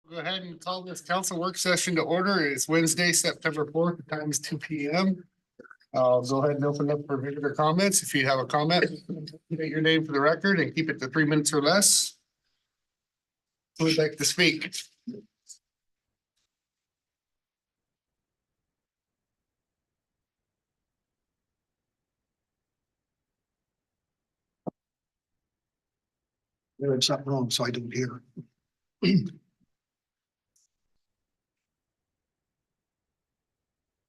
Go ahead and call this council work session to order. It's Wednesday, September 4th. The time is 2 p.m. Go ahead and open up for visitor comments. If you have a comment, state your name for the record and keep it to 3 minutes or less. Who would like to speak? Doing something wrong, so I didn't hear.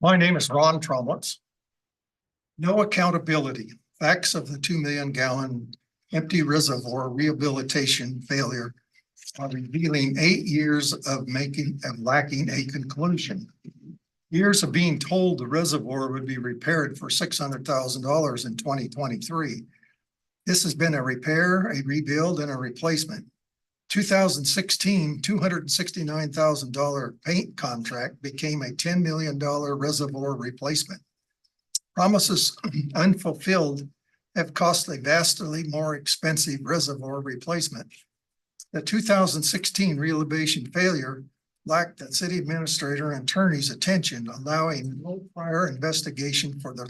My name is Ron Tromlitz. No accountability. Facts of the 2 million gallon empty reservoir rehabilitation failure are revealing 8 years of lacking a conclusion. Years of being told the reservoir would be repaired for $600,000 in 2023. This has been a repair, a rebuild, and a replacement. 2016, $269,000 paint contract became a $10 million reservoir replacement. Promises unfulfilled have cost a vastly more expensive reservoir replacement. The 2016 rehabilitation failure lacked the city administrator and attorney's attention, allowing no prior investigation for the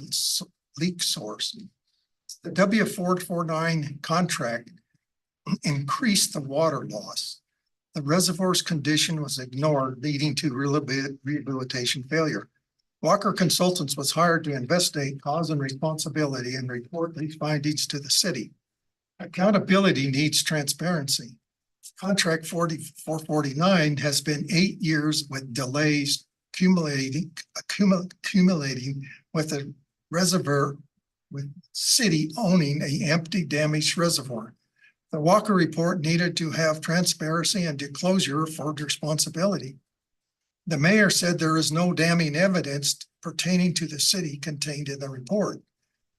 leak source. The W449 contract increased the water loss. The reservoir's condition was ignored, leading to rehabilitation failure. Walker Consultants was hired to investigate cause and responsibility and report these findings to the city. Accountability needs transparency. Contract 449 has been 8 years with delays accumulating with the reservoir, with city owning an empty, damaged reservoir. The Walker report needed to have transparency and disclosure for responsibility. The mayor said there is no damning evidence pertaining to the city contained in the report.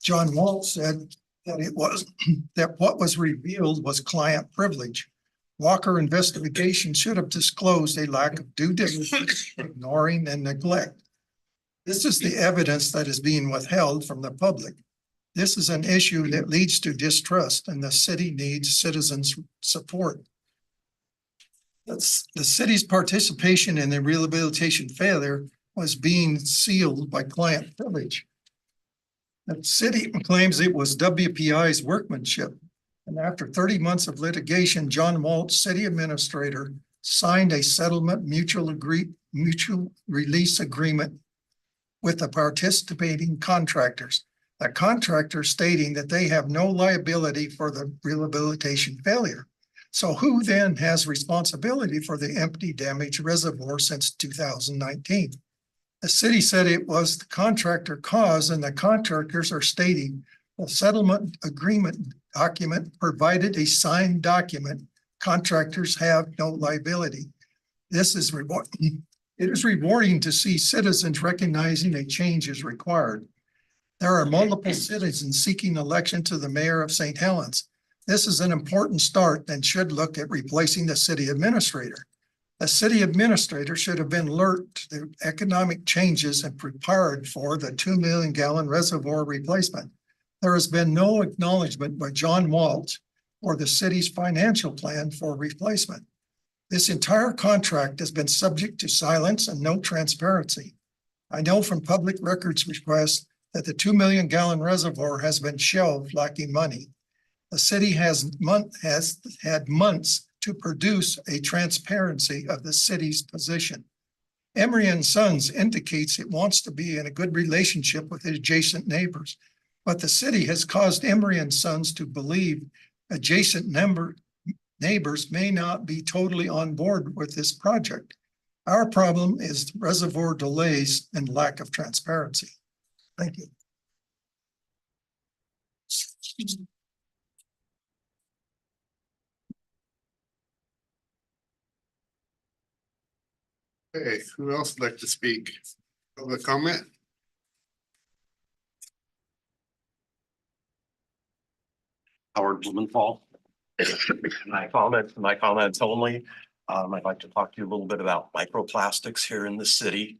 John Waltz said that what was revealed was client privilege. Walker investigation should have disclosed a lack of due diligence, ignoring, and neglect. This is the evidence that is being withheld from the public. This is an issue that leads to distrust, and the city needs citizens' support. The city's participation in the rehabilitation failure was being sealed by client privilege. The city claims it was WPI's workmanship. And after 30 months of litigation, John Waltz, city administrator, signed a settlement mutual release agreement with the participating contractors. The contractor stating that they have no liability for the rehabilitation failure. So who then has responsibility for the empty, damaged reservoir since 2019? The city said it was the contractor cause, and the contractors are stating the settlement agreement document provided a signed document. Contractors have no liability. This is rewarding. It is rewarding to see citizens recognizing a change is required. There are multiple citizens seeking election to the mayor of St. Helens. This is an important start and should look at replacing the city administrator. The city administrator should have been alert to the economic changes and prepared for the 2 million gallon reservoir replacement. There has been no acknowledgement by John Waltz or the city's financial plan for replacement. This entire contract has been subject to silence and no transparency. I know from public records requests that the 2 million gallon reservoir has been shelved, lacking money. The city has had months to produce a transparency of the city's position. Emery and Sons indicates it wants to be in a good relationship with adjacent neighbors, but the city has caused Emery and Sons to believe adjacent neighbors may not be totally on board with this project. Our problem is reservoir delays and lack of transparency. Thank you. Okay, who else would like to speak? Public comment? Howard Blumenthal. My comments only. I'd like to talk to you a little bit about microplastics here in the city.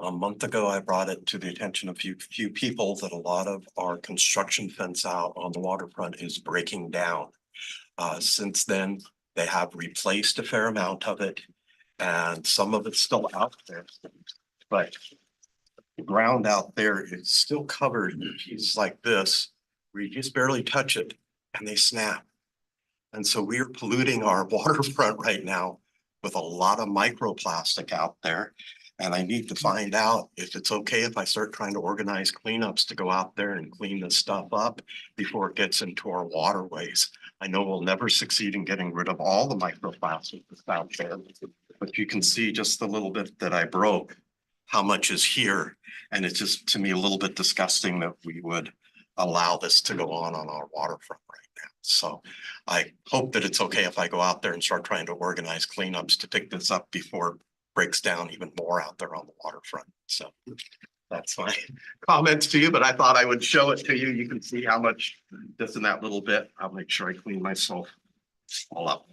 A month ago, I brought it to the attention of few people that a lot of our construction fence out on the waterfront is breaking down. Since then, they have replaced a fair amount of it. and some of it's still out there. But the ground out there is still covered in pieces like this, where you just barely touch it and they snap. And so we are polluting our waterfront right now with a lot of microplastic out there. And I need to find out if it's okay if I start trying to organize cleanups to go out there and clean this stuff up before it gets into our waterways. I know we'll never succeed in getting rid of all the microplastic that's out there, but you can see just the little bit that I broke, how much is here. And it's just, to me, a little bit disgusting that we would allow this to go on our waterfront right now. So I hope that it's okay if I go out there and start trying to organize cleanups to pick this up before it breaks down even more out there on the waterfront. So that's my comments to you, but I thought I would show it to you. You can see how much this and that little bit. I'll make sure I clean myself all up.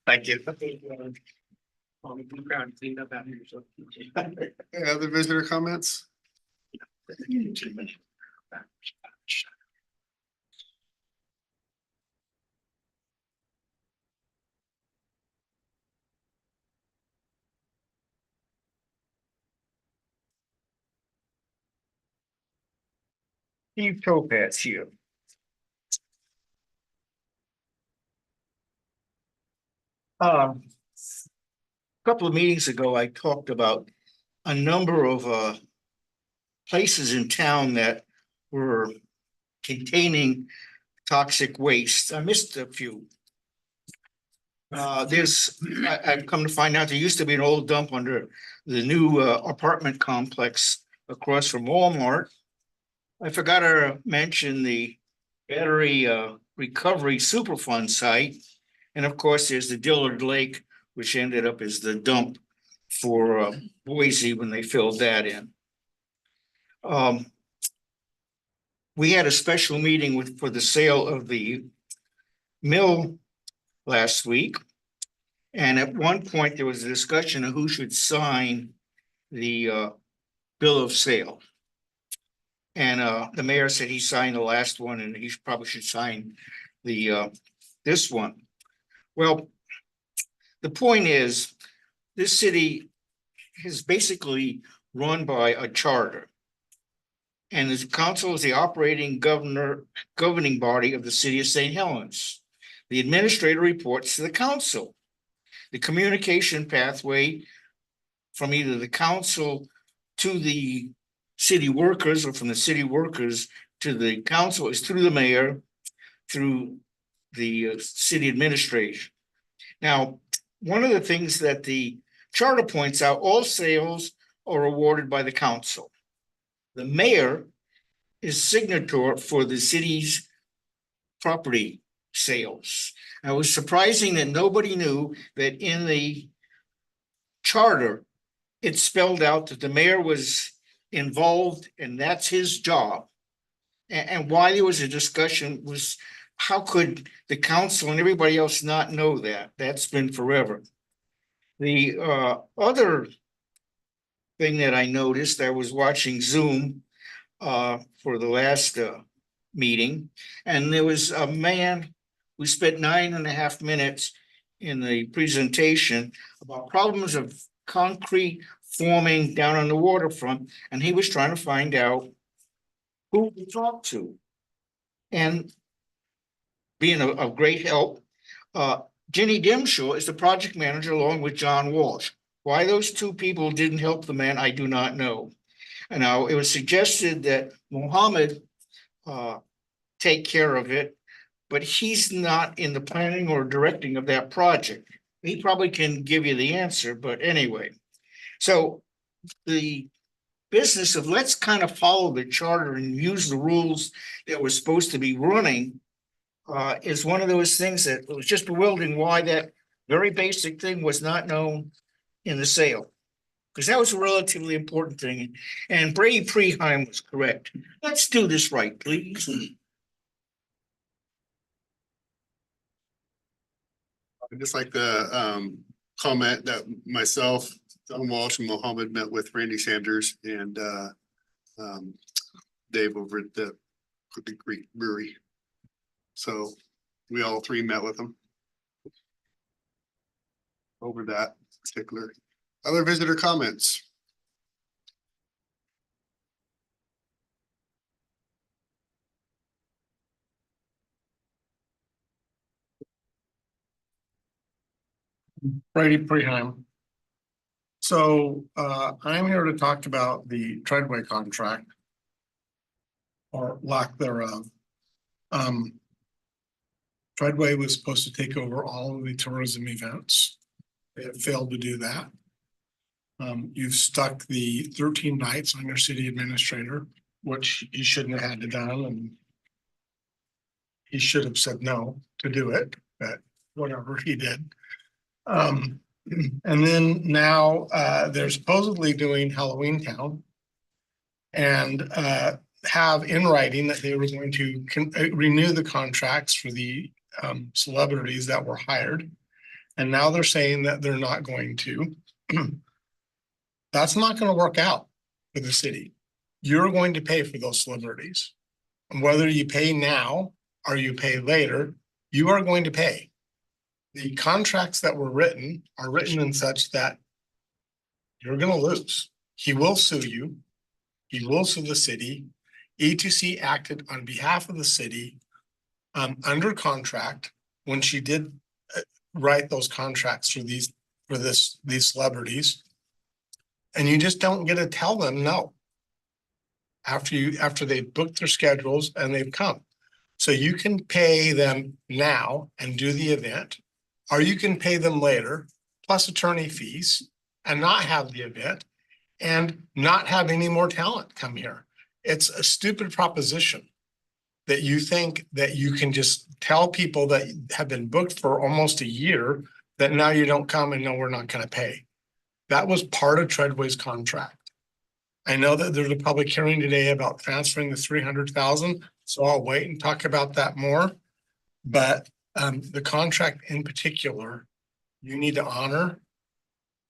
Thank you. Any other visitor comments? Steve Topaz here. Couple of meetings ago, I talked about a number of places in town that were containing toxic waste. I missed a few. I've come to find out there used to be an old dump under the new apartment complex across from Walmart. I forgot to mention the battery recovery Superfund site. And of course, there's the Dillard Lake, which ended up as the dump for Boise when they filled that in. We had a special meeting for the sale of the mill last week. And at one point, there was a discussion of who should sign the bill of sale. And the mayor said he signed the last one and he probably should sign the this one. Well, the point is, this city is basically run by a charter. And the council is the operating governing body of the city of St. Helens. The administrator reports to the council. The communication pathway from either the council to the city workers or from the city workers to the council is through the mayor, through the city administration. Now, one of the things that the charter points out, all sales are awarded by the council. The mayor is signator for the city's property sales. Now, it was surprising that nobody knew that in the charter, it spelled out that the mayor was involved and that's his job. And why there was a discussion was, how could the council and everybody else not know that? That's been forever. The other thing that I noticed, I was watching Zoom for the last meeting, and there was a man who spent 9.5 minutes in the presentation about problems of concrete forming down on the waterfront, and he was trying to find out who to talk to. And being of great help, Ginny Dimshaw is the project manager along with John Walsh. Why those two people didn't help the man, I do not know. And now it was suggested that Mohammed take care of it, but he's not in the planning or directing of that project. He probably can give you the answer, but anyway. So the business of let's kind of follow the charter and use the rules that we're supposed to be running is one of those things that was just bewildering why that very basic thing was not known in the sale. Because that was a relatively important thing. And Brady Preheim was correct. Let's do this right, please. I'd just like to comment that myself, Don Walsh and Mohammed met with Randy Sanders and Dave over at the Crooked Creek Brewery. So we all three met with them. over that particular. Other visitor comments? Brady Preheim. So I'm here to talk about the Treadway contract. Or lack thereof. Treadway was supposed to take over all of the tourism events. They have failed to do that. You've stuck the 13 nights on your city administrator, which he shouldn't have had to done, and he should have said no to do it, but whatever he did. And then now they're supposedly doing Halloween Town. And have in writing that they were going to renew the contracts for the celebrities that were hired. And now they're saying that they're not going to. That's not going to work out for the city. You're going to pay for those celebrities. And whether you pay now or you pay later, you are going to pay. The contracts that were written are written in such that you're going to lose. He will sue you. He will sue the city. E2C acted on behalf of the city under contract when she did write those contracts for these celebrities. And you just don't get to tell them no. After they've booked their schedules and they've come. So you can pay them now and do the event, or you can pay them later, plus attorney fees, and not have the event and not have any more talent come here. It's a stupid proposition that you think that you can just tell people that have been booked for almost a year that now you don't come and no, we're not going to pay. That was part of Treadway's contract. I know that there's a public hearing today about transferring the 300,000, so I'll wait and talk about that more. But the contract in particular, you need to honor.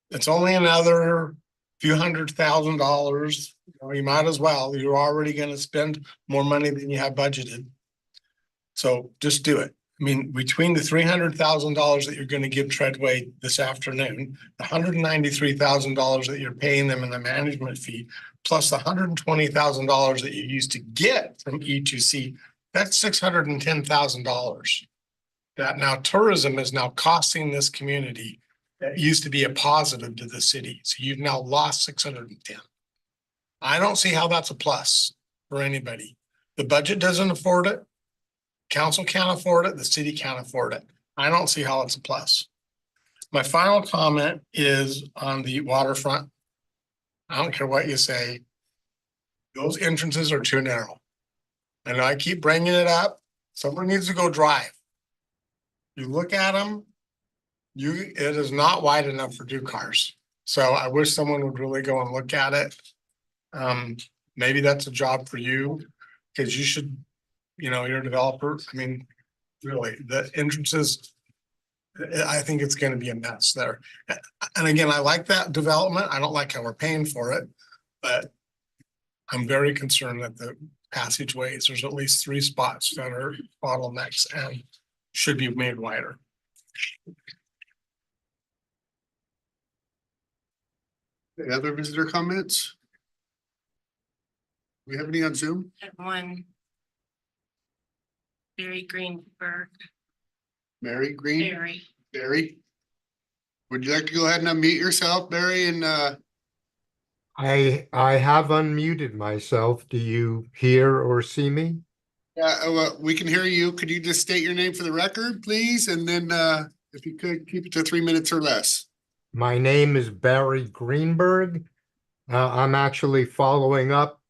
It's only another few $100,000. You might as well. You're already going to spend more money than you have budgeted. So just do it. I mean, between the $300,000 that you're going to give Treadway this afternoon, the $193,000 that you're paying them in the management fee, plus the $120,000 that you used to get from E2C, that's $610,000. That now tourism is now costing this community that used to be a positive to the city. So you've now lost 610. I don't see how that's a plus for anybody. The budget doesn't afford it. Council can't afford it. The city can't afford it. I don't see how it's a plus. My final comment is on the waterfront. I don't care what you say. Those entrances are too narrow. And I keep bringing it up. Someone needs to go drive. You look at them, it is not wide enough for two cars. So I wish someone would really go and look at it. Maybe that's a job for you, because you should, you're a developer. I mean, really, the entrances, I think it's going to be a mess there. And again, I like that development. I don't like how we're paying for it, but I'm very concerned that the passageways, there's at least 3 spots that are bottlenecks and should be made wider. Any other visitor comments? Do we have any on Zoom? Had one. Barry Greenberg, Mary Green, Barry. Barry? Would you like to go ahead and unmute yourself, Barry, and I have unmuted myself. Do you hear or see me? yeah, we can hear you. Could you just state your name for the record, please? And then if you could keep it to 3 minutes or less. My name is Barry Greenberg. I'm actually following up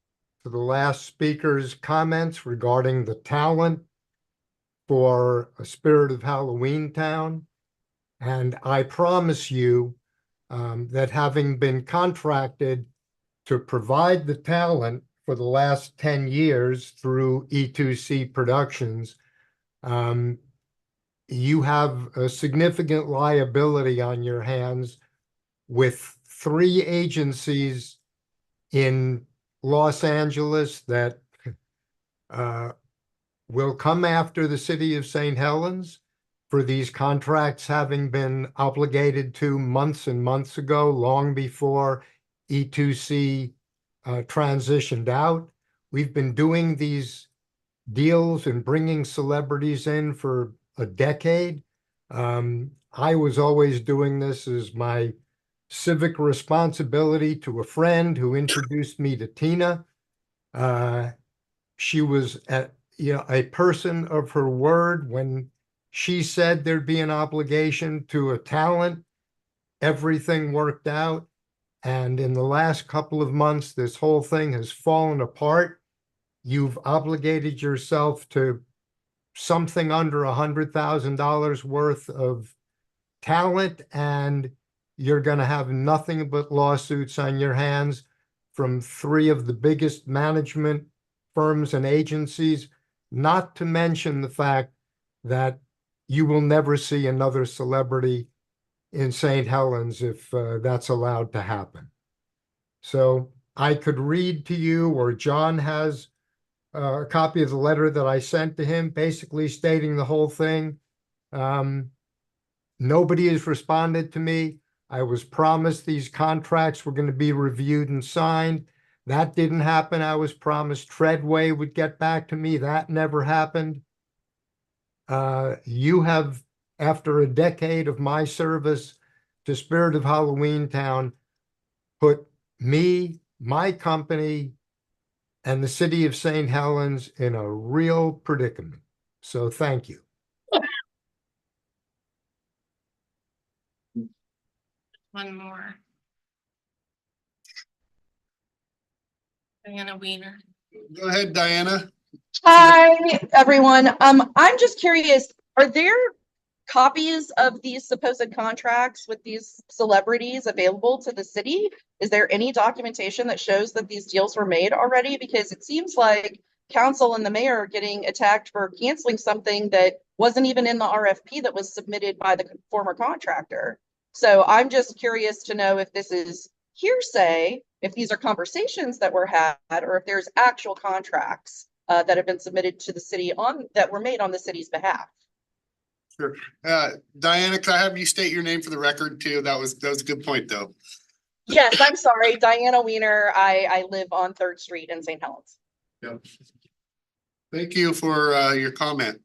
to the last speaker's comments regarding the talent for a Spirit of Halloween Town. And I promise you that having been contracted to provide the talent for the last 10 years through E2C Productions, you have a significant liability on your hands with 3 agencies in Los Angeles that will come after the city of St. Helens for these contracts having been obligated to months and months ago, long before E2C transitioned out. We've been doing these deals and bringing celebrities in for a decade. I was always doing this as my civic responsibility to a friend who introduced me to Tina. She was a person of her word. When she said there'd be an obligation to a talent, everything worked out. And in the last couple of months, this whole thing has fallen apart. You've obligated yourself to something under $100,000 worth of talent, and you're going to have nothing but lawsuits on your hands from 3 of the biggest management firms and agencies, not to mention the fact that you will never see another celebrity in St. Helens if that's allowed to happen. So I could read to you, or John has a copy of the letter that I sent to him, basically stating the whole thing. Nobody has responded to me. I was promised these contracts were going to be reviewed and signed. That didn't happen. I was promised Treadway would get back to me. That never happened. You have, after a decade of my service to Spirit of Halloween Town, put me, my company, and the city of St. Helens in a real predicament. So thank you. One more. Diana Weiner. Go ahead, Diana. Hi, everyone. I'm just curious, are there copies of these supposed contracts with these celebrities available to the city? Is there any documentation that shows that these deals were made already? Because it seems like council and the mayor are getting attacked for canceling something that wasn't even in the RFP that was submitted by the former contractor. So I'm just curious to know if this is hearsay, if these are conversations that were had, or if there's actual contracts that have been submitted to the city that were made on the city's behalf. Sure. Diana, can I have you state your name for the record too? That was a good point though. Yes, I'm sorry, Diana Weiner. I live on 3rd Street in St. Helens. Yep. Thank you for your comment.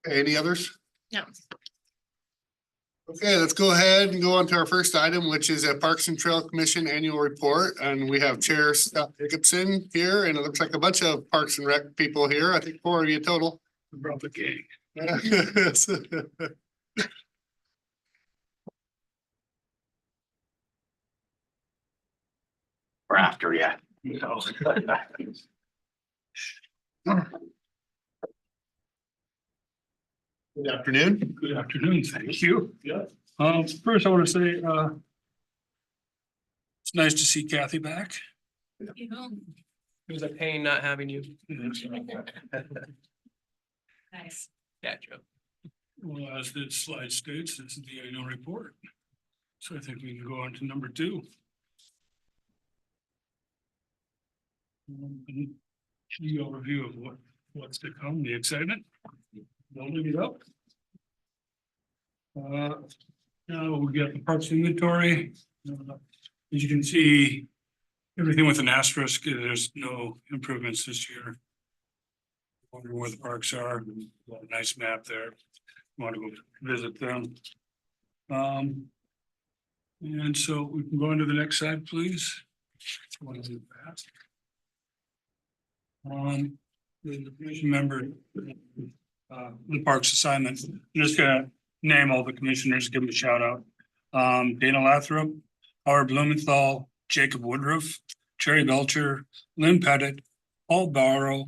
Any others? No. Okay, let's go ahead and go on to our first item, which is a Parks and Trail Commission annual report. And we have Chair Scott Jacobson here, and it looks like a bunch of Parks and Rec people here. I think 4 of you total. Brought the gang. Or after, yeah. Good afternoon. Good afternoon, thank you. Yeah. First I want to say, it's nice to see Kathy back. You know, It was a pain not having you. nice. Yeah, Joe. Well, as the slide states, this is the annual report. So I think we can go on to number 2. The overview of what's to come, the excitement. Building it up. Now we got the parks inventory. As you can see, everything with an asterisk, there's no improvements this year. Wonder where the parks are. Got a nice map there. Want to go visit them. And so we can go on to the next slide, please. Want to do that. The commission member, the parks assignment, I'm just gonna name all the commissioners, give them a shout out. Dana Lathrop, Howard Blumenthal, Jacob Woodruff, Cherry Belcher, Lynn Pettit, Paul Barrow,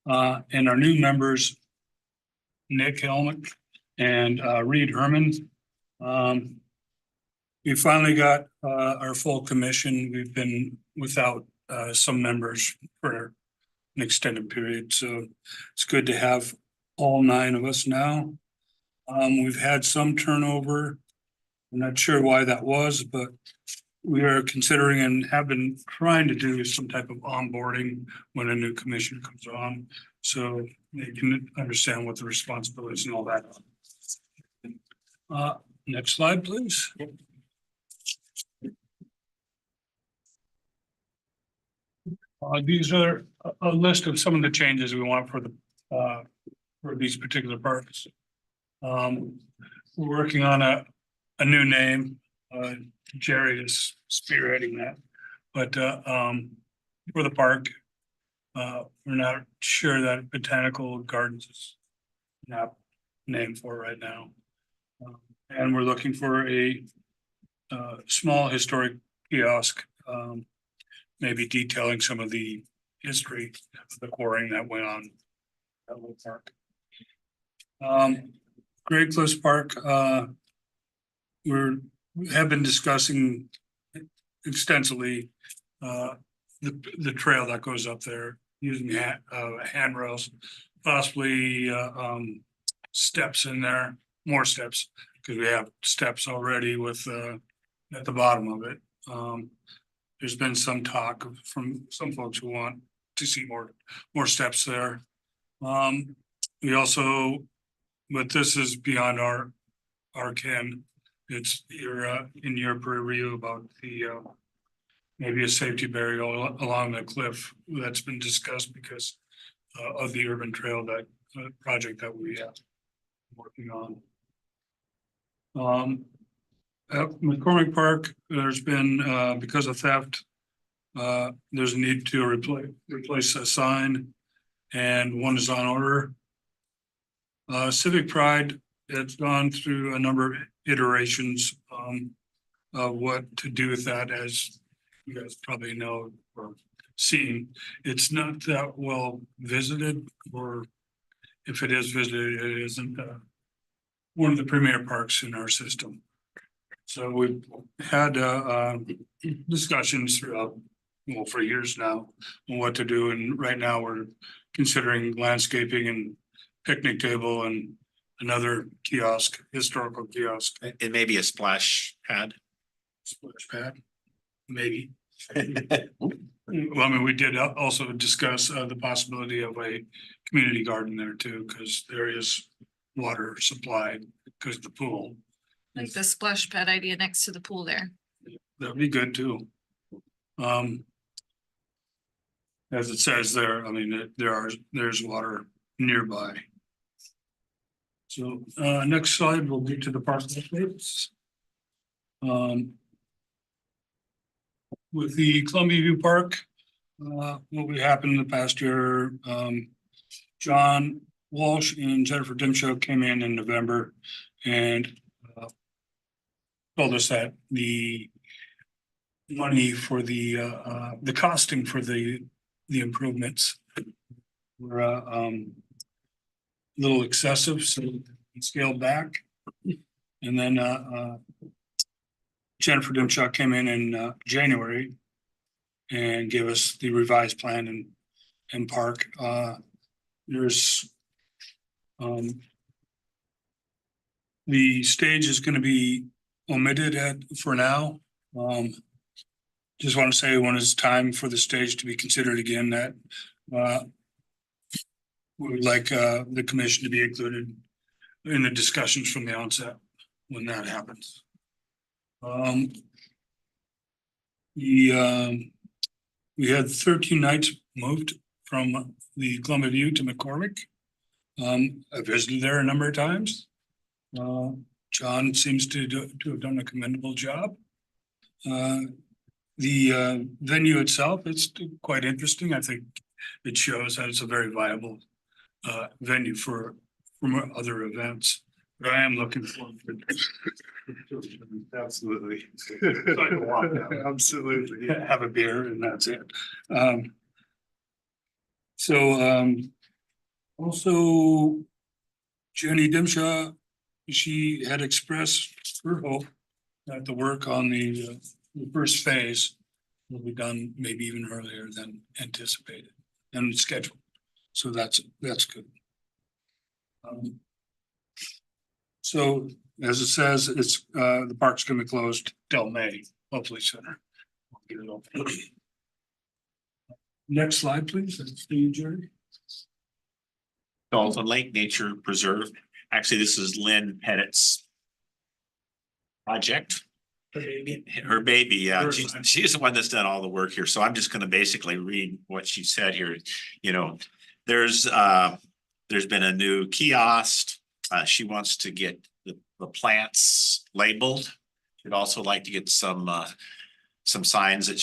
and our new members, Nick Helmick and Reed Herman. We finally got our full commission. We've been without some members for an extended period, so it's good to have all 9 of us now. We've had some turnover. I'm not sure why that was, but we are considering and have been trying to do some type of onboarding when a new commissioner comes on. So they can understand what the responsibilities and all that. Next slide, please. These are a list of some of the changes we want for the, for these particular parks. We're working on a new name. Jerry is spearheading that, but, for the park, we're not sure that Botanical Gardens is not named for right now. And we're looking for a, small historic kiosk, maybe detailing some of the history of the quarrying that went on at Little Park. Great Cliffs Park, we have been discussing extensively the trail that goes up there using handrails, possibly steps in there, more steps, because we have steps already with at the bottom of it. There's been some talk from some folks who want to see more steps there. We also, but this is beyond our ken. It's in your purview about the maybe a safety barrier along the cliff that's been discussed because of the urban trail that project that we have working on. At McCormick Park, there's been because of theft, there's a need to replace a sign, and one is on order. Civic Pride, it's gone through a number of iterations of what to do with that, as you guys probably know or seen. It's not that well visited, or if it is visited, it isn't one of the premier parks in our system. So we've had discussions throughout, well, for years now on what to do, and right now we're considering landscaping and picnic table and another kiosk, historical kiosk. It may be a splash pad. Splash pad, maybe. Well, I mean, we did also discuss the possibility of a community garden there too, because there is water supply because of the pool. Like the splash pad idea next to the pool there. That'd be good too. As it says there, I mean, there's water nearby. So, next slide, we'll get to the park updates. With the Columbia View Park, what we happened in the past year, John Walsh and Jennifer Dimshow came in November and told us that the money for the costing for the improvements were a little excessive, so we scaled back. And then Jennifer Dimshaw came in January and gave us the revised plan and park. There's the stage is going to be omitted for now. Just want to say when it's time for the stage to be considered again, that we would like the commission to be included in the discussions from the onset when that happens. We had 13 nights moved from the Columbia View to McCormick. I visited there a number of times. John seems to have done a commendable job. The venue itself, it's quite interesting. I think it shows that it's a very viable venue for other events. But I am looking forward to it. Absolutely. So I can walk down, Absolutely. have a beer, and that's it. Also, Jenny Dimshaw, she had expressed her hope that the work on the first phase will be done maybe even earlier than anticipated and scheduled. So that's good. So as it says, it's the park's gonna be closed till May hopefully sooner. We'll get it open. Next slide, please. That's for you, Jerry. Dalton Lake Nature Preserve. Actually, this is Lynn Pettit's project. Her baby, yeah, she's the one that's done all the work here, so I'm just gonna basically read what she said here. You know, there's been a new kiosk. She wants to get the plants labeled. She'd also like to get some signs that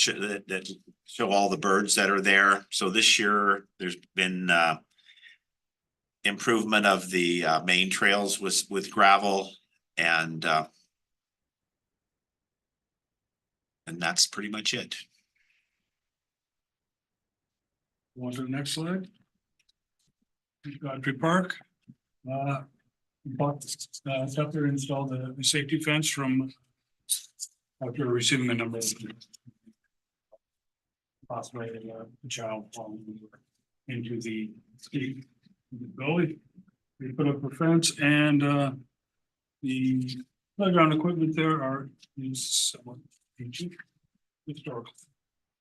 show all the birds that are there. So this year, there's been improvement of the main trails with gravel and that's pretty much it. On to the next slide. Godfrey Park. After installed the safety fence from after receiving the number of possibly a child falling into the gully. We put up a fence and the playground equipment there is somewhat historical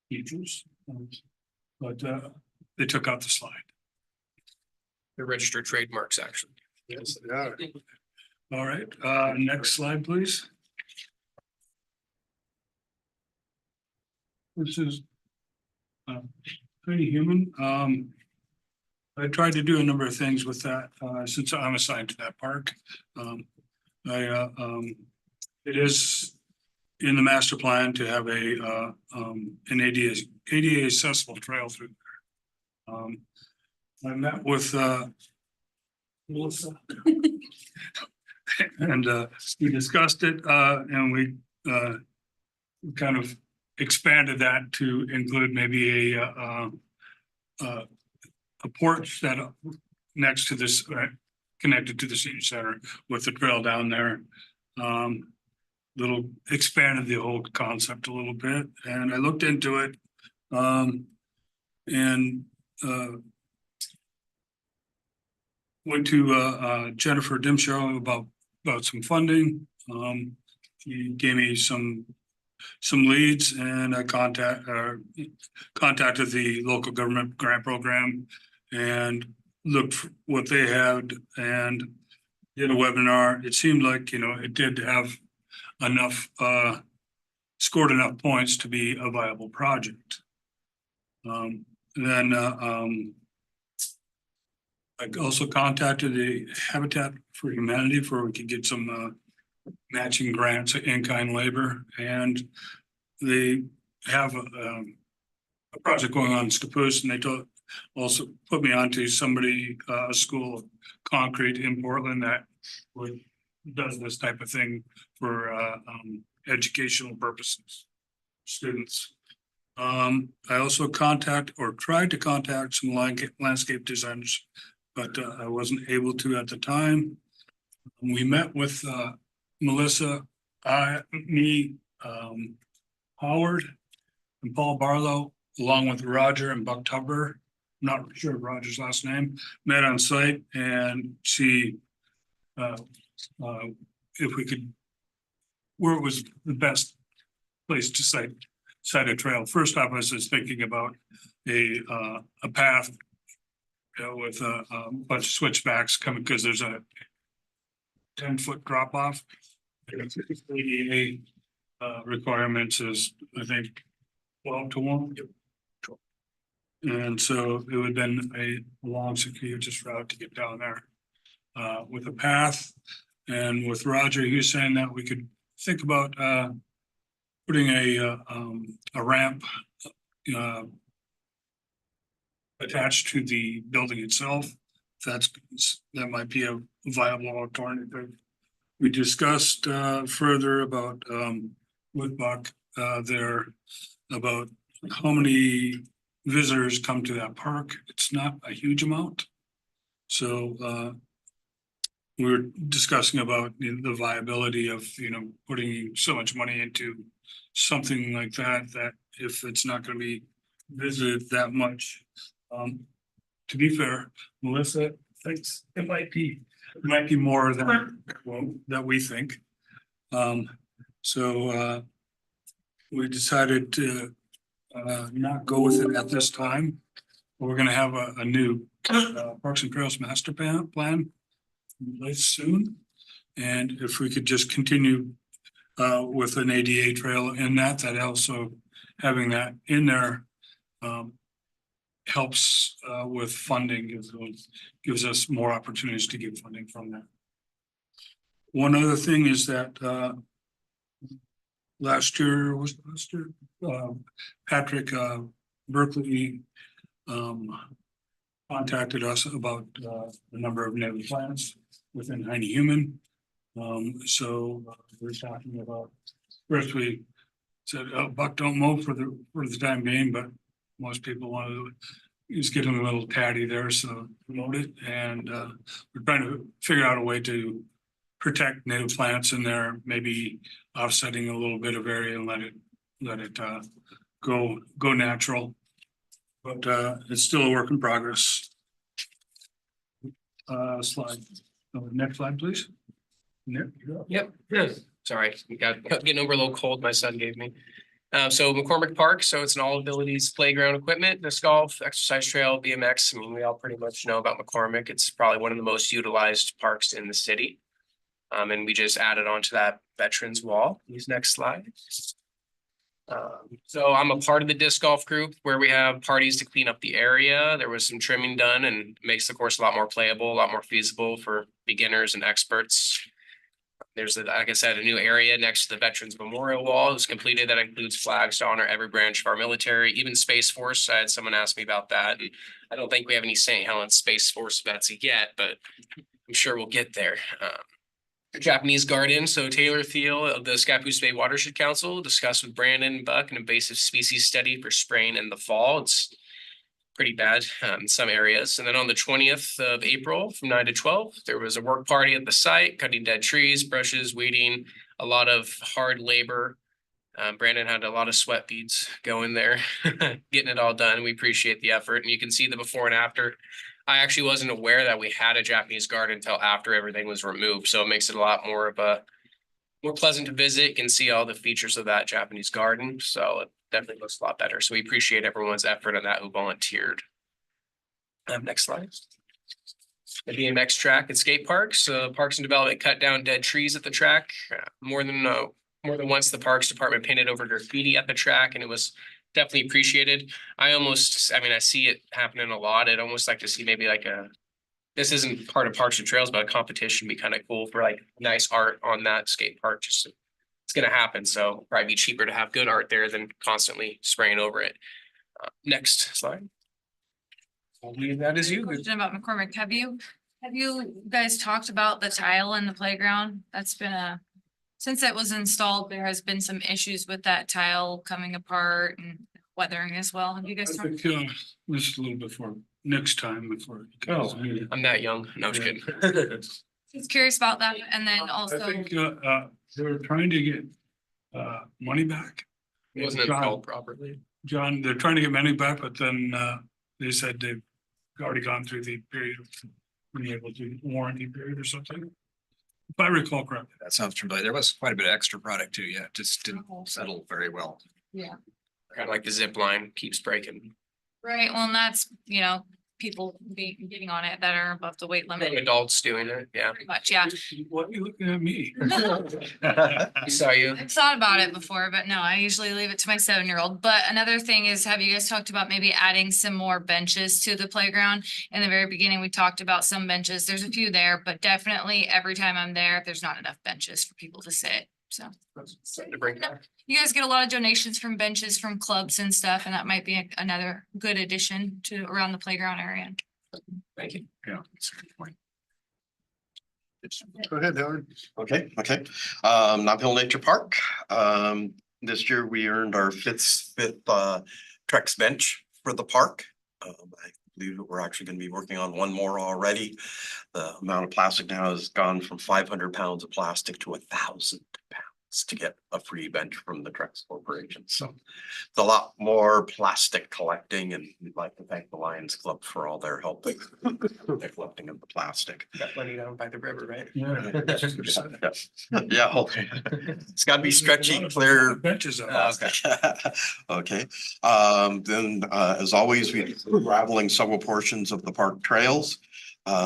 features, but they took out the slide. The registered trademarks, actually. Yes, yeah. All right, next slide, please. This is pretty human. I tried to do a number of things with that since I'm assigned to that park. It is in the master plan to have an ADA accessible trail through there. I met with Melissa and we discussed it and we kind of expanded that to include maybe a porch that next to this connected to the senior center with the trail down there. Little expanded the whole concept a little bit, and I looked into it and went to Jennifer Dimshaw about some funding. She gave me some leads, and I contacted the local government grant program and looked for what they had and did a webinar. It seemed like, it did have enough, scored enough points to be a viable project. Then I also contacted the Habitat for Humanity for we could get some matching grants, in-kind labor, and they have a project going on in Scappoose, and they also put me onto somebody, a school of concrete in Portland that does this type of thing for educational purposes, students. I also tried to contact some landscape designers, but I wasn't able to at the time. We met with Melissa, Howard, and Paul Barlow, along with Roger and Buck Tupper. I'm not sure of Roger's last name. Met on site and see if we could, where it was the best place to site a trail. First off, I was just thinking about a path with a bunch of switchbacks coming because there's a 10-foot drop off. ADA requirements is, I think, 12-1. And so it would have been a long, circuitous route to get down there with a path. And with Roger, he was saying that we could think about putting a ramp attached to the building itself. That might be a viable alternative. We discussed further about with Buck there about how many visitors come to that park. It's not a huge amount. So we were discussing about the viability of, putting so much money into something like that, that if it's not going to be visited that much. To be fair, Melissa thinks it might be more than that we think. So we decided to not go with it at this time. We're gonna have a new Parks and Trails master plan in place soon. And if we could just continue with an ADA trail in that also having that in there helps with funding, gives us more opportunities to get funding from that. One other thing is that last year, Patrick Berkeley contacted us about the number of native plants within Heine Human. So we're talking about, first we said, buck don't mow for the time being, but most people want to, he's getting a little tatty there, so promote it. And we're trying to figure out a way to protect native plants in there, maybe offsetting a little bit of area and let it go natural. But it's still a work in progress. Slide, next slide, please. Nick, you're up. Yep, sorry, getting over a little cold my son gave me. So McCormick Park, so it's an all abilities playground equipment, disc golf, exercise trail, BMX. I mean, we all pretty much know about McCormick. It's probably one of the most utilized parks in the city. And we just added on to that veterans wall. These next slides. So I'm a part of the disc golf group where we have parties to clean up the area. There was some trimming done and makes the course a lot more playable, a lot more feasible for beginners and experts. There's, like I said, a new area next to the Veterans Memorial Wall. It was completed. That includes flags to honor every branch of our military, even Space Force. I had someone ask me about that. And I don't think we have any St. Helens Space Force vets yet, but I'm sure we'll get there. Japanese garden. So Taylor Thiel of the Scappoose Bay Watershed Council discussed with Brandon Buck an invasive species study for spraying in the fall. It's pretty bad in some areas. And then on the 20th of April from 9 to 12, there was a work party at the site, cutting dead trees, brushes, weeding, a lot of hard labor. Brandon had a lot of sweat beads going there, getting it all done. We appreciate the effort. And you can see the before and after. I actually wasn't aware that we had a Japanese garden until after everything was removed. So it makes it a lot more of a more pleasant to visit. You can see all the features of that Japanese garden. So it definitely looks a lot better. So we appreciate everyone's effort on that who volunteered. Next slide. The BMX track and skate parks. Parks and Development cut down dead trees at the track. More than once, the Parks Department painted over graffiti at the track, and it was definitely appreciated. I see it happening a lot. I'd almost like to see maybe like this isn't part of Parks and Trails, but a competition would be kind of cool for like nice art on that skate park. Just it's going to happen. So probably be cheaper to have good art there than constantly spraying over it. Next slide. I'll leave that as you. Question about McCormick. Have you guys talked about the tile in the playground? That's been since it was installed, there has been some issues with that tile coming apart and weathering as well. Have you guys I talked? think just a little bit for next time before. I'm that young. No, just kidding. Just curious about that. And then I also, think they're trying to get money back. It wasn't installed properly. John, they're trying to get money back, but then they said they've already gone through the period of being able to warranty period or something. If I recall correctly. That sounds familiar. There was quite a bit of extra product too. Yeah, it just didn't settle very well. yeah. Kind of like the zip line keeps breaking. Right. Well, and that's, people getting on it that are above the weight limit. Adults doing it. Yeah. Pretty much, yeah. Why are you looking at me? I saw you. I've thought about it before, but no, I usually leave it to my 7-year-old. But another thing is, have you guys talked about maybe adding some more benches to the playground? In the very beginning, we talked about some benches. There's a few there, but definitely every time I'm there, there's not enough benches for people to sit. So Something to bring back. you guys get a lot of donations from benches from clubs and stuff, and that might be another good addition to around the playground area. Thank you. Yeah, that's a good point. Go ahead, Howard. Okay. Nob Hill Nature Park. This year we earned our fifth Trex bench for the park. I believe that we're actually going to be working on one more already. The amount of plastic now has gone from 500 pounds of plastic to 1,000 pounds. to get a free bench from the Trex Corporation. So it's a lot more plastic collecting, and we'd like to thank the Lions Club for all their help with the collecting of the plastic. Got plenty down by the river, right? Yeah, okay. It's gotta be stretchy, clear. Benches up. Okay, then, as always, we're traveling several portions of the park trails.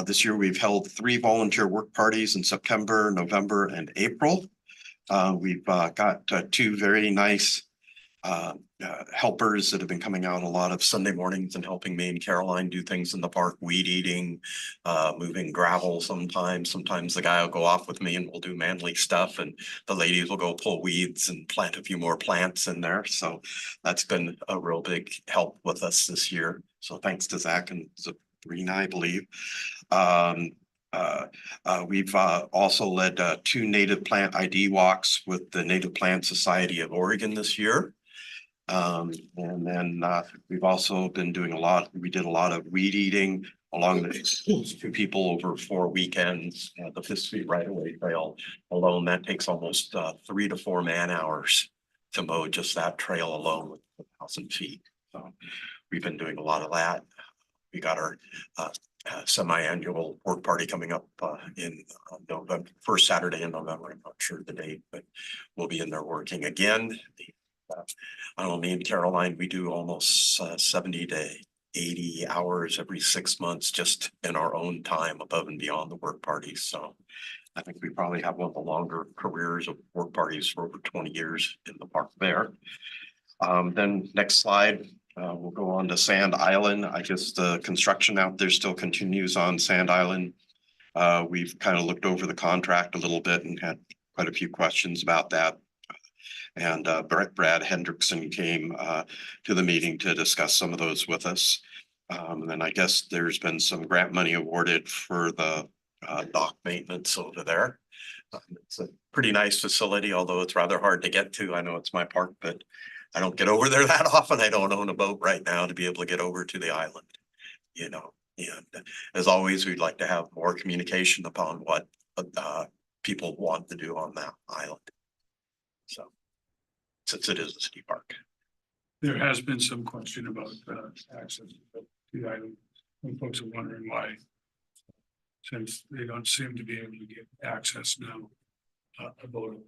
This year, we've held 3 volunteer work parties in September, November, and April. We've got 2 very nice helpers that have been coming out a lot of Sunday mornings and helping me and Caroline do things in the park, weed eating, moving gravel sometimes. Sometimes the guy will go off with me and we'll do manly stuff, and the ladies will go pull weeds and plant a few more plants in there. So that's been a real big help with us this year. So thanks to Zach and Sabrina, I believe. We've also led 2 native plant ID walks with the Native Plant Society of Oregon this year. And then we've also been doing we did a lot of weed eating along the 2 people over 4 weekends. The 5th Street right-of-way trail alone, that takes almost 3 to 4 man hours to mow just that trail alone with 1,000 feet. So we've been doing a lot of that. We got our semi-annual work party coming up in November, first Saturday in November. I'm not sure the date, but we'll be in there working again. I don't know, me and Caroline, we do almost 70 to 80 hours every 6 months just in our own time above and beyond the work parties. So I think we probably have one of the longer careers of work parties for over 20 years in the park there. Then next slide. We'll go on to Sand Island. I guess the construction out there still continues on Sand Island. We've kind of looked over the contract a little bit and had quite a few questions about that. And Brad Hendrickson came to the meeting to discuss some of those with us. And then I guess there's been some grant money awarded for the dock maintenance over there. It's a pretty nice facility, although it's rather hard to get to. I know it's my park, but I don't get over there that often. I don't own a boat right now to be able to get over to the island, you know. And as always, we'd like to have more communication upon what people want to do on that island. So, since it is a city park. There has been some question about access to the island. And folks are wondering why. Since they don't seem to be able to get access now. About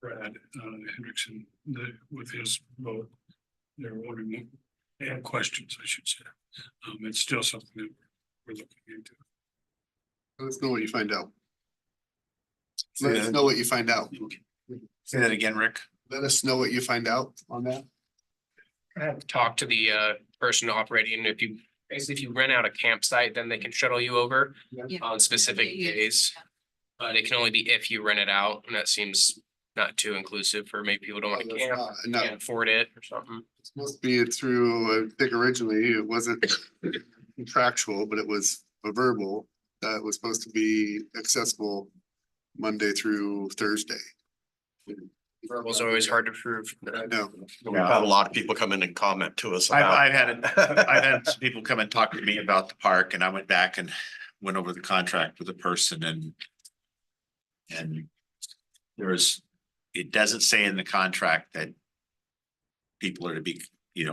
Brad Hendrickson, with his vote, they're wondering, they have questions, I should say. It's still something that we're looking into. Let us know what you find out. Let us know what you find out. Say that again, Rick. Let us know what you find out on that. I have talked to the person operating, if you rent out a campsite, then they can shuttle you over on specific days. But it can only be if you rent it out, and that seems not too inclusive for maybe people who don't want to camp, can't afford it or something. It's supposed to be through, I think originally it wasn't contractual, but it was a verbal that was supposed to be accessible Monday through Thursday. Verbal's always hard to prove. I know. We've had a lot of people come in and comment to us I've about. I've had some people come and talk to me about the park, and I went back and went over the contract with a person, and it doesn't say in the contract that people are to be,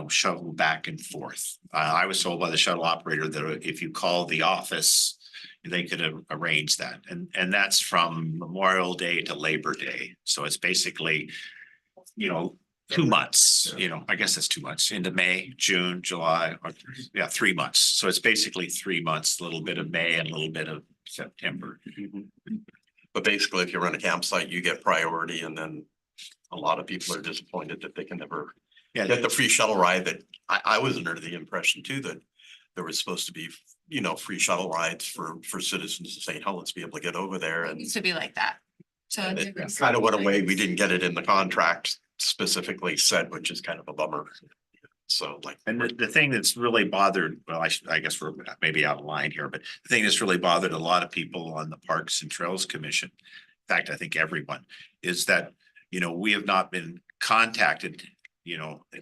shuttled back and forth. I was told by the shuttle operator that if you call the office, they could arrange that. And that's from Memorial Day to Labor Day. So it's basically, 2 months, I guess that's 2 months into May, June, July, 3 months. So it's basically 3 months, a little bit of May and a little bit of September. But basically, if you run a campsite, you get priority, and then a lot of people are disappointed that they can never get the free shuttle ride. That I was under the impression too, that there was supposed to be, free shuttle rides for citizens of St. Helens to be able to get over there, It and needs to be like that. So it kind of went away. We didn't get it in the contract specifically said, which is kind of a bummer. So and the thing that's really bothered, well, I guess we're maybe out of line here, but the thing that's really bothered a lot of people on the Parks and Trails Commission, in fact, I think everyone, is that, we have not been contacted,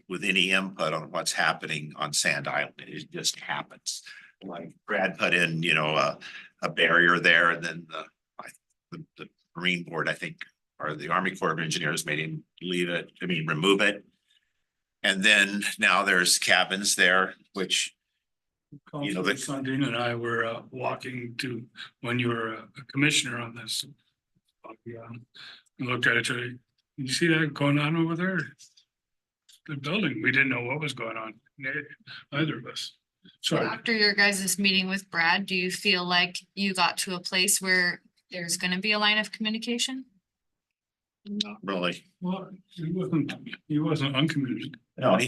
with any input on what's happening on Sand Island. It just happens. Like Brad put in, a barrier there, and then the Marine Board, I think, or the Army Corps of Engineers made him remove it. And then now there's cabins there, which, you know, Councilor Sundin and I were walking to, when you were a commissioner on this. We looked at each other, you see that going on over there? The building, we didn't know what was going on, either of us. So After your guys' meeting with Brad, do you feel like you got to a place where there's gonna be a line of communication? not really. well, he wasn't uncommitted. No,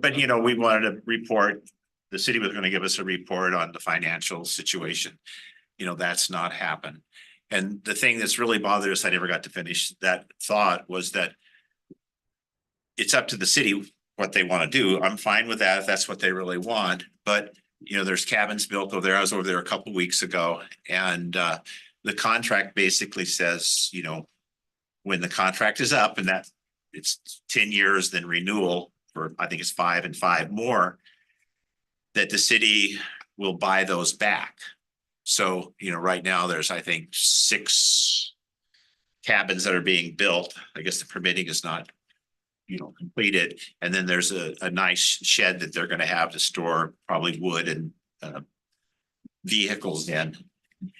but you know, we wanted to report, the city was gonna give us a report on the financial situation. You know, that's not happened. And the thing that's really bothered us, I never got to finish that thought, was that it's up to the city what they want to do. I'm fine with that if that's what they really want, but you know, there's cabins built over there. I was over there a couple weeks ago, and the contract basically says, you know, when the contract is up and that it's 10 years, then renewal for, I think it's 5 and 5 more, that the city will buy those back. So, you know, right now there's, I think, 6 cabins that are being built. I guess the permitting is not, you know, completed. And then there's a nice shed that they're going to have to store probably wood and vehicles in.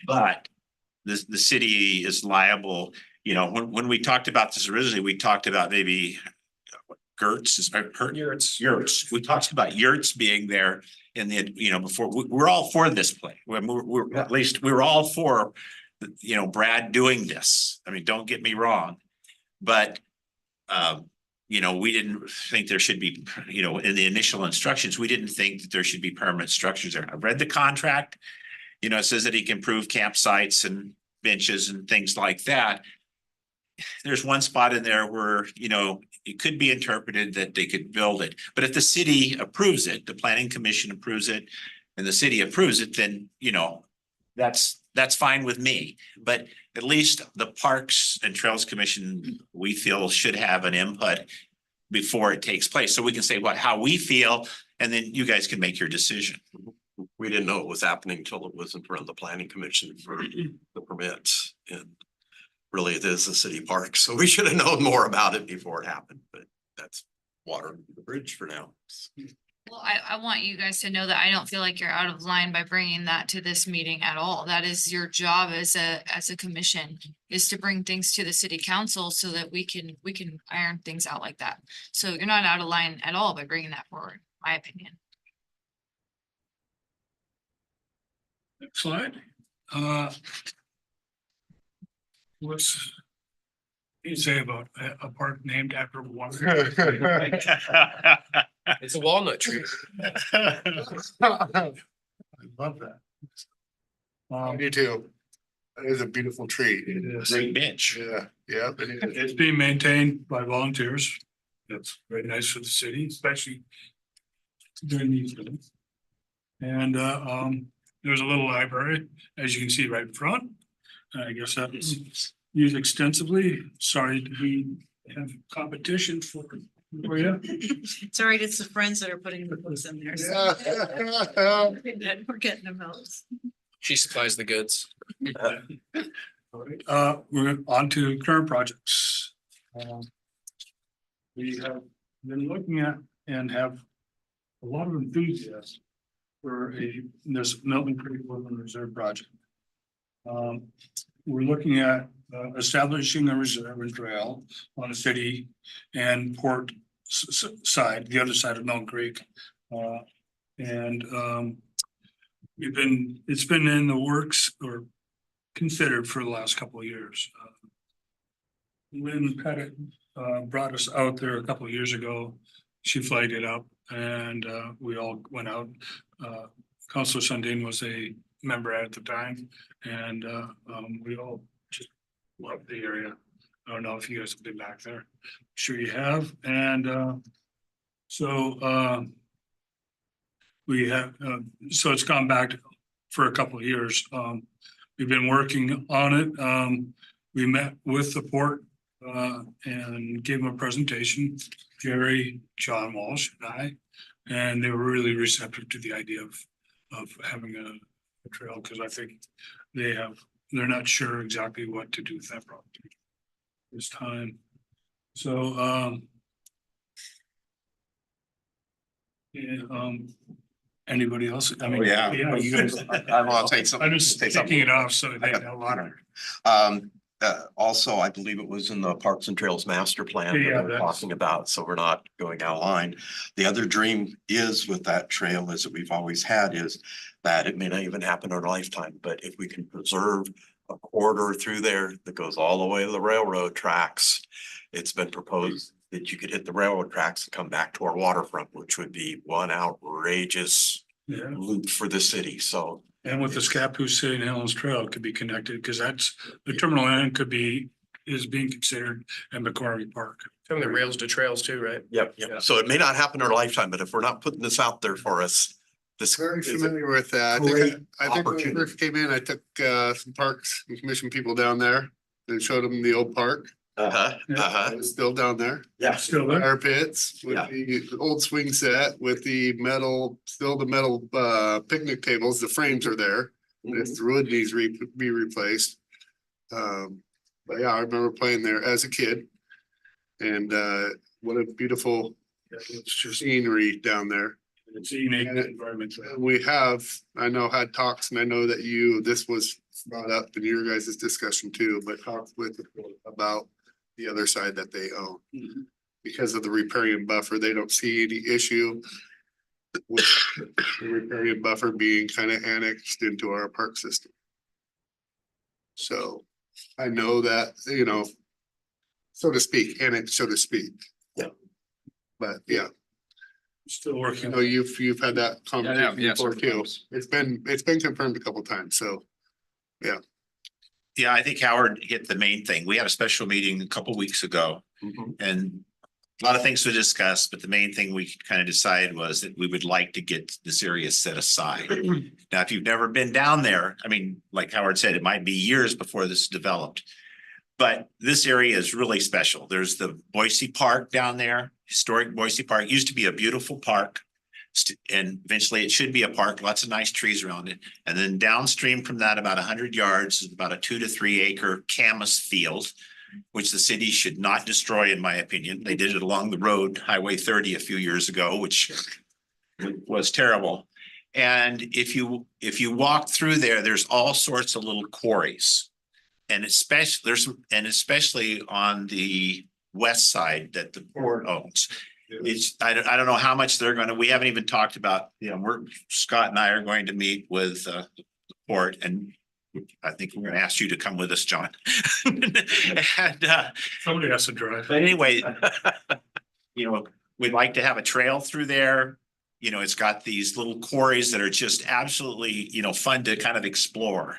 But the city is liable. You know, when we talked about this originally, we talked about maybe yurts. We talked about yurts being there in the, you know, before. We're all for this play. We're at least we're all for, you know, Brad doing this. I mean, don't get me wrong, but you know, we didn't think there should be, you know, in the initial instructions, we didn't think that there should be permanent structures there. I read the contract. You know, it says that he can improve campsites and benches and things like that. There's one spot in there where, you know, it could be interpreted that they could build it. But if the city approves it, the planning commission approves it, and the city approves it, then, you know, that's fine with me. But at least the Parks and Trails Commission, we feel, should have an input before it takes place. So we can say how we feel, and then you guys can make your decision. We didn't know it was happening until it was in front of the planning commission for the permits, and really it is a city park, so we should have known more about it before it happened, but that's water under the bridge for now. Well, I want you guys to know that I don't feel like you're out of line by bringing that to this meeting at all. That is your job as a commission, is to bring things to the city council so that we can iron things out like that. So you're not out of line at all by bringing that forward, my opinion. Next slide. What's you say about a park named after one? It's a walnut tree. I love that. I do too. That is a beautiful tree. It is. Great bench. Yeah, it is. It's being maintained by volunteers. That's very nice for the city, especially during these events. And there's a little library, as you can see right in front. I guess that is used extensively. Sorry to have competition for you. It's all right, it's the friends that are putting the books in there. So we're getting them out. She supplies the goods. All right, we're on to current projects. We have been looking at and have a lot of enthusiasm for this Milton Creek Woodland Reserve project. We're looking at establishing a reserve and trail on the city and port side, the other side of Milton Creek. It's been in the works or considered for the last couple of years. Lynn Pettit brought us out there a couple of years ago. She flagged it up and we all went out. Councilor Sundin was a member at the time, and we all just loved the area. I don't know if you guys have been back there. Sure you have. And so we have, so it's gone back for a couple of years. We've been working on it. We met with the port and gave them a presentation, Jerry, John Walsh and I, and they were really receptive to the idea of having a trail, because I think they have they're not sure exactly what to do with that property this time. So, yeah, anybody else? I mean, Oh, yeah. you guys. I want to take some. I'm just take something. taking it off, so they I got- have a lot of. Also, I believe it was in the Parks and Trails Master Plan that Yeah, we're that's- talking about, so we're not going out of line. The other dream is with that trail, as we've always had, is that it may not even happen in our lifetime, but if we can preserve a corridor through there that goes all the way to the railroad tracks, it's been proposed that you could hit the railroad tracks and come back to our waterfront, which would be one outrageous Yeah, loop for the city, so. and with the Scappoose City and Helens Trail it could be connected, because that's, the terminal end is being considered at McCormick Park. Some of the rails to trails too, right? Yep, yep. So it may not happen in our lifetime, but if we're not putting this out there for us, this Very is a familiar with that. great I think when we opportunity. first came in, I took some parks and commission people down there and showed them the old park. It's still down there. Yeah. Still there? Fire pits with Yeah. the old swing set with the metal, still the metal picnic tables, the frames are there. If the wood needs be replaced. But yeah, I remember playing there as a kid. And what a beautiful scenery down there. It's a unique environment. We have, I know, had talks, and I know that this was brought up in your guys' discussion too, but talked with about the other side that they own. Because of the riparian buffer, they don't see any issue with the riparian buffer being kind of annexed into our park system. So I know that, so to speak, annexed, so to speak. Yeah. But yeah, Still I working. know you've had that conversation yeah, before several too. times. It's been confirmed a couple times, so. Yeah, I think Howard hit the main thing. We had a special meeting a couple weeks ago and a lot of things to discuss, but the main thing we kind of decided was that we would like to get this area set aside. Now, if you've never been down there, I mean, like Howard said, it might be years before this is developed. But this area is really special. There's the Boise Park down there, historic Boise Park. It used to be a beautiful park. And eventually it should be a park, lots of nice trees around it. And then downstream from that, about 100 yards, is about a 2 to 3 acre camas field, which the city should not destroy, in my opinion. They did it along the road, Highway 30 a few years ago, which was terrible. And if you walk through there, there's all sorts of little quarries. And especially on the west side that the port owns. I don't know how much they're gonna, we haven't even talked about, Scott and I are going to meet with the port, and I think we're gonna ask you to come with us, John. And Somebody has to drive. but anyway, we'd like to have a trail through there. It's got these little quarries that are just absolutely, fun to kind of explore,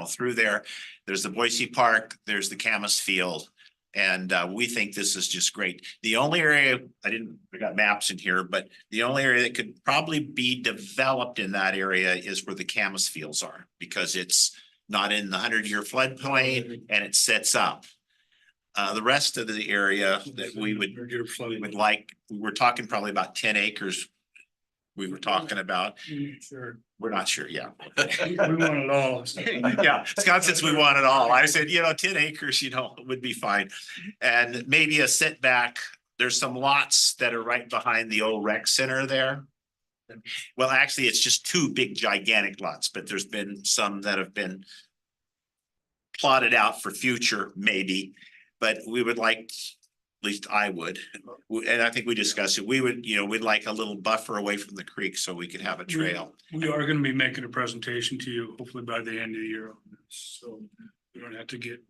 through there. There's the Boise Park, there's the Camas Field. And we think this is just great. The only area, I got maps in here, but the only area that could probably be developed in that area is where the Camas Fields are, because it's not in the 100-year floodplain and it sets up. The rest of the area that we would like, we're talking probably about 10 acres. We were talking about, Sure. we're not sure, yeah. We want it all. Yeah, Scott says we want it all. I said, 10 acres, would be fine. And maybe a setback. There's some lots that are right behind the old rec center there. Well, actually, it's just two big gigantic lots, but there's been some that have been plotted out for future, maybe. But we would like, at least I would, and I think we discussed it, we would, we'd like a little buffer away from the creek so we could have a trail. We are gonna be making a presentation to you hopefully by the end of the year on this, so we don't have to get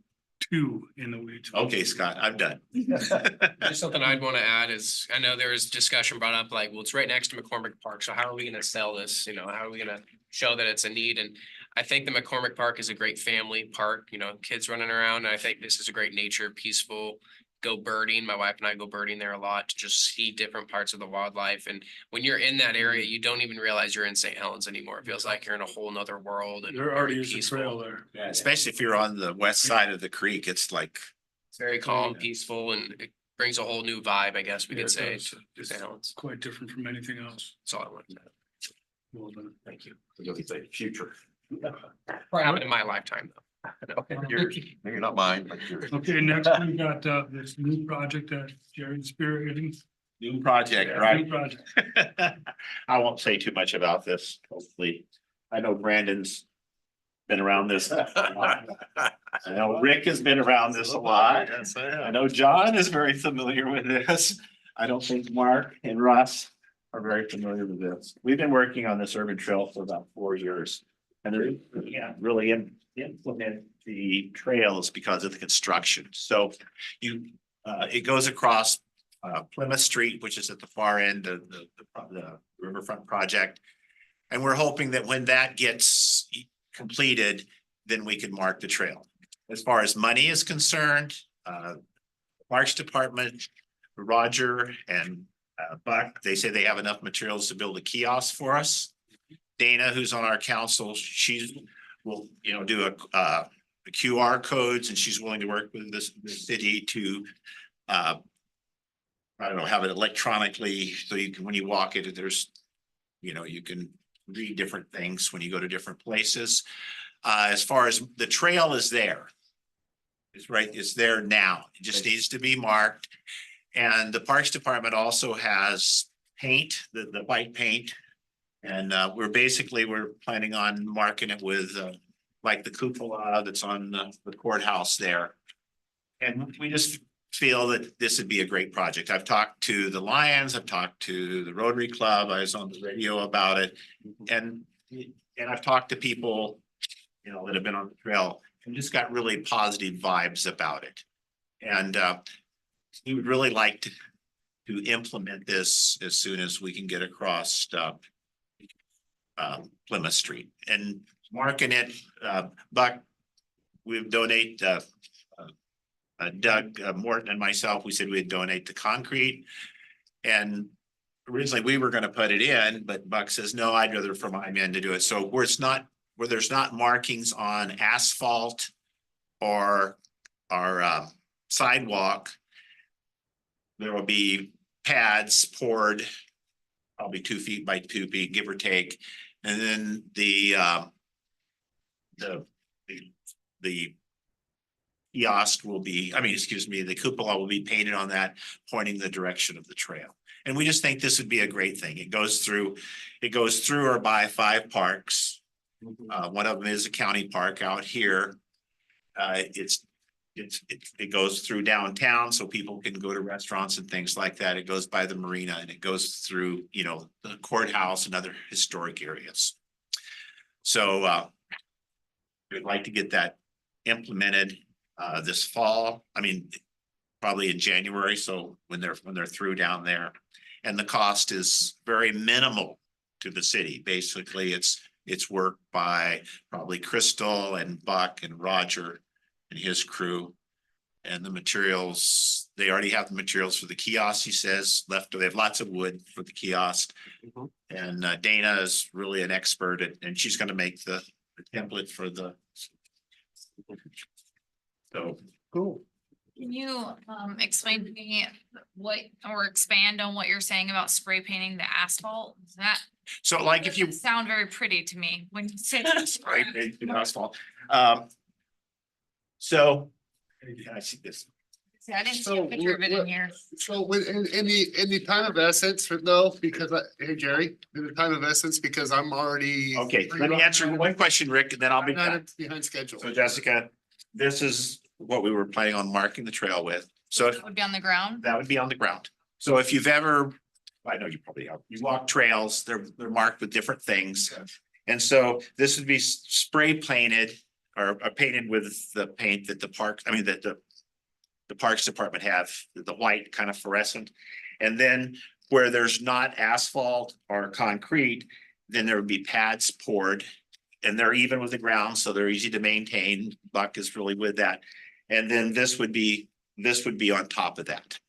too in the weeds. Okay, Scott, I'm done. Just something I'd want to add is, I know there was discussion brought up, like, well, it's right next to McCormick Park, so how are we gonna sell this? How are we gonna show that it's a need? And I think the McCormick Park is a great family park, kids running around. I think this is a great nature, peaceful, go birding. My wife and I go birding there a lot to just see different parts of the wildlife. And when you're in that area, you don't even realize you're in St. Helens anymore. It feels like you're in a whole nother world. And There already is a peaceful. trail there. Yeah, especially if you're on the west side of the creek, it's like, It's very calm, peaceful, and it brings a whole new vibe, I guess we Yeah, could it say, does. to It's St. Helens. quite different from anything else. That's all I wanted to add. Well done. Thank you. Future. Probably happened in my lifetime, though. You're not mine, but you're. Okay, next we got this new project that Jerry's spearheading. New project, New right? project. I won't say too much about this, hopefully. I know Brandon's been around this. I know Rick has been around this a lot. Yes, I I have. know John is very familiar with this. I don't think Mark and Russ are very familiar with this. We've been working on this urban trail for about 4 years. And they're, yeah, really implement the trails because of the construction. So it goes across Plymouth Street, which is at the far end of the riverfront project. And we're hoping that when that gets completed, then we can mark the trail. As far as money is concerned, Parks Department, Roger and Buck, they say they have enough materials to build a kiosk for us. Dana, who's on our council, she will, do a QR codes, and she's willing to work with the city to I don't know, have it electronically, so you can, when you walk it, there's, you can read different things when you go to different places. As far as the trail is there. It's there now. It just needs to be marked. And the Parks Department also has paint, the white paint. And we're planning on marking it with like the cupola that's on the courthouse there. And we just feel that this would be a great project. I've talked to the Lions, I've talked to the Rotary Club, I was on the radio about it. And I've talked to people, that have been on the trail and just got really positive vibes about it. And we would really like to implement this as soon as we can get across Plymouth Street and marking it. Buck, we donate Doug Morton and myself, we said we'd donate the concrete. And originally we were going to put it in, but Buck says, no, I'd rather for my men to do it. So where there's not markings on asphalt or sidewalk, there will be pads poured probably 2 feet by 2 feet, give or take. And then the kiosk will be, the cupola will be painted on that, pointing the direction of the trail. And we just think this would be a great thing. It goes through or by 5 parks. One of them is a county park out here. It goes through downtown so people can go to restaurants and things like that. It goes by the marina and it goes through, the courthouse and other historic areas. So we'd like to get that implemented this fall. Probably in January. So when they're through down there, and the cost is very minimal to the city. Basically, it's work by probably Crystal and Buck and Roger and his crew. And the materials, they already have the materials for the kiosk, he says, left. They have lots of wood for the kiosk. And Dana is really an expert and she's going to make the template for the. So cool. Can you explain to me or expand on what you're saying about spray painting the asphalt? So like if you doesn't sound very pretty to me when you say right, asphalt. So can I see this? See, I didn't see a picture of it in here. So in the time of essence, though, because hey, Jerry, in the time of essence, because I'm already. Okay, let me answer one question, Rick, and then I'll be done. Behind schedule. So Jessica, this is what we were planning on marking the trail with. So It would be on the ground. that would be on the ground. So if you've ever, I know you probably have, you walk trails, they're marked with different things. And so this would be spray painted or painted with the paint that the Parks Department have, the white kind of fluorescent. And then where there's not asphalt or concrete, then there would be pads poured and they're even with the ground, so they're easy to maintain. Buck is really with that. And then this would be on top of that.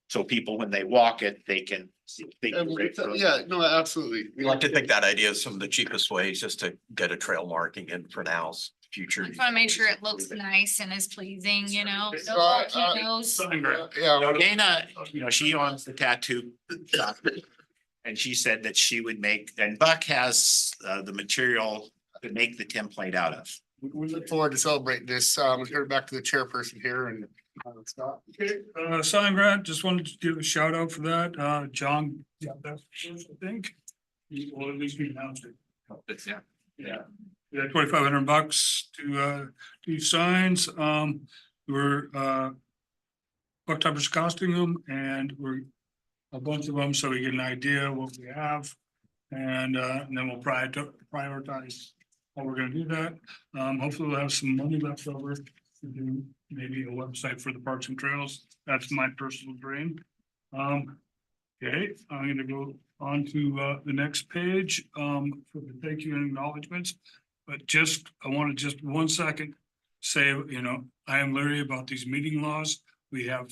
So people, when they walk it, they can see. Yeah, no, absolutely. We like to think that idea is some of the cheapest ways just to get a trail marking in for now's future. I just want to make sure it looks nice and is pleasing, No volcanoes. Yeah. Dana, she owns the tattoo shop. And she said that she would make, and Buck has the material to make the template out of. We look forward to celebrating this. Let's turn it back to the chairperson here and Scott. Okay, sign grant, just wanted to give a shout out for that. John, yeah, that's first, I think. Or at least we announced it. Yeah. Yeah. Yeah, $2,500 to do signs. We're what type is costing them, and we're a bunch of them, so we get an idea what we have. And then we'll prioritize how we're gonna do that. Hopefully we'll have some money left over to do maybe a website for the Parks and Trails. That's my personal dream. Okay, I'm gonna go on to the next page for the thank you and acknowledgements. But I want to just 1 second say, you know, I am leery about these meeting laws. We have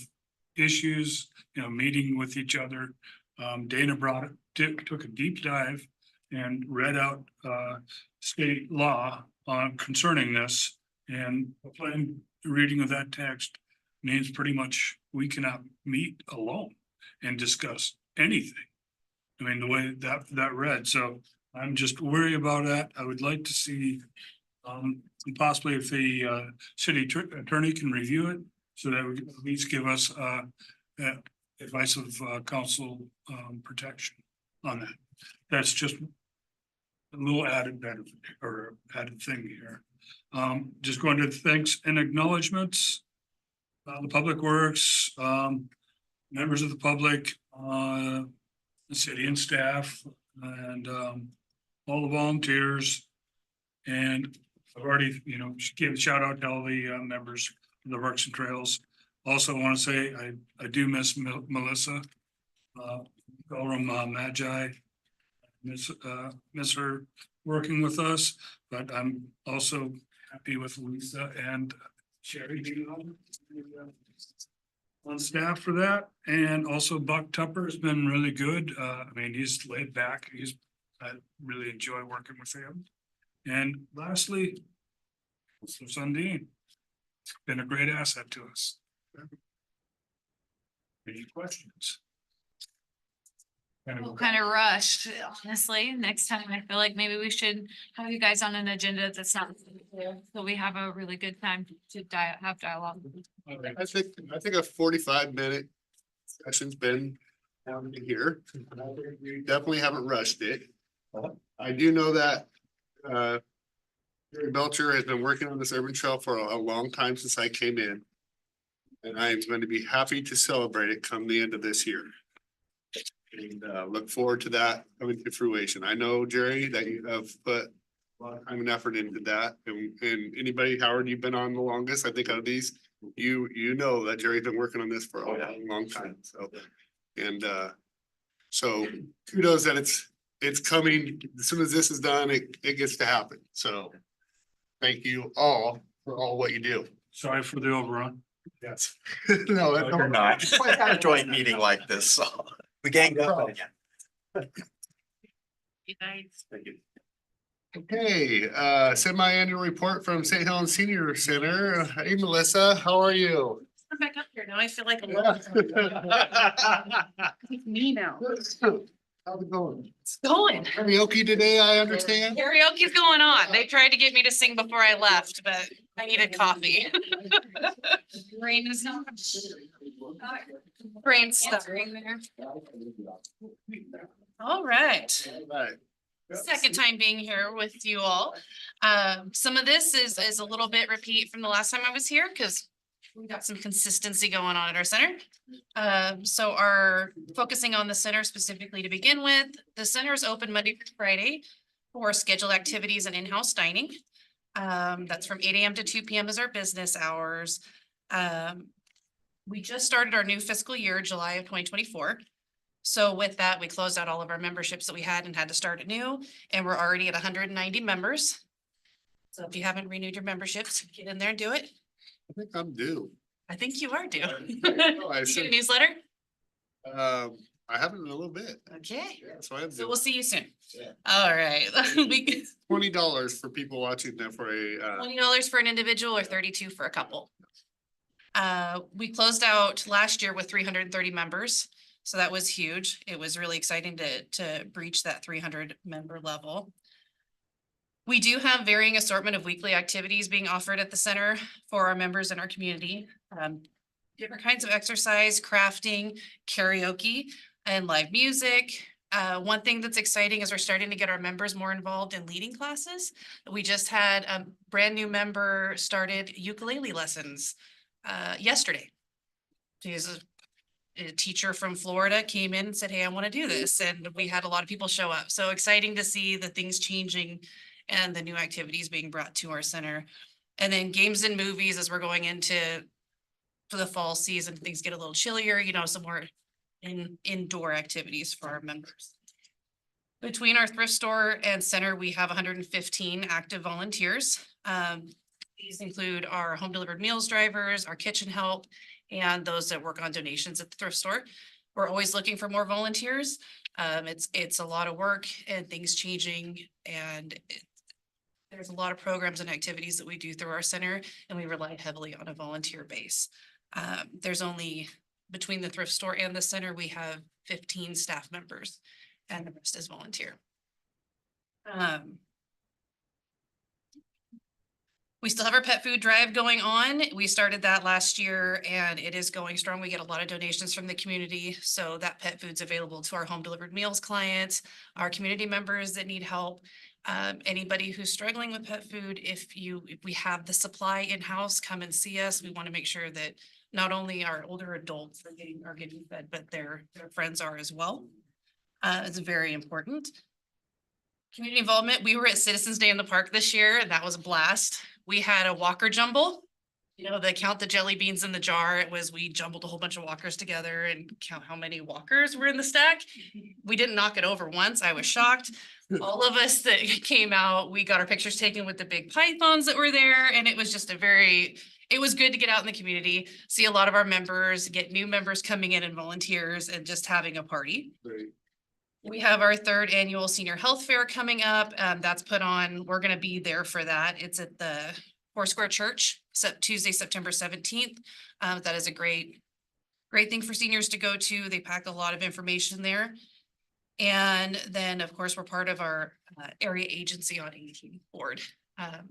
issues, you know, meeting with each other. Dana took a deep dive and read out state law concerning this. And a plain reading of that text means pretty much we cannot meet alone and discuss anything. I mean, the way that read, so I'm just worried about that. I would like to see possibly if the city attorney can review it, so that we can at least give us advice of council protection on that. That's just a little added benefit or added thing here. Just going to thanks and acknowledgements. The Public Works, members of the public, the city and staff, and all the volunteers. And I've already, you know, gave a shout out to all the members of the Parks and Trails. Also want to say I do miss Melissa, Golram Magi. Miss her working with us, but I'm also happy with Lisa and Sherry being on staff for that. And also Buck Tupper has been really good. I mean, he's laid back. I really enjoy working with him. And lastly, Sundin, it's been a great asset to us. Any questions? Kind of rushed, honestly. Next time, I feel like maybe we should have you guys on an agenda that's not, so we have a really good time to have dialogue. I think a 45-minute session's been down to here. We definitely haven't rushed it. I do know that Gary Belcher has been working on this urban trail for a long time since I came in. And I am going to be happy to celebrate it come the end of this year. And look forward to that coming to fruition. I know, Jerry, that you have put a lot of time and effort into that. And anybody, Howard, you've been on the longest, I think, out of these. You know that Jerry's been working on this for a long time. So, and so kudos that it's coming. As soon as this is done, it gets to happen. So thank you all for all what you do. Sorry for the overrun. Yes. No, that's You're not. I had a joint meeting like this, so we ganged up again. Thank you. Okay, semi-annual report from St. Helens Senior Center. Hey, Melissa, how are you? I'm back up here now. I feel like a Yeah. It's me now. How's it going? It's going. Karaoke today, I understand. Karaoke's going on. They tried to get me to sing before I left, but I needed coffee. Brain is not. Brain stuck. All right. Right. Second time being here with you all. Some of this is a little bit repeat from the last time I was here because we got some consistency going on at our center. So our focusing on the center specifically to begin with, the center is open Monday through Friday for scheduled activities and in-house dining. That's from 8 AM to 2 PM is our business hours. We just started our new fiscal year, July of 2024. So with that, we closed out all of our memberships that we had and had to start anew, and we're already at 190 members. So if you haven't renewed your memberships, get in there and do it. I think I'm due. I think you are due. I You get a should- newsletter? I haven't in a little bit. Okay, Yeah, so I have so we'll see you soon. Yeah. All right. We $20 for people watching that for a $20 for an individual or 32 for a couple. We closed out last year with 330 members. So that was huge. It was really exciting to breach that 300 member level. We do have varying assortment of weekly activities being offered at the center for our members in our community. Different kinds of exercise, crafting, karaoke, and live music. One thing that's exciting is we're starting to get our members more involved in leading classes. We just had a brand new member started ukulele lessons yesterday. She's a teacher from Florida, came in and said, hey, I want to do this. And we had a lot of people show up. So exciting to see the things changing and the new activities being brought to our center. And then games and movies as we're going into for the fall season, things get a little chillier, you know, some more indoor activities for our members. Between our thrift store and center, we have 115 active volunteers. These include our home delivered meals drivers, our kitchen help, and those that work on donations at the thrift store. We're always looking for more volunteers. It's a lot of work and things changing, and there's a lot of programs and activities that we do through our center, and we rely heavily on a volunteer base. There's only, between the thrift store and the center, we have 15 staff members, and the rest is volunteer. We still have our pet food drive going on. We started that last year and it is going strong. We get a lot of donations from the community. So that pet food's available to our home delivered meals clients, our community members that need help. Anybody who's struggling with pet food, if we have the supply in-house, come and see us. We want to make sure that not only our older adults are getting fed, but their friends are as well. It's very important. Community involvement. We were at Citizens Day in the park this year, and that was a blast. We had a Walker jumble. You know, they count the jelly beans in the jar. We jumbled a whole bunch of Walkers together and count how many Walkers were in the stack. We didn't knock it over once. I was shocked. All of us that came out, we got our pictures taken with the big pythons that were there. And it was just it was good to get out in the community, see a lot of our members, get new members coming in and volunteers and just having a party. Right. We have our 3rd annual senior health fair coming up. That's put on, we're gonna be there for that. It's at the Foursquare Church, Tuesday, September 17th. That is a great thing for seniors to go to. They pack a lot of information there. And then, of course, we're part of our area agency on aging board.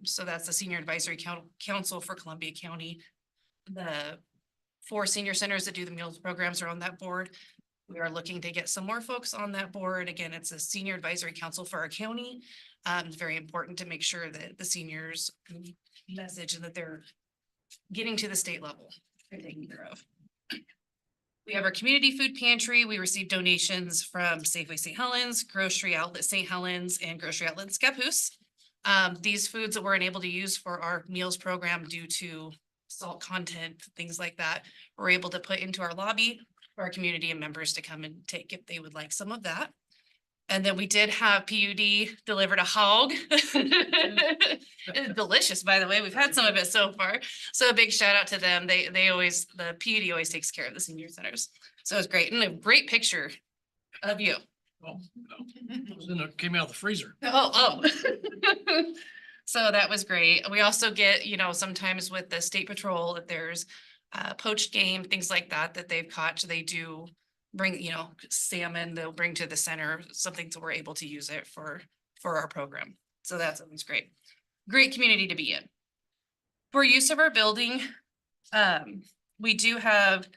So that's the Senior Advisory Council for Columbia County. The 4 senior centers that do the meals programs are on that board. We are looking to get some more folks on that board. Again, it's a Senior Advisory Council for our county. It's very important to make sure that the seniors message and that they're getting to the state level and taken care of. We have our community food pantry. We receive donations from Safeway St. Helens, Grocery Outlet St. Helens, and Grocery Outlet Scappoose. These foods that we're unable to use for our meals program due to salt content, things like that, we're able to put into our lobby for our community and members to come and take if they would like some of that. And then we did have PUD delivered a hog. It's delicious, by the way. We've had some of it so far. So a big shout out to them. The PUD always takes care of the senior centers. So it's great. And a great picture of you. Oh, no. It came out of the freezer. Oh. So that was great. We also get, sometimes with the state patrol, if there's poached game, things like that they've caught, they do bring, salmon, they'll bring to the center, something so we're able to use it for our program. So that's always great. Great community to be in. For use of our building, we do have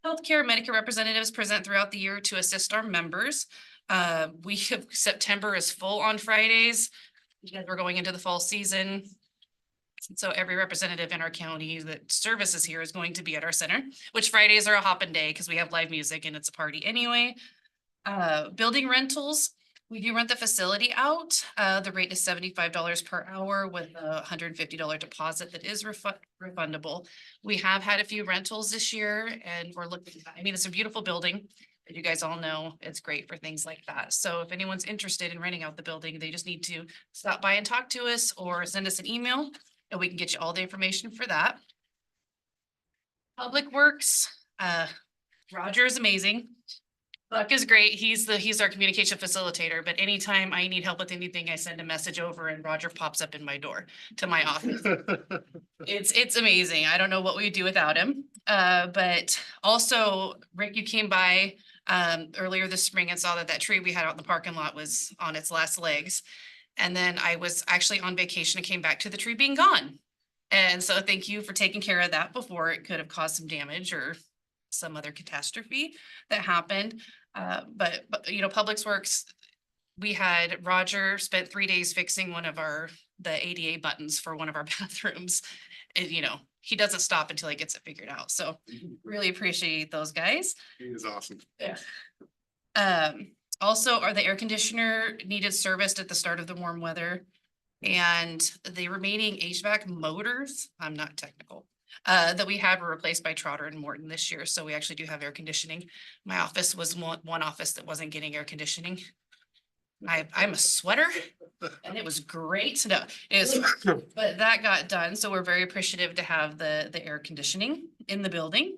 healthcare, Medicare representatives present throughout the year to assist our members. September is full on Fridays because we're going into the fall season. So every representative in our county that services here is going to be at our center, which Fridays are a hopping day because we have live music and it's a party anyway. Building rentals, we do rent the facility out. The rate is $75 per hour with a $150 deposit that is refundable. We have had a few rentals this year and we're looking, it's a beautiful building. As you guys all know, it's great for things like that. So if anyone's interested in renting out the building, they just need to stop by and talk to us or send us an email. And we can get you all the information for that. Public Works, Roger is amazing. Buck is great. He's our communication facilitator, but anytime I need help with anything, I send a message over and Roger pops up in my door to my office. It's amazing. I don't know what we'd do without him. But also, Rick, you came by earlier this spring and saw that tree we had out in the parking lot was on its last legs. And then I was actually on vacation and came back to the tree being gone. And so thank you for taking care of that before it could have caused some damage or some other catastrophe that happened. But you know, Public Works, we had Roger spent 3 days fixing the ADA buttons for one of our bathrooms. And you know, he doesn't stop until he gets it figured out. So really appreciate those guys. He is awesome. Yeah. Also, the air conditioner needed serviced at the start of the warm weather. And the remaining HVAC motors, I'm not technical, that we had were replaced by Trotter and Morton this year. So we actually do have air conditioning. My office was one office that wasn't getting air conditioning. I'm a sweater and it was great. No, but that got done. So we're very appreciative to have the air conditioning in the building.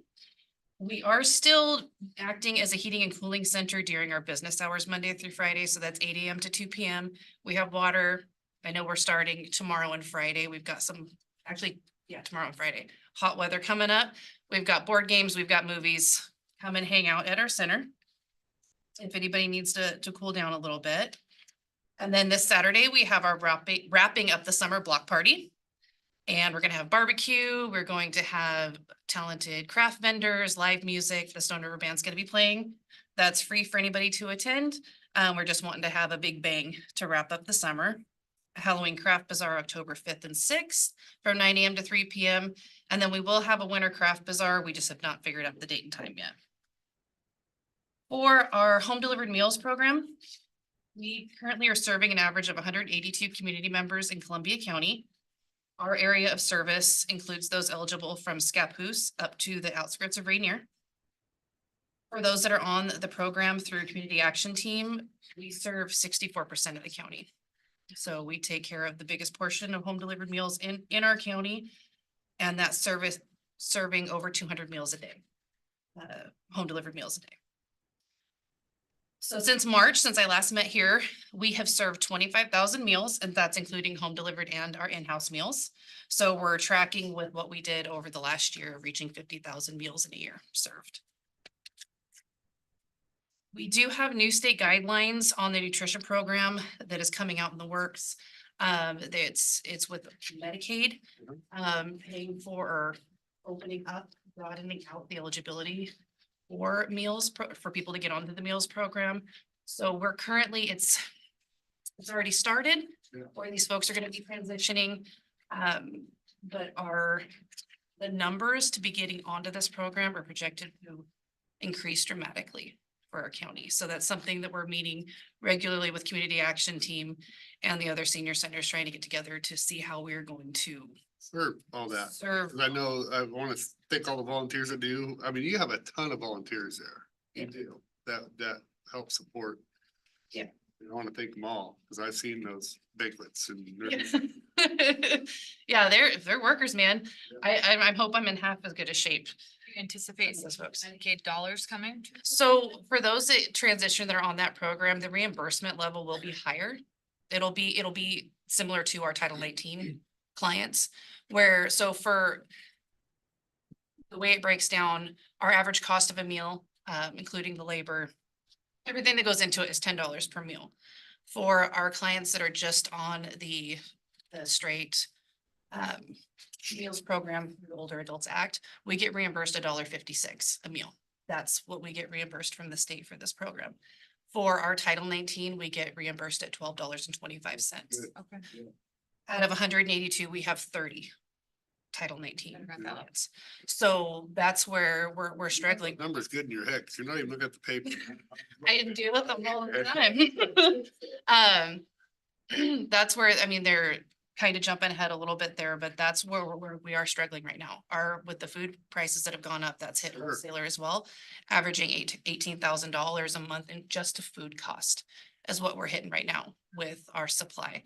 We are still acting as a heating and cooling center during our business hours, Monday through Friday. So that's 8 AM to 2 PM. We have water. I know we're starting tomorrow and Friday. We've got tomorrow and Friday, hot weather coming up. We've got board games, we've got movies. Come and hang out at our center if anybody needs to cool down a little bit. And then this Saturday, we have our wrapping up the summer block party. And we're gonna have barbecue. We're going to have talented craft vendors, live music. The Stone River Band's gonna be playing. That's free for anybody to attend. We're just wanting to have a big bang to wrap up the summer. Halloween Craft Bazaar, October 5th and 6th from 9 AM to 3 PM. And then we will have a Winter Craft Bazaar. We just have not figured out the date and time yet. For our home delivered meals program, we currently are serving an average of 182 community members in Columbia County. Our area of service includes those eligible from Scappoose up to the outskirts of Rainier. For those that are on the program through Community Action Team, we serve 64% of the county. So we take care of the biggest portion of home delivered meals in our county. And that service serving over 200 meals a day, home delivered meals a day. So since March, since I last met here, we have served 25,000 meals, and that's including home delivered and our in-house meals. So we're tracking with what we did over the last year, reaching 50,000 meals in a year served. We do have new state guidelines on the nutrition program that is coming out in the works. It's with Medicaid, paying for or opening up, broadening out the eligibility for meals for people to get onto the meals program. So we're currently, it's already started, where these folks are going to be transitioning. But the numbers to be getting onto this program are projected to increase dramatically for our county. So that's something that we're meeting regularly with Community Action Team and the other senior centers, trying to get together to see how we're going to Serve all that. serve. 'Cause I know, I want to thank all the volunteers that do. I mean, you have a ton of volunteers there. You do. That helps support. Yeah. I want to thank them all, because I've seen those banquets and. they're- Yeah, they're workers, man. I hope I'm in half as good a shape. You anticipate Those folks. Medicaid dollars coming? So for those that transition that are on that program, the reimbursement level will be higher. It'll be similar to our Title 19 clients, where, so for the way it breaks down, our average cost of a meal, including the labor, everything that goes into it is $10 per meal. For our clients that are just on the straight meals program, the Older Adults Act, we get reimbursed $1.56 a meal. That's what we get reimbursed from the state for this program. For our Title 19, we get reimbursed at $12.25. Okay. Out of 182, we have 30 Title 19 Better about that. clients. So that's where we're struggling. Numbers good in your head, 'cause you're not even looking at the paper. I deal with them all the time. That's where, I mean, they're kind of jumping ahead a little bit there, but that's where we are struggling right now. With the food prices that have gone up, that's hit Sure. wholesaler as well, averaging $18,000 a month in just a food cost is what we're hitting right now with our supply.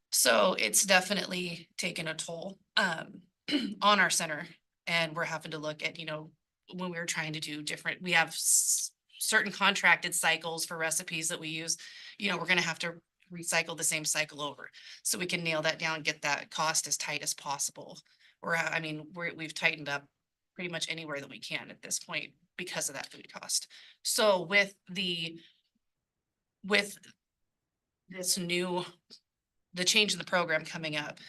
So it's definitely taken a toll on our center, and we're having to look at, when we were trying to do different, we have certain contracted cycles for recipes that we use, we're gonna have to recycle the same cycle over. So we can nail that down, get that cost as tight as possible. We've tightened up pretty much anywhere that we can at this point because of that food cost. So with this new the change in the program coming up,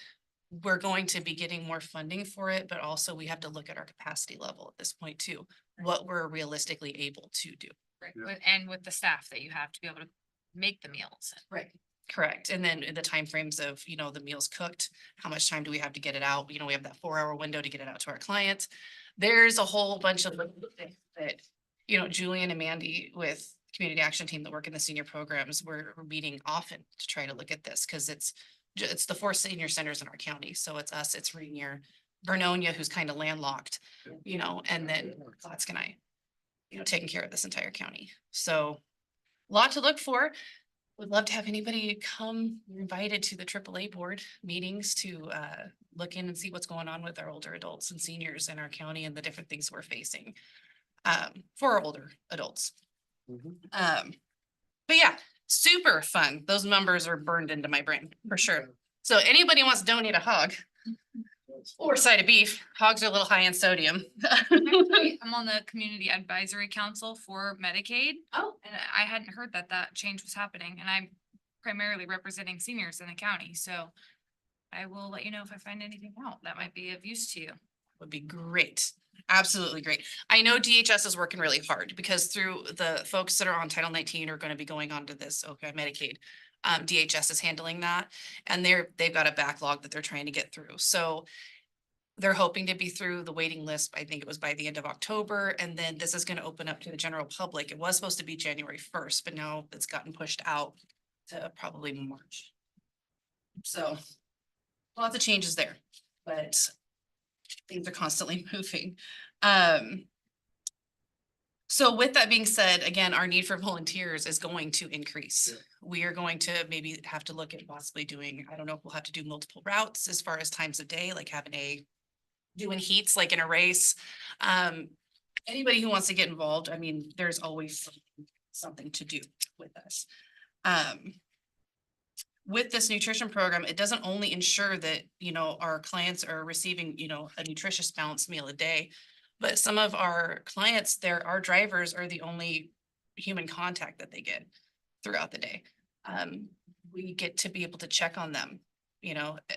we're going to be getting more funding for it, but also we have to look at our capacity level at this point too, what we're realistically able to do. Right, and with the staff that you have to be able to make the meals. Right. Correct. And then the timeframes of, the meals cooked, how much time do we have to get it out? We have that 4-hour window to get it out to our clients. There's a whole bunch of things that, Julian and Mandy with Community Action Team that work in the senior programs, we're meeting often to try to look at this, because it's the 4 senior centers in our county. So it's us, it's Rainier, Vernonia, who's kind of landlocked, and then Gladskenite, taking care of this entire county. So a lot to look for. Would love to have anybody come. You're invited to the AAA board meetings to look in and see what's going on with our older adults and seniors in our county and the different things we're facing for our older adults. But yeah, super fun. Those numbers are burned into my brain for sure. So anybody wants to donate a hog or side of beef, hogs are a little high in sodium. I'm on the Community Advisory Council for Medicaid. Oh. And I hadn't heard that change was happening, and I'm primarily representing seniors in the county, so I will let you know if I find anything out that might be of use to you. Would be great. Absolutely great. I know DHS is working really hard because through the folks that are on Title 19 are going to be going on to this Medicaid. DHS is handling that, and they've got a backlog that they're trying to get through. So they're hoping to be through the waiting list. I think it was by the end of October, and then this is going to open up to the general public. It was supposed to be January 1st, but now it's gotten pushed out to probably March. So lots of changes there, but things are constantly moving. So with that being said, again, our need for volunteers is going to increase. We are going to maybe have to look at possibly doing, I don't know if we'll have to do multiple routes as far as times of day, like doing heats like in a race. Anybody who wants to get involved, there's always something to do with us. With this nutrition program, it doesn't only ensure that, our clients are receiving, a nutritious balanced meal a day, but some of our clients, our drivers are the only human contact that they get throughout the day. We get to be able to check on them.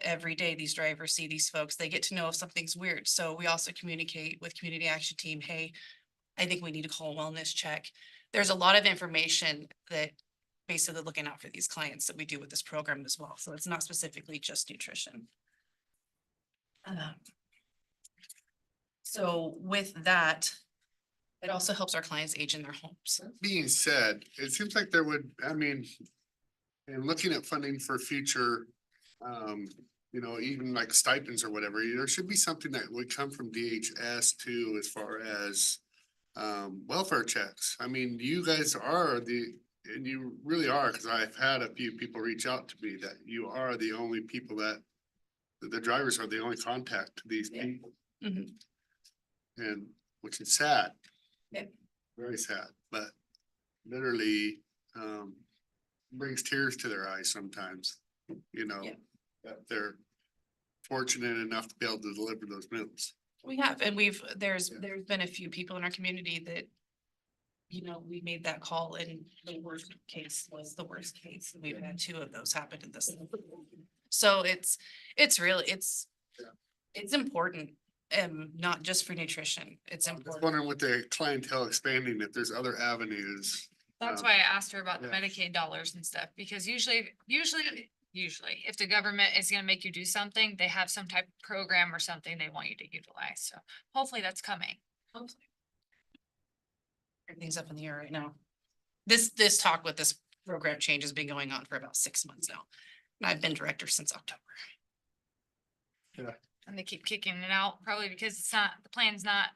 Every day these drivers see these folks, they get to know if something's weird. So we also communicate with Community Action Team. Hey, I think we need to call a wellness check. There's a lot of information that basically looking out for these clients that we do with this program as well. So it's not specifically just nutrition. So with that, it also helps our clients age in their homes. Being said, it seems like there would, and looking at funding for future, even like stipends or whatever, there should be something that would come from DHS too, as far as welfare checks. You guys are and you really are, because I've had a few people reach out to me that you are the only people that the drivers are the only contact to these people. Mhm. And which is sad. Yeah. Very sad, but literally brings tears to their eyes sometimes, Yeah. that they're fortunate enough to be able to deliver those meals. We have, and there's been a few people in our community that, we made that call, and the worst case was the worst case. We've had 2 of those happen in this. So it's important, not just for nutrition. It's I was important. wondering with the clientele expanding, if there's other avenues. That's why I asked her about the yeah. Medicaid dollars and stuff, because usually, if the government is gonna make you do something, they have some type of program or something they want you to utilize. So hopefully that's coming. Hopefully. Everything's up in the air right now. This talk with this program change has been going on for about 6 months now. And I've been director since October. And they keep kicking it out, probably because the plan's not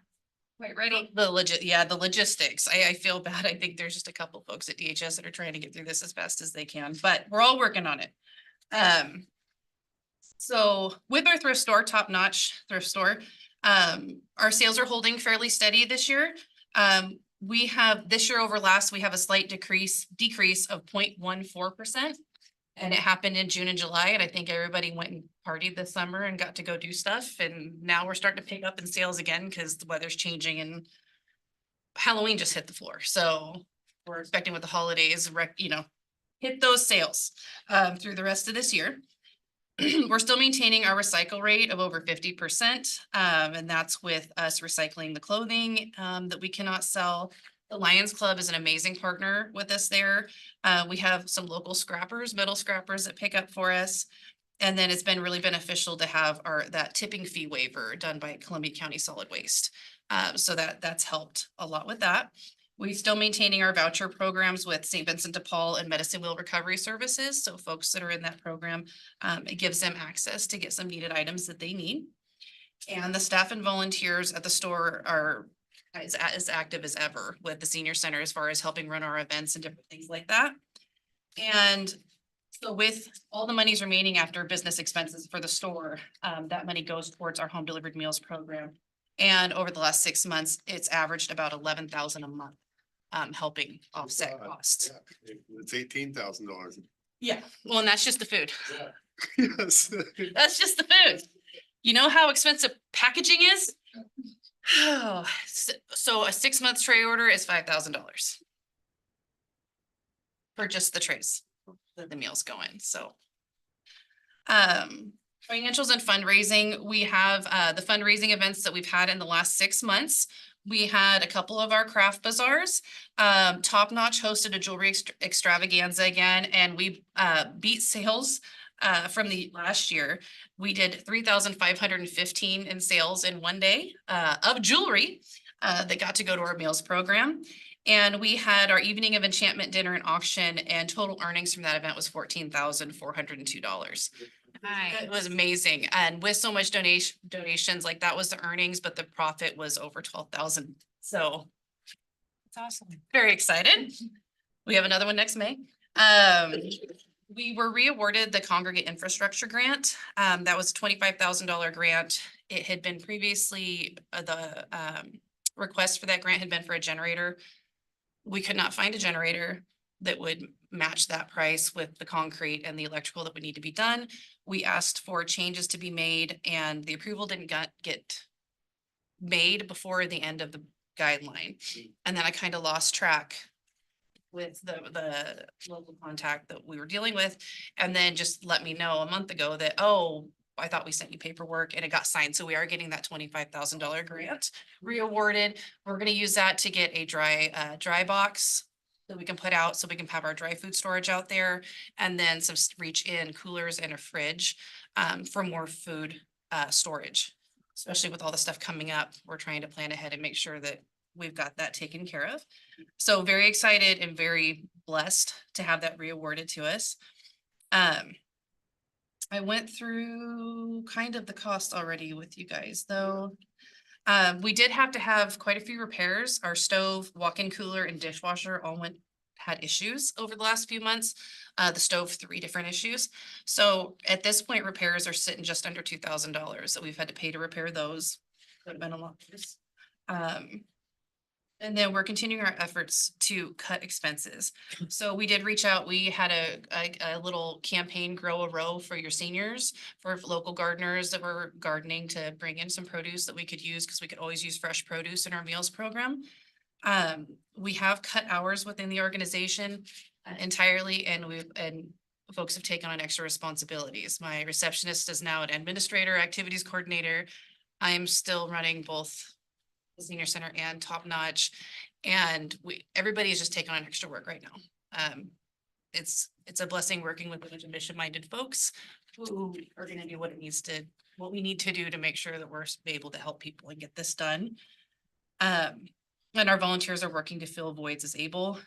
quite ready. The logistics. I feel bad. I think there's just a couple folks at DHS that are trying to get through this as fast as they can, but we're all working on it. So with our thrift store, Top Notch Thrift Store, our sales are holding fairly steady this year. We have this year over last, we have a slight decrease of 0.14%. And it happened in June and July, and I think everybody went and partied this summer and got to go do stuff. And now we're starting to pick up in sales again because the weather's changing and Halloween just hit the floor. So we're expecting with the holidays, hit those sales through the rest of this year. we're still maintaining our recycle rate of over 50%. And that's with us recycling the clothing that we cannot sell. The Lions Club is an amazing partner with us there. We have some local scrappers, metal scrappers that pick up for us. And then it's been really beneficial to have that tipping fee waiver done by Columbia County Solid Waste. So that's helped a lot with that. We're still maintaining our voucher programs with St. Vincent de Paul and Medicine Wheel Recovery Services. So folks that are in that program, it gives them access to get some needed items that they need. And the staff and volunteers at the store are as active as ever with the senior center as far as helping run our events and different things like that. And so with all the monies remaining after business expenses for the store, that money goes towards our home delivered meals program. And over the last 6 months, it's averaged about 11,000 a month, helping offset costs. It's $18,000. Yeah, well, and that's just the food. Yes. That's just the food. You know how expensive packaging is? So a 6-month tray order is $5,000 for just the trays that the meals go in, so. Financials and fundraising, we have the fundraising events that we've had in the last 6 months. We had a couple of our craft bazaars. Top Notch hosted a jewelry extravaganza again, and we beat sales from the last year. We did 3,515 in sales in one day of jewelry that got to go to our meals program. And we had our evening of enchantment dinner and auction, and total earnings from that event was $14,402. It was amazing. And with so much donations, like that was the earnings, but the profit was over 12,000. So it's awesome. Very excited. We have another one next May. We were re-awarded the Congregate Infrastructure Grant. That was a $25,000 grant. It had been previously, the request for that grant had been for a generator. We could not find a generator that would match that price with the concrete and the electrical that would need to be done. We asked for changes to be made, and the approval didn't get made before the end of the guideline. And then I kind of lost track with the local contact that we were dealing with, and then just let me know a month ago that, oh, I thought we sent you paperwork and it got signed. So we are getting that $25,000 grant re-awarded. We're going to use that to get a dry box that we can put out so we can have our dry food storage out there, and then some reach in coolers and a fridge for more food storage, especially with all the stuff coming up. We're trying to plan ahead and make sure that we've got that taken care of. So very excited and very blessed to have that re-awarded to us. I went through kind of the cost already with you guys though. We did have to have quite a few repairs. Our stove, walk-in cooler, and dishwasher all had issues over the last few months. The stove, 3 different issues. So at this point, repairs are sitting just under $2,000 that we've had to pay to repair those. Would have been a lot worse. And then we're continuing our efforts to cut expenses. So we did reach out. We had a little campaign, Grow a Row for your seniors, for local gardeners that were gardening, to bring in some produce that we could use, because we could always use fresh produce in our meals program. We have cut hours within the organization entirely, and folks have taken on extra responsibilities. My receptionist is now an administrator, activities coordinator. I'm still running both the senior center and Top Notch, and everybody is just taking on extra work right now. It's a blessing working with a bunch of mission-minded folks who are going to do what we need to do to make sure that we're able to help people and get this done. And our volunteers are working to fill voids as able.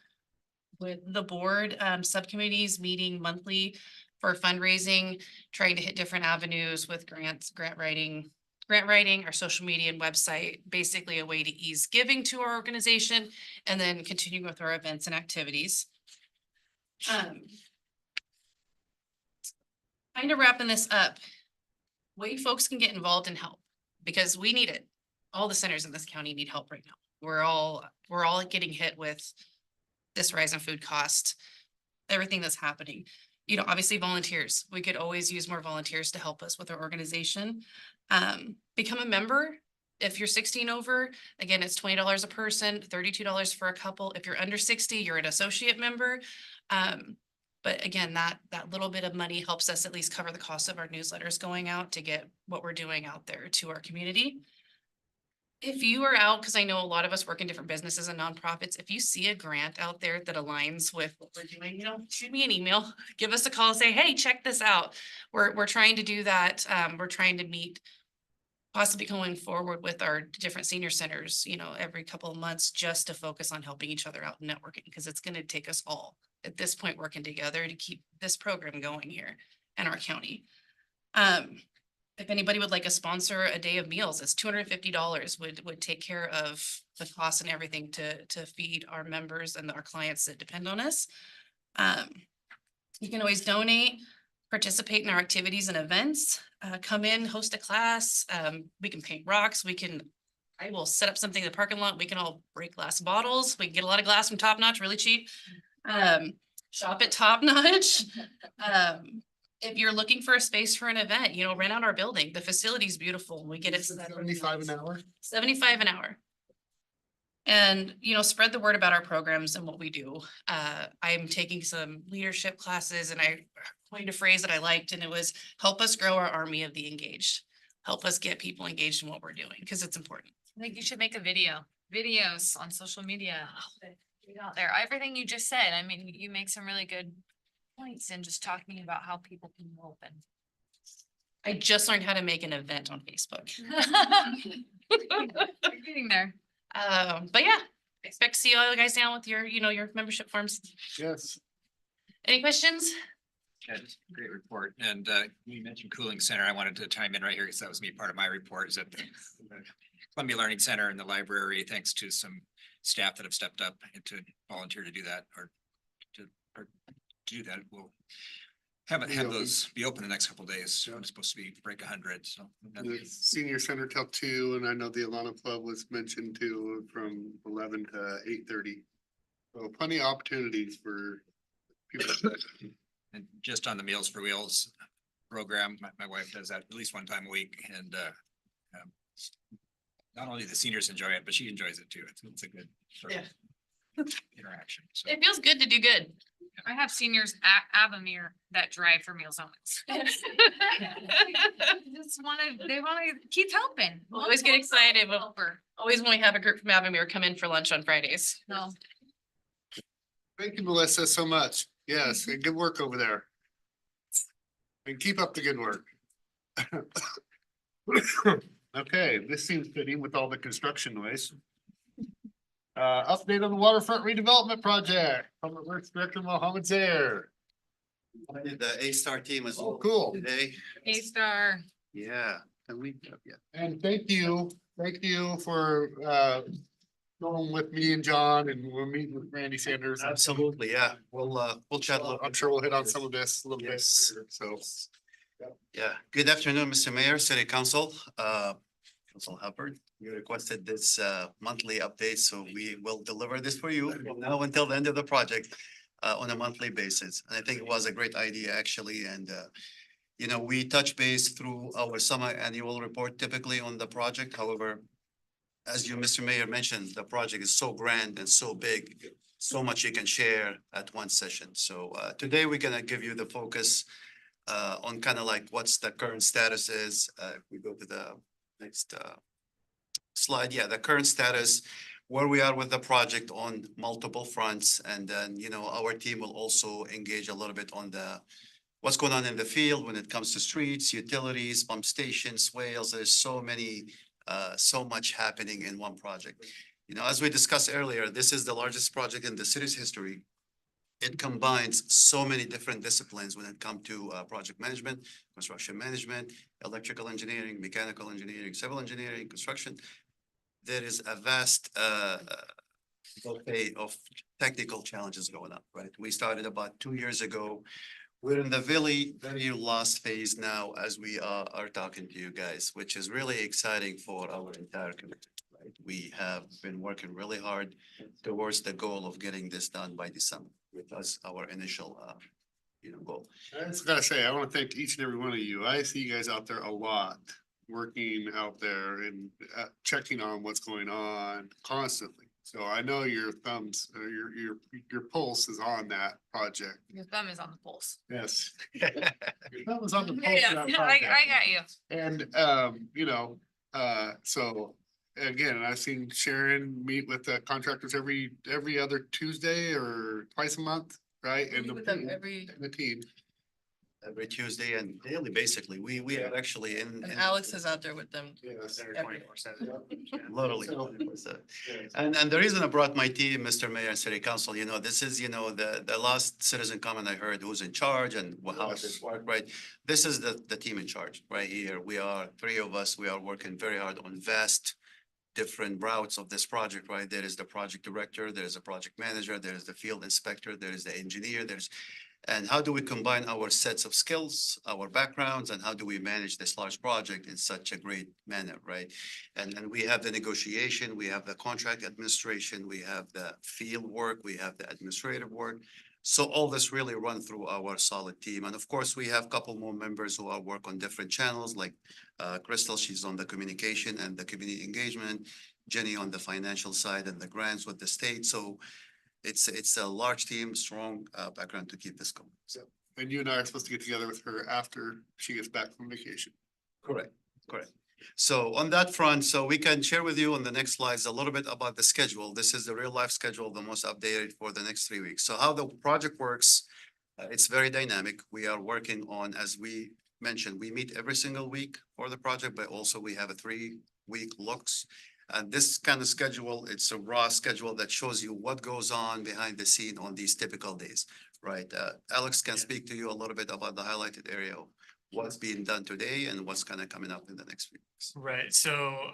With the board subcommittees meeting monthly for fundraising, trying to hit different avenues with grant writing, our social media and website, basically a way to ease giving to our organization, and then continuing with our events and activities. Kind of wrapping this up, way folks can get involved and help, because we need it. All the centers in this county need help right now. We're all getting hit with this rise in food cost, everything that's happening. You know, obviously volunteers, we could always use more volunteers to help us with our organization. Become a member. If you're 16 over, again, it's $20 a person, $32 for a couple. If you're under 60, you're an associate member. But again, that little bit of money helps us at least cover the cost of our newsletters going out to get what we're doing out there to our community. If you are out, because I know a lot of us work in different businesses and nonprofits, if you see a grant out there that aligns with what we're doing, you know, shoot me an email, give us a call, say, hey, check this out. We're trying to do that. We're trying to meet possibly going forward with our different senior centers, you know, every couple of months, just to focus on helping each other out and networking, because it's gonna take us all at this point working together to keep this program going here in our county. If anybody would like to sponsor a day of meals, it's $250 would take care of the cost and everything to feed our members and our clients that depend on us. You can always donate, participate in our activities and events, come in, host a class. We can paint rocks. I will set up something in the parking lot. We can all break glass bottles. We can get a lot of glass from Top Notch, really cheap. Shop at Top Notch. If you're looking for a space for an event, you know, rent out our building. The facility's beautiful. We get it. 75 an hour. 75 an hour. And, you know, spread the word about our programs and what we do. I'm taking some leadership classes and I coined a phrase that I liked, and it was help us grow our army of the engaged. Help us get people engaged in what we're doing, because it's important. I think you should make videos on social media. Get out there, everything you just said. I mean, you make some really good points in just talking about how people can help and. I just learned how to make an event on Facebook. You're getting there. But yeah, expect to see all you guys down with your, you know, your membership forms. Yes. Any questions? Yeah, just a great report. And you mentioned Cooling Center. I wanted to chime in right here because that was me, part of my report is that the Columbia Learning Center and the library, thanks to some staff that have stepped up and to volunteer to do that or to do that, we'll have those be open the next couple of days. It's supposed to be break 100, so. The senior center till 2, and I know the Alana Club was mentioned too, from 11 to 8:30. So plenty of opportunities for people. And just on the Meals for Wheels program, my wife does that at least one time a week, and not only the seniors enjoy it, but she enjoys it too. It's a good sort of interaction. So It feels good to do good. I have seniors at Avamere that drive for Meals on Wheels. They wanna keep helping. Always get excited, but always when we have a group from Avamere come in for lunch on Fridays. No. Thank you, Melissa, so much. Yes, and good work over there. And keep up the good work. Okay, this seems fitting with all the construction noise. Update on the waterfront redevelopment project. Public Works Director Mohammed Zaire. The A-Star team is Oh, cool. today. A-Star. Yeah. And we, yeah. And thank you for going with me and John, and we're meeting with Randy Sanders. Absolutely, yeah. We'll chat a little. I'm sure we'll hit on some of this a little bit, Yes. later, so. Yeah. Good afternoon, Mr. Mayor, City Council, Council Hubbard. You requested this monthly update, so we will deliver this for you from now until the end of the project on a monthly basis. And I think it was a great idea, actually, and you know, we touch base through our semi-annual report typically on the project. However, as you, Mr. Mayor, mentioned, the project is so grand and so big, so much you can share at one session. So today we're gonna give you the focus on kind of like what's the current status is. If we go to the next slide, yeah, the current status, where we are with the project on multiple fronts. And then, you know, our team will also engage a little bit on what's going on in the field when it comes to streets, utilities, pump stations, swales. There's so much happening in one project. You know, as we discussed earlier, this is the largest project in the city's history. It combines so many different disciplines when it comes to project management, construction management, electrical engineering, mechanical engineering, civil engineering, construction. There is a vast bouquet of technical challenges going on, right? We started about 2 years ago. We're in the very last phase now as we are talking to you guys, which is really exciting for our entire community, right? We have been working really hard towards the goal of getting this done by December, with us, our initial, goal. I just gotta say, I want to thank each and every one of you. I see you guys out there a lot, working out there and checking on what's going on constantly. So I know your thumbs, or your pulse is on that project. Your thumb is on the pulse. Yes. Your thumb is on the pulse Yeah, of that I project. got you. And, you know, so again, I've seen Sharon meet with the contractors every other Tuesday or twice a month, right? And With them the team. Every Tuesday and daily, basically. We are actually in. and Alex is out there with them. Yes. Literally. So- And the reason I brought my team, Mr. Mayor and City Council, you know, this is, you know, the last citizen comment I heard, who's in charge and how does this work, right? This is the team in charge right here. We are three of us. We are working very hard on vast different routes of this project, right? There is the project director, there is a project manager, there is the field inspector, there is the engineer, and how do we combine our sets of skills, our backgrounds, and how do we manage this large project in such a great manner, right? And we have the negotiation, we have the contract administration, we have the field work, we have the administrative work. So all this really run through our solid team. And of course, we have a couple more members who are work on different channels, like Crystal, she's on the communication and the community engagement, Jenny on the financial side and the grants with the state. So it's a large team, strong background to keep this going. So. And you and I are supposed to get together with her after she gets back from vacation. Correct, correct. So on that front, so we can share with you on the next slides a little bit about the schedule. This is the real life schedule, the most updated for the next 3 weeks. So how the project works, it's very dynamic. We are working on, as we mentioned, we meet every single week for the project, but also we have a 3-week looks. And this kind of schedule, it's a raw schedule that shows you what goes on behind the scene on these typical days, right? Alex can speak to you a little bit about the highlighted area, what's being done today and what's kind of coming up in the next few weeks. Right, so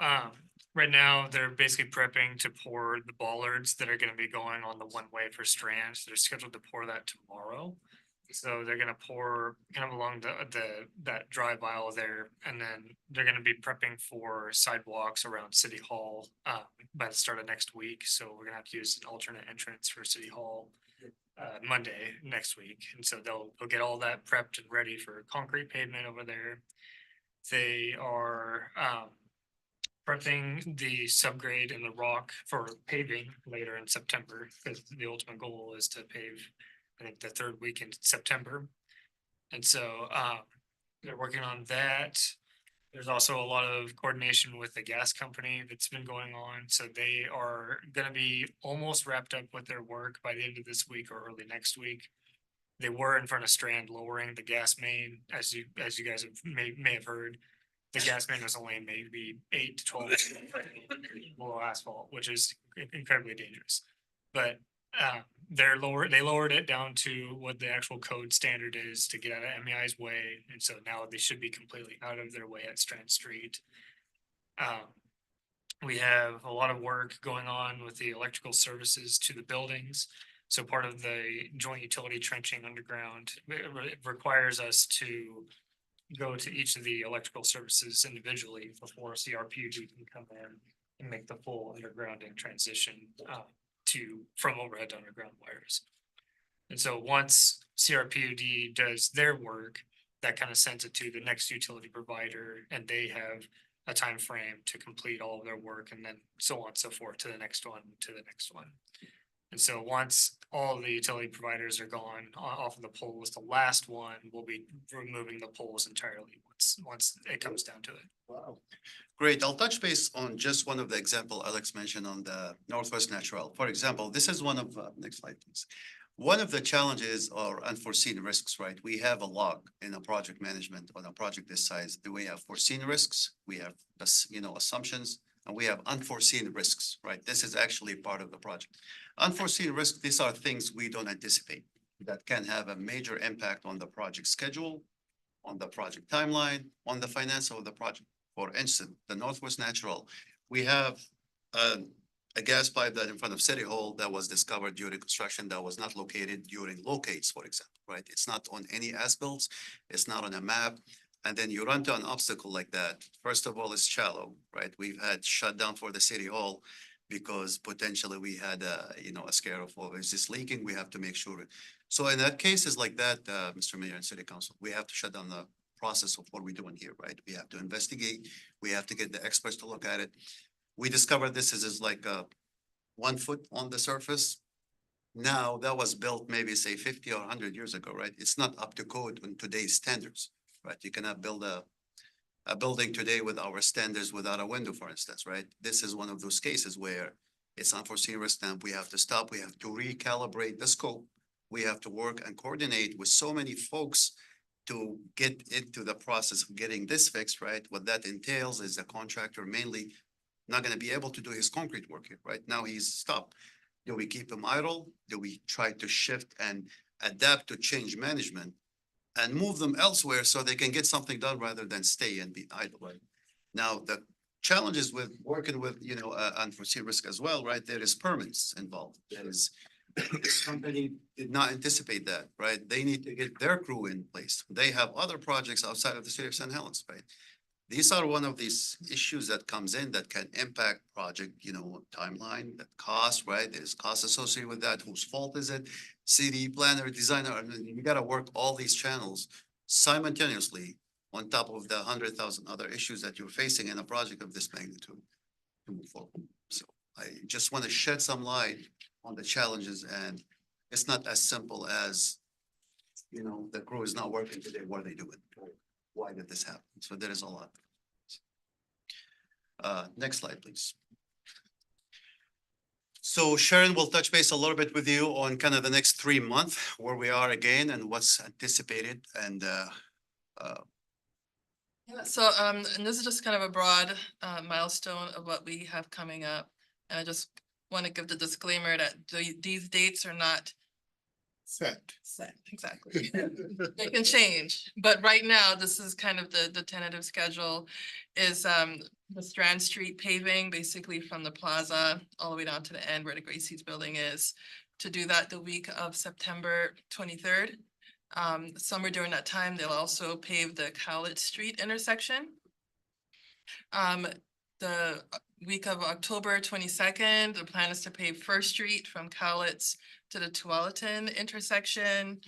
right now they're basically prepping to pour the bollards that are gonna be going on the one way for Strands. They're scheduled to pour that tomorrow. So they're gonna pour kind of along that drive aisle there, and then they're gonna be prepping for sidewalks around City Hall by the start of next week. So we're gonna have to use an alternate entrance for City Hall Monday next week, and so they'll get all that prepped and ready for concrete pavement over there. They are prepping the subgrade and the rock for paving later in September, because the ultimate goal is to pave, I think, the 3rd week in September. And so they're working on that. There's also a lot of coordination with the gas company that's been going on. So they are gonna be almost wrapped up with their work by the end of this week or early next week. They were in front of Strand lowering the gas main, as you guys may have heard. The gas main was only maybe 8 to 12 below asphalt, which is incredibly dangerous. But they lowered it down to what the actual code standard is to get out of MEI's way, and so now they should be completely out of their way at Strand Street. We have a lot of work going on with the electrical services to the buildings. So part of the joint utility trenching underground, it requires us to go to each of the electrical services individually before CRPG can come in and make the full undergrounding transition from overhead to underground wires. And so once CRPD does their work, that kind of sends it to the next utility provider, and they have a time frame to complete all of their work, and then so on and so forth to the next one, to the next one. And so once all the utility providers are gone off of the poles, the last one will be removing the poles entirely once it comes down to it. Wow. Great. I'll touch base on just one of the example Alex mentioned on the Northwest Natural. For example, this is one of, next slide, please. One of the challenges or unforeseen risks, right? We have a log in a project management on a project this size. Do we have foreseen risks? We have, assumptions, and we have unforeseen risks, right? This is actually part of the project. Unforeseen risks, these are things we don't anticipate that can have a major impact on the project schedule, on the project timeline, on the finance of the project. For instance, the Northwest Natural, we have a gas pipe that in front of City Hall that was discovered during construction that was not located during locates, for example, right? It's not on any as-built, it's not on a map. And then you run to an obstacle like that. First of all, it's shallow, right? We've had shut down for the City Hall because potentially we had a scare of, oh, is this leaking? We have to make sure. So in that cases like that, Mr. Mayor and City Council, we have to shut down the process of what we're doing here, right? We have to investigate. We have to get the experts to look at it. We discovered this is like 1 foot on the surface. Now, that was built maybe say 50 or 100 years ago, right? It's not up to code on today's standards, right? You cannot build a building today with our standards without a window, for instance, right? This is one of those cases where it's unforeseen risk and we have to stop, we have to recalibrate the scope. We have to work and coordinate with so many folks to get into the process of getting this fixed, right? What that entails is the contractor mainly not gonna be able to do his concrete work here, right? Now he's stopped. Do we keep him idle? Do we try to shift and adapt to change management and move them elsewhere so they can get something done rather than stay and be idle, right? Now, the challenges with working with, unforeseen risk as well, right? There is permits involved. There is, this company did not anticipate that, right? They need to get their crew in place. They have other projects outside of the city of St. Helens, right? These are one of these issues that comes in that can impact project, timeline, that cost, right? There's costs associated with that. Whose fault is it? City planner, designer, I mean, you gotta work all these channels simultaneously on top of the 100,000 other issues that you're facing in a project of this magnitude to move forward. So I just want to shed some light on the challenges, and it's not as simple as, the crew is not working today, what are they doing? Why did this happen? So there is a lot. Next slide, please. So Sharon will touch base a little bit with you on kind of the next 3 months, where we are again and what's anticipated and Yeah, so and this is just kind of a broad milestone of what we have coming up. And I just want to give the disclaimer that these dates are not Set. exactly. They can change, but right now, this is kind of the tentative schedule is the Strand Street paving, basically from the plaza all the way down to the end where the Gracie's building is. To do that the week of September 23rd. Somewhere during that time, they'll also pave the Cowlitz Street intersection. The week of October 22nd, the plan is to pave First Street from Cowlitz to the Tualatin intersection.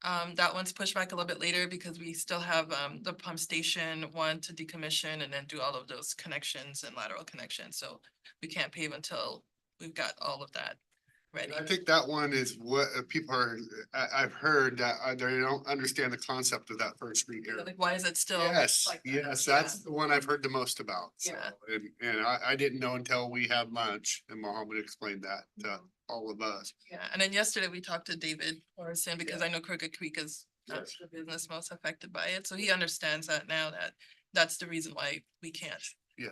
That one's pushed back a little bit later because we still have the pump station one to decommission and then do all of those connections and lateral connections. So we can't pave until we've got all of that ready. I think that one is what people are, I've heard that they don't understand the concept of that First Street area. Like, why is it still? Yes, like that? yes, that's the one I've heard the most about. So, Yeah. and I didn't know until we had lunch and Mohammed explained that to all of us. Yeah, and then yesterday we talked to David Morrison because I know Crooked Creek is the business most affected by it. So he understands that now that that's the reason why we can't. Yeah.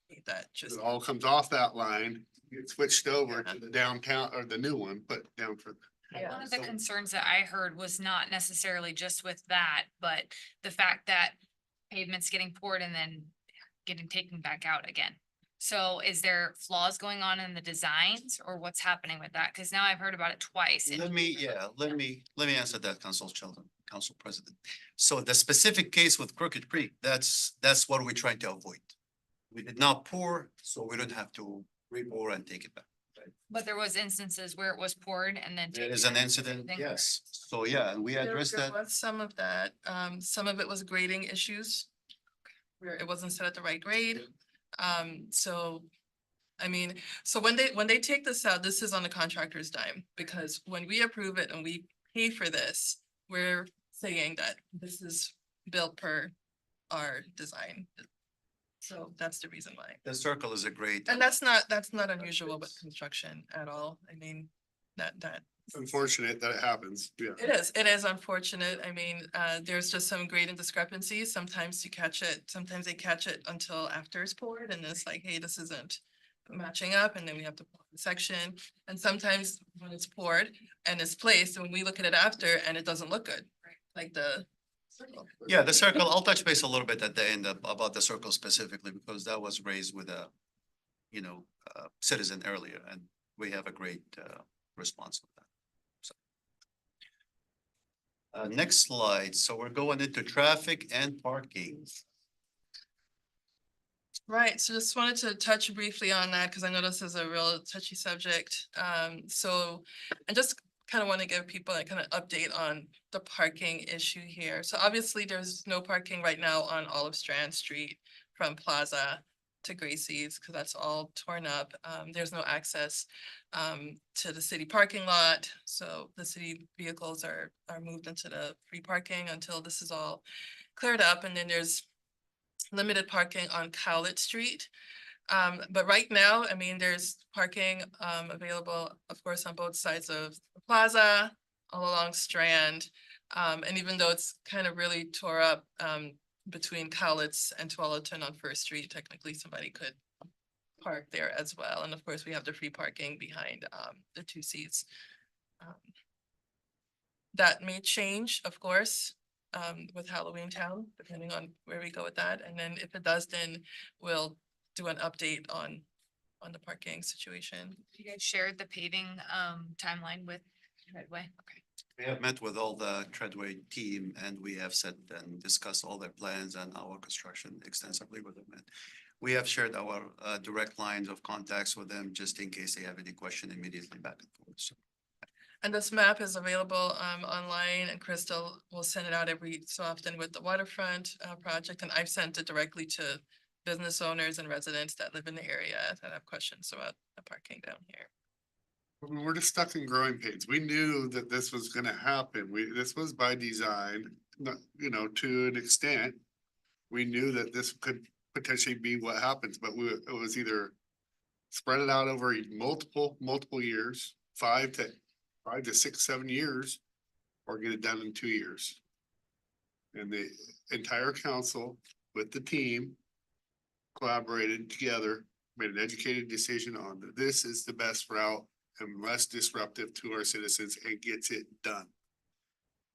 Make that just. It all comes off that line, get switched over to the downtown or the new one, but down for. Yeah. One of the concerns that I heard was not necessarily just with that, but the fact that pavement's getting poured and then getting taken back out again. So is there flaws going on in the designs or what's happening with that? Cause now I've heard about it twice. and- Let me answer that, Council Sheldon, Council President. So the specific case with Crooked Creek, that's what we're trying to avoid. We did not pour, so we don't have to re-pour and take it back. But there was instances where it was poured and then. There taken is an back. incident, Thing. yes. So yeah, and we addressed There that. was some of that. Some of it was grading issues. Where it wasn't set at the right grade. So, I mean, so when they take this out, this is on the contractor's dime, because when we approve it and we pay for this, we're saying that this is built per our design. So that's the reason why. The circle is a great. And that's not unusual with construction at all. I mean, that. It's unfortunate that it happens, yeah. It is unfortunate. I mean, there's just some grading discrepancies. Sometimes you catch it, sometimes they catch it until after it's poured and it's like, hey, this isn't matching up, and then we have to pour the section. And sometimes when it's poured and it's placed, and we look at it after and it doesn't look good, like the circle. Yeah, the circle, I'll touch base a little bit at the end about the circle specifically, because that was raised with a, citizen earlier, and we have a great response with that. So. Next slide. So we're going into traffic and parking. Right, so just wanted to touch briefly on that because I know this is a real touchy subject. So I just kind of want to give people a kind of update on the parking issue here. So obviously there's no parking right now on all of Strand Street from Plaza to Gracie's, because that's all torn up. There's no access to the city parking lot. So the city vehicles are moved into the free parking until this is all cleared up. And then there's limited parking on Cowlett Street. But right now, I mean, there's parking available, of course, on both sides of the plaza, all along Strand. And even though it's kind of really tore up between Cowlett's and Tualatin on First Street, technically somebody could park there as well. And of course, we have the free parking behind the two seats. That may change, of course, with Halloween Town, depending on where we go with that. And then if it does, then we'll do an update on the parking situation. You guys shared the paving timeline with Treadway? Okay. We have met with all the Treadway team and we have sat and discussed all their plans and our construction extensively with them. And we have shared our direct lines of contacts with them just in case they have any question immediately back and forth. So And this map is available online, and Crystal will send it out every so often with the waterfront project. And I've sent it directly to business owners and residents that live in the area that have questions about the parking down here. We're just stuck in growing pains. We knew that this was gonna happen. This was by design, to an extent. We knew that this could potentially be what happens, but it was either spread it out over multiple years, 5 to 6, 7 years, or get it done in 2 years. And the entire council with the team collaborated together, made an educated decision on that this is the best route and less disruptive to our citizens and gets it done.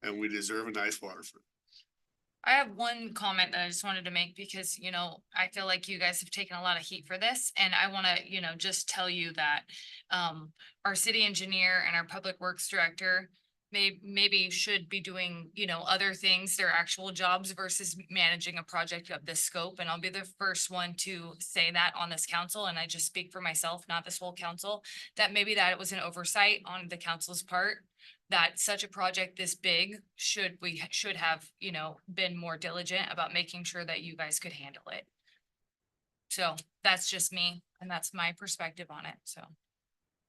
And we deserve a nice waterfront. I have one comment that I just wanted to make because, I feel like you guys have taken a lot of heat for this and I want to, just tell you that our city engineer and our public works director maybe should be doing, other things, their actual jobs versus managing a project of this scope. And I'll be the first one to say that on this council. And I just speak for myself, not this whole council, that maybe that it was an oversight on the council's part, that such a project this big should have, been more diligent about making sure that you guys could handle it. So that's just me and that's my perspective on it. So.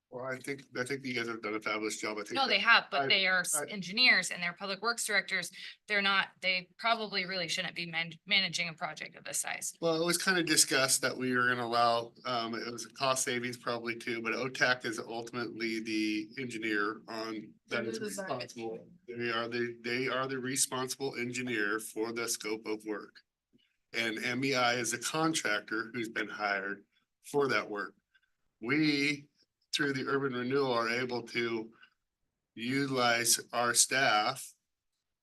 Well, I think you guys have done a fabulous job. I think. No, they have, but they are I- engineers and they're public works directors. They probably really shouldn't be managing a project of this size. Well, it was kind of discussed that we were gonna allow, it was a cost savings probably too, but OTAC is ultimately the engineer on that is They're the design responsible. They are the responsible engineer for the scope of work. And MEI is a contractor who's been hired for that work. We, through the urban renewal, are able to utilize our staff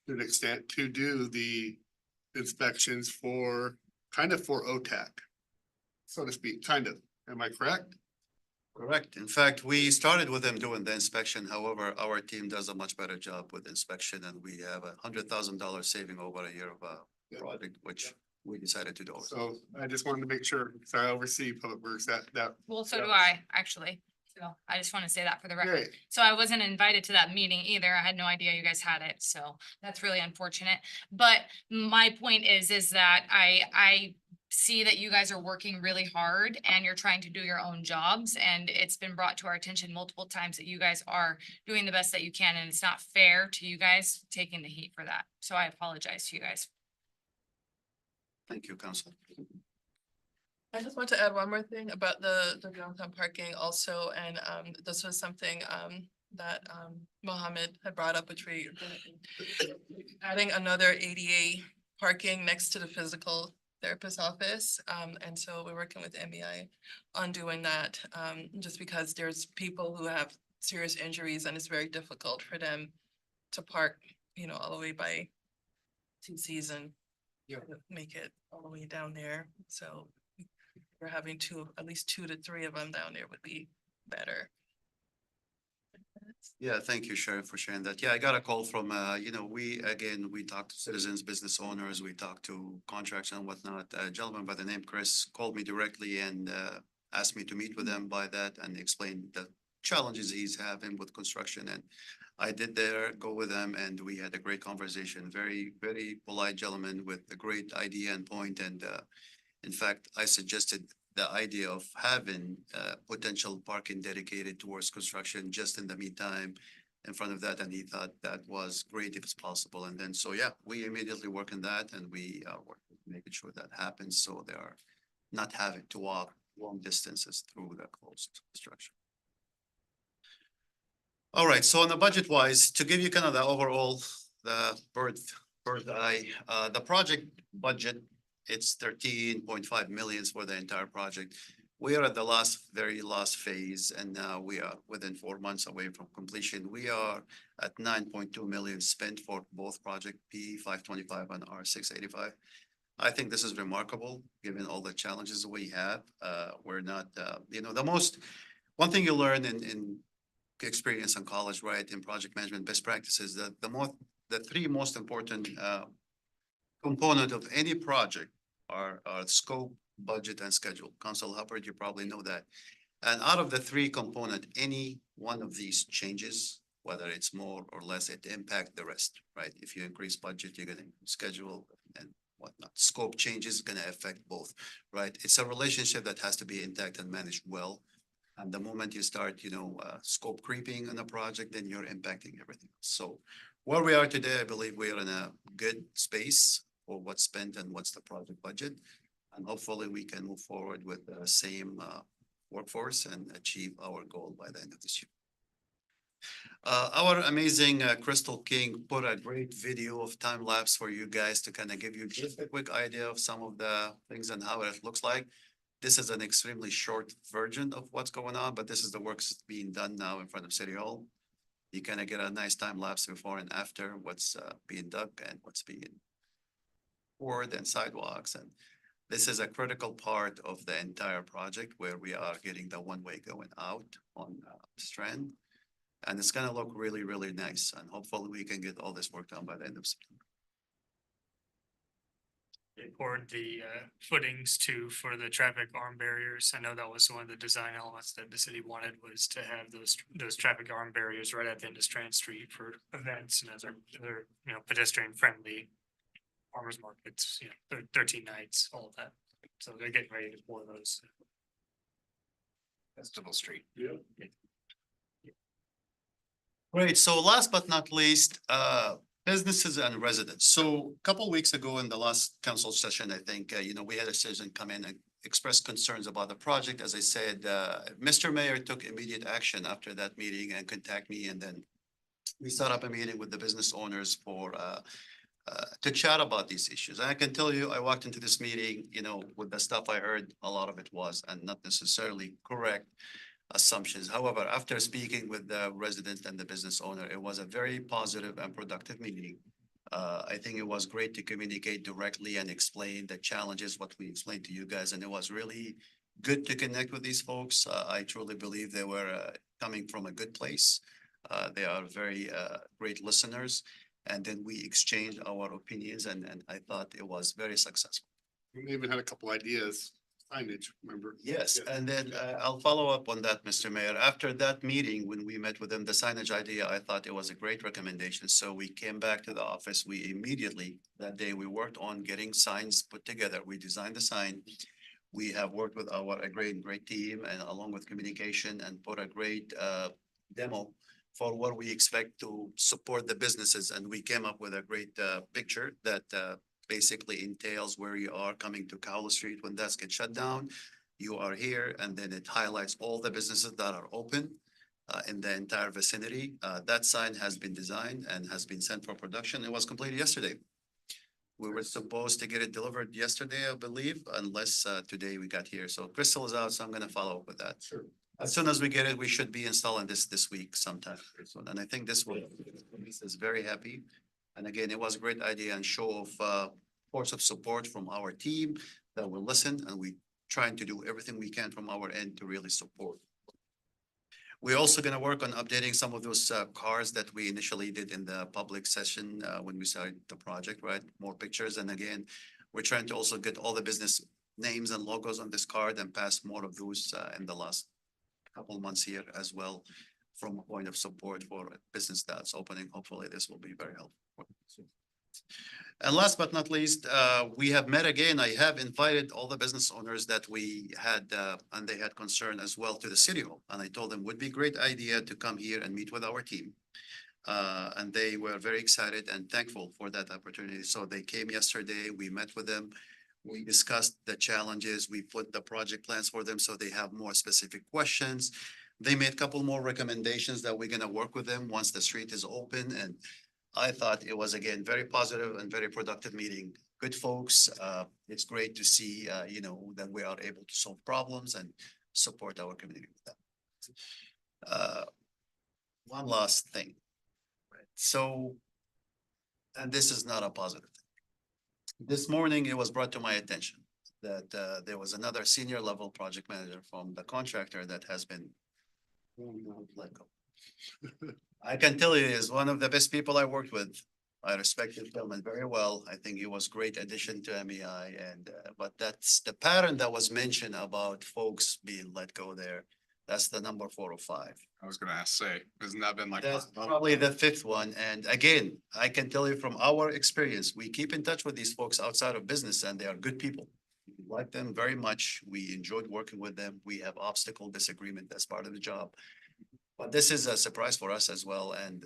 to an extent to do the inspections for OTAC, so to speak, kind of. Am I correct? correct. In fact, we started with them doing the inspection. However, our team does a much better job with inspection and we have $100,000 saving over a year of project, which we decided to do. So I just wanted to make sure, because I oversee public works, that. Well, so Yeah. do I, actually. So I just want to say that for the record. Great. So I wasn't invited to that meeting either. I had no idea you guys had it, so that's really unfortunate. But my point is that I see that you guys are working really hard and you're trying to do your own jobs. And it's been brought to our attention multiple times that you guys are doing the best that you can. And it's not fair to you guys taking the heat for that. So I apologize to you guys. Thank you, Council. I just want to add one more thing about the downtown parking also, and this was something that Mohammed had brought up, which we adding another ADA parking next to the physical therapist office. And so we're working with MEI on doing that, just because there's people who have serious injuries and it's very difficult for them to park, all the way by Two Season. Yeah. Make it all the way down there. So we're having at least 2 to 3 of them down there would be better. Yeah, thank you, Sheriff, for sharing that. Yeah, I got a call from, we talked to citizens, business owners, we talked to contracts and whatnot. A gentleman by the name Chris called me directly and asked me to meet with him by that and explain the challenges he's having with construction. And I did go with him and we had a great conversation. Very, very polite gentleman with a great idea and point. And in fact, I suggested the idea of having potential parking dedicated towards construction just in the meantime in front of that, and he thought that was great if it's possible. And then, so yeah, we immediately work on that and we are working, making sure that happens, so they are not having to walk long distances through the closed construction. All right, so on the budget wise, to give you kind of the overall, the bird eye, the project budget, it's 13.5 million for the entire project. We are at the very last phase, and now we are within 4 months away from completion. We are at 9.2 million spent for both project P 525 and R 685. I think this is remarkable, given all the challenges we have. We're not, one thing you learn in experience in college, right, in project management best practices, that the three most important component of any project are scope, budget, and schedule. Council Hubbard, you probably know that. And out of the three component, any one of these changes, whether it's more or less, it impact the rest, right? If you increase budget, you're gonna schedule and whatnot. Scope changes gonna affect both, right? It's a relationship that has to be intact and managed well. And the moment you start, scope creeping on a project, then you're impacting everything. So where we are today, I believe we are in a good space for what's spent and what's the project budget. And hopefully we can move forward with the same workforce and achieve our goal by the end of this year. Our amazing Crystal King put a great video of time lapse for you guys to kind of give you just a quick idea of some of the things and how it looks like. This is an extremely short version of what's going on, but this is the work that's being done now in front of City Hall. You kind of get a nice time lapse before and after what's being dug and what's being poured and sidewalks. And this is a critical part of the entire project where we are getting the one-way going out on Strand. And it's gonna look really, really nice. And hopefully we can get all this work done by the end of September. They poured the footings too for the traffic arm barriers. I know that was one of the design elements that the city wanted, was to have those traffic arm barriers right at the end of Strand Street for events and other pedestrian friendly farmers markets, 13 nights, all of that. So they're getting ready to pour those. Festival Street. Yeah. Great. So last but not least, businesses and residents. So a couple of weeks ago in the last council session, I think, we had a citizen come in and express concerns about the project. As I said, Mr. Mayor took immediate action after that meeting and contacted me. And then we set up a meeting with the business owners to chat about these issues. And I can tell you, I walked into this meeting, with the stuff I heard, a lot of it was, and not necessarily correct assumptions. However, after speaking with the resident and the business owner, it was a very positive and productive meeting. I think it was great to communicate directly and explain the challenges, what we explained to you guys, and it was really good to connect with these folks. I truly believe they were coming from a good place. They are very great listeners. And then we exchanged our opinions, and I thought it was very successful. We even had a couple ideas, signage, remember? Yes, and then I'll follow up on that, Mr. Mayor. After that meeting, when we met with them, the signage idea, I thought it was a great recommendation. So we came back to the office. We immediately, that day, we worked on getting signs put together. We designed the sign. We have worked with a great team and along with communication and put a great demo for what we expect to support the businesses. And we came up with a great picture that basically entails where you are coming to Cowell Street when that gets shut down. You are here, and then it highlights all the businesses that are open in the entire vicinity. That sign has been designed and has been sent for production. It was completed yesterday. We were supposed to get it delivered yesterday, I believe, unless today we got here. So Crystal is out, so I'm gonna follow up with that. Sure. As soon as we get it, we should be installing this week sometime. And I think this will, is very happy. And again, it was a great idea and show of force of support from our team that will listen, and we trying to do everything we can from our end to really support. We're also gonna work on updating some of those cars that we initially did in the public session when we started the project, right? More pictures. And again, we're trying to also get all the business names and logos on this card and pass more of those in the last couple of months here as well, from a point of support for business that's opening. Hopefully this will be very helpful. And last but not least, we have met again. I have invited all the business owners that we had, and they had concern as well to the city hall. And I told them would be a great idea to come here and meet with our team. And they were very excited and thankful for that opportunity. So they came yesterday, we met with them. We discussed the challenges, we put the project plans for them so they have more specific questions. They made a couple more recommendations that we're gonna work with them once the street is open. And I thought it was again, very positive and very productive meeting. Good folks. It's great to see, that we are able to solve problems and support our community with that. One last thing. Right, so, and this is not a positive thing. This morning, it was brought to my attention that there was another senior level project manager from the contractor that has been let go. I can tell you, he is one of the best people I worked with. I respect the gentleman very well. I think he was great addition to MEI and, but that's the pattern that was mentioned about folks being let go there. That's the number 4 or 5. I was gonna ask, hasn't that been like? That's probably the 5th one. And again, I can tell you from our experience, we keep in touch with these folks outside of business and they are good people. We like them very much. We enjoyed working with them. We have obstacle disagreement as part of the job. But this is a surprise for us as well, and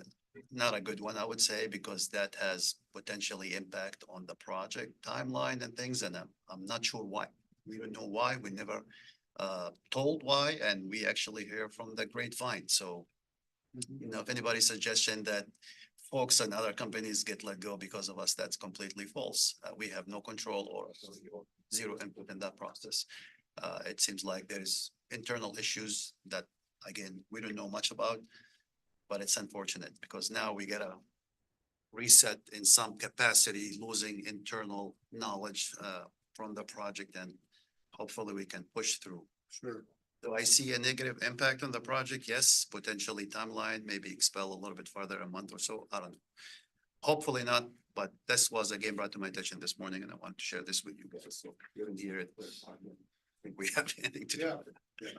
not a good one, I would say, because that has potentially impact on the project timeline and things, and I'm not sure why. We don't know why. We never told why, and we actually hear from the grapevine. So, if anybody's suggestion that folks and other companies get let go because of us, that's completely false. We have no control or zero input in that process. It seems like there's internal issues that, again, we don't know much about, but it's unfortunate because now we get a reset in some capacity, losing internal knowledge from the project, and hopefully we can push through. Sure. Do I see a negative impact on the project? Yes, potentially timeline, maybe expel a little bit further, a month or so. I don't know. Hopefully not, but this was again brought to my attention this morning and I want to share this with you guys. So you can hear it. I think we have anything to do with it.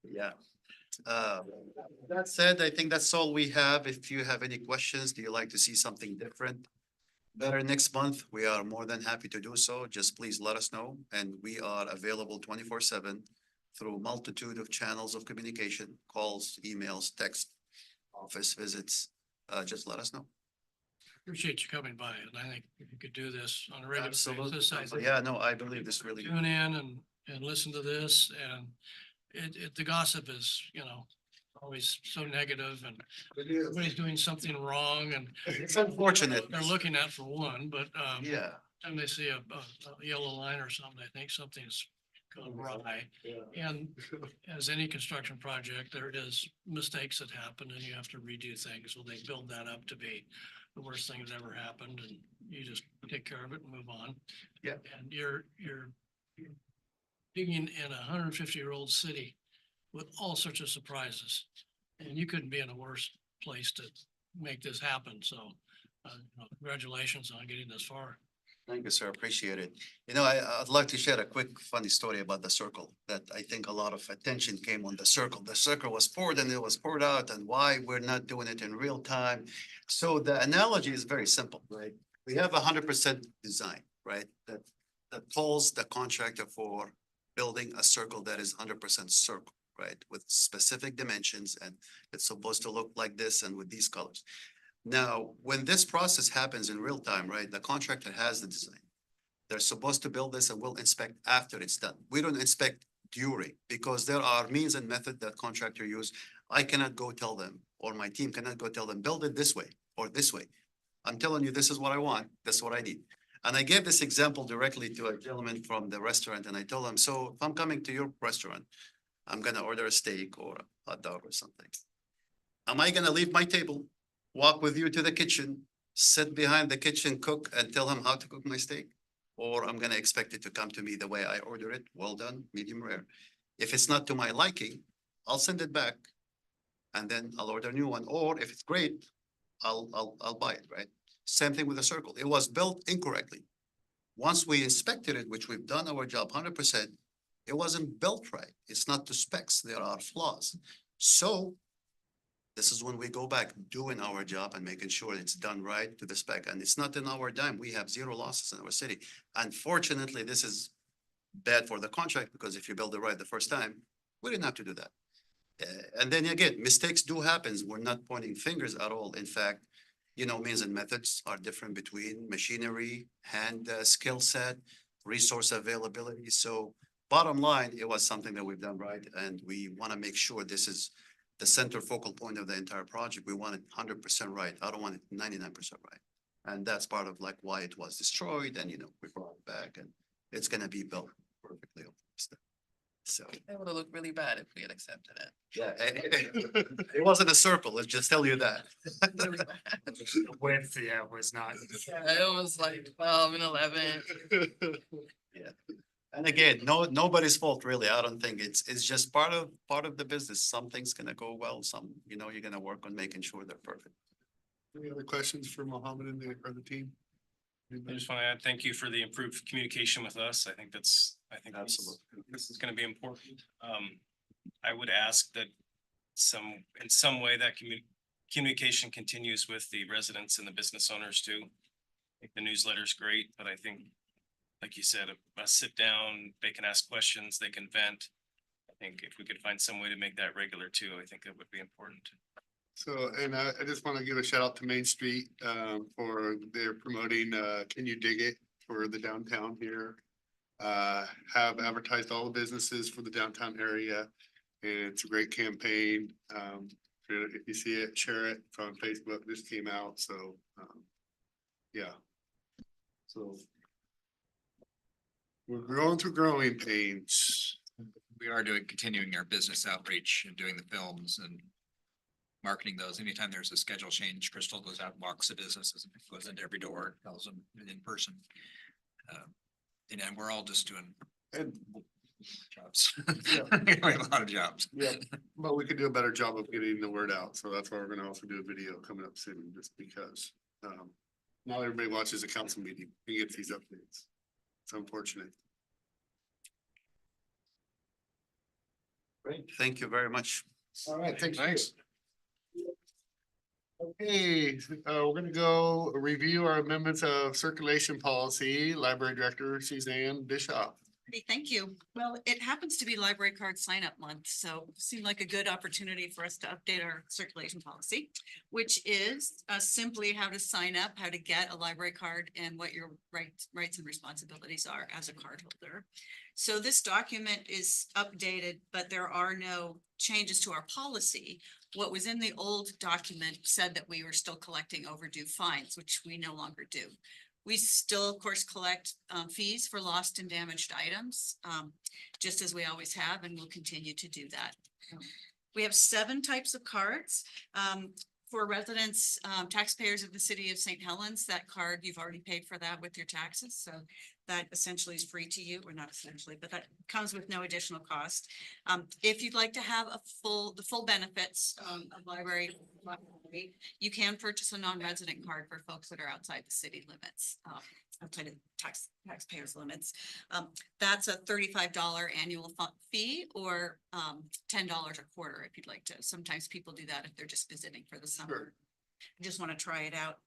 Yeah. That said, I think that's all we have. If you have any questions, do you like to see something different? Better next month, we are more than happy to do so. Just please let us know. And we are available 24/7 through multitude of channels of communication, calls, emails, text, office visits. Just let us know. Appreciate you coming by, and I think if you could do this on a regular Absolutely. basis, I think Yeah, no, I believe this really. tune in and listen to this, and the gossip is, always so negative, and everybody's doing something wrong, and It's unfortunate. they're looking at for one, but Yeah. time they see a yellow line or something, I think something's gone awry. And as any construction project, there is mistakes that happen and you have to redo things. Well, they build that up to be the worst thing that's ever happened, and you just take care of it and move on. Yeah. And you're digging in a 150-year-old city with all sorts of surprises. And you couldn't be in a worse place to make this happen. So congratulations on getting this far. Thank you, sir. Appreciate it. I'd like to share a quick funny story about the circle that I think a lot of attention came on the circle. The circle was poured and it was poured out, and why we're not doing it in real time. So the analogy is very simple, right? We have 100% design, right? That calls the contractor for building a circle that is 100% circle, right? With specific dimensions, and it's supposed to look like this and with these colors. Now, when this process happens in real time, right, the contractor has the design. They're supposed to build this and we'll inspect after it's done. We don't inspect during, because there are means and method that contractor use. I cannot go tell them, or my team cannot go tell them, build it this way or this way. I'm telling you, this is what I want. This is what I need. And I gave this example directly to a gentleman from the restaurant, and I told him, so if I'm coming to your restaurant, I'm gonna order a steak or a hot dog or something. Am I gonna leave my table, walk with you to the kitchen, sit behind the kitchen, cook, and tell him how to cook my steak? Or I'm gonna expect it to come to me the way I order it, well done, medium rare. If it's not to my liking, I'll send it back, and then I'll order a new one. Or if it's great, I'll buy it, right? Same thing with the circle. It was built incorrectly. Once we inspected it, which we've done our job 100%, it wasn't built right. It's not to specs. There are flaws. So This is when we go back doing our job and making sure it's done right to the spec. And it's not in our dime. We have zero losses in our city. Unfortunately, this is bad for the contract because if you build it right the first time, we didn't have to do that. And then again, mistakes do happen. We're not pointing fingers at all. In fact, means and methods are different between machinery, hand skill set, resource availability. So bottom line, it was something that we've done right. And we want to make sure this is the center focal point of the entire project. We want it 100% right. I don't want it 99% right. And that's part of like why it was destroyed and, we brought it back and it's going to be built perfectly. So. It would have looked really bad if we had accepted it. Yeah, it wasn't a circle. Let's just tell you that. Really bad. The width, yeah, was not. Yeah, it was like 12 and 11. Yeah. And again, nobody's fault really. I don't think it's just part of the business. Something's gonna go well, some, you're gonna work on making sure they're perfect. Any other questions for Mohammed and the team? I just want to add, thank you for the improved communication with us. I think Absolutely. this is going to be important. I would ask that in some way that communication continues with the residents and the business owners too. I think the newsletter is great, but I think, like you said, a sit down, they can ask questions, they can vent. I think if we could find some way to make that regular too, I think it would be important. So, and I just want to give a shout out to Main Street for their promoting Can You Dig It for the downtown here. Have advertised all the businesses for the downtown area. And it's a great campaign. If you see it, share it. It's on Facebook. This came out, so yeah. So we're going through growing pains. We are continuing our business outreach and doing the films and marketing those. Anytime there's a schedule change, Crystal goes out and walks the businesses, goes into every door, tells them in person. And then we're all just doing jobs. We have a lot of jobs. Yeah, but we could do a better job of getting the word out. So that's why we're gonna also do a video coming up soon, just because not everybody watches a council meeting and gets these updates. It's unfortunate. Great. Thank you very much. All right, thanks. Okay, we're gonna go review our amendments of circulation policy. Library Director Suzanne Bishop. Hey, thank you. Well, it happens to be library card sign up month, so it seemed like a good opportunity for us to update our circulation policy, which is simply how to sign up, how to get a library card and what your rights and responsibilities are as a card holder. So this document is updated, but there are no changes to our policy. What was in the old document said that we were still collecting overdue fines, which we no longer do. We still, of course, collect fees for lost and damaged items, just as we always have, and we'll continue to do that. We have 7 types of cards. For residents, taxpayers of the city of St. Helens, that card, you've already paid for that with your taxes. So that essentially is free to you, or not essentially, but that comes with no additional cost. If you'd like to have the full benefits of library, you can purchase a non-resident card for folks that are outside the city limits, outside of taxpayers limits. That's a $35 annual fee or $10 a quarter if you'd like to. Sometimes people do that if they're just visiting for the summer. Sure. Just want to try it out.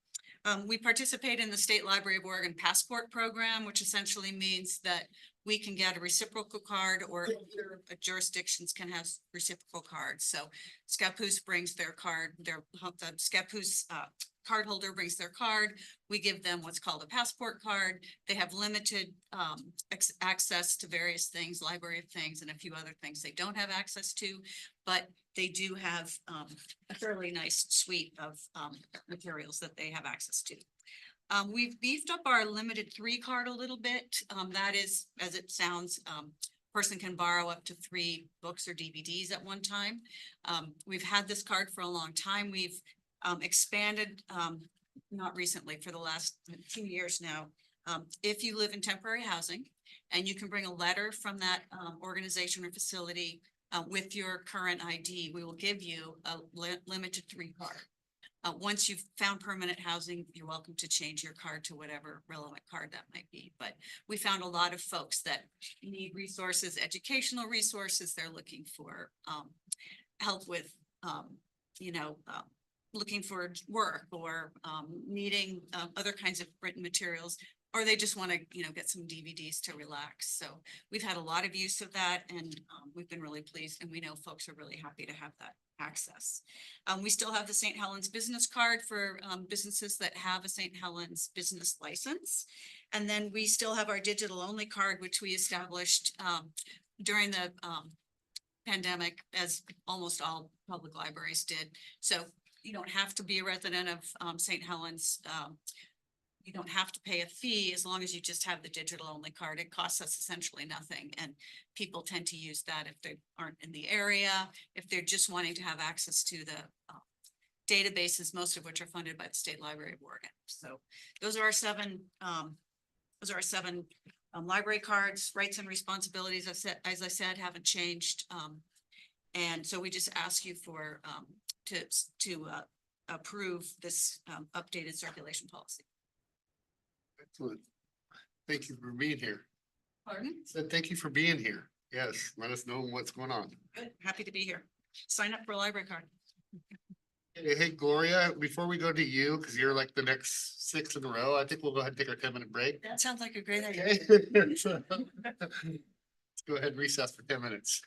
We participate in the State Library of Oregon Passport Program, which essentially means that we can get a reciprocal card, or other jurisdictions can have reciprocal cards. So Scappoose brings their card, the Scappoose card holder brings their card. We give them what's called a passport card. They have limited access to various things, library of things, and a few other things they don't have access to, but they do have a fairly nice suite of materials that they have access to. We've beefed up our limited 3 card a little bit. That is, as it sounds, person can borrow up to 3 books or DVDs at one time. We've had this card for a long time. We've expanded, not recently, for the last 2 years now. If you live in temporary housing and you can bring a letter from that organization or facility with your current ID, we will give you a limited 3 card. Once you've found permanent housing, you're welcome to change your card to whatever relevant card that might be. But we found a lot of folks that need resources, educational resources. They're looking for help with you know, looking for work or needing other kinds of written materials, or they just want to, you know, get some DVDs to relax. So we've had a lot of use of that, and we've been really pleased, and we know folks are really happy to have that access. We still have the St. Helens business card for businesses that have a St. Helens business license. And then we still have our digital only card, which we established during the pandemic, as almost all public libraries did. So you don't have to be a resident of St. Helens. You don't have to pay a fee as long as you just have the digital only card. It costs us essentially nothing. And people tend to use that if they aren't in the area, if they're just wanting to have access to the databases, most of which are funded by the State Library of Oregon. So those are our seven library cards. Rights and responsibilities, as I said, haven't changed. And so we just ask you for to approve this updated circulation policy. Excellent. Thank you for being here. Pardon? Said thank you for being here. Yes, let us know what's going on. Good, happy to be here. Sign up for a library card. Hey, Gloria, before we go to you, because you're like the next 6 in a row, I think we'll go ahead and take our 10-minute break. That sounds like a great idea. Okay. Let's go ahead and recess for 10 minutes.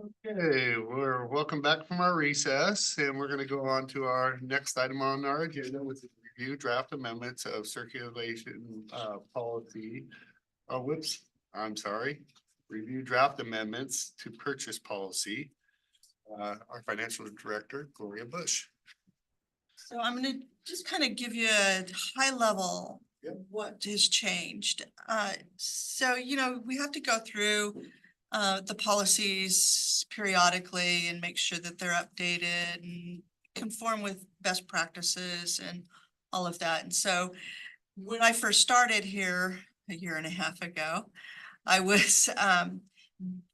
Okay, we're welcome back from our recess and we're gonna go on to our next item on our agenda, which is review draft amendments of circulation policy. Whoops, I'm sorry. Review draft amendments to purchase policy. Our financial director, Gloria Bush. So I'm gonna just kind of give you a high level what has changed. So, you know, we have to go through the policies periodically and make sure that they're updated and conform with best practices and all of that. And so when I first started here a year and a half ago, I was,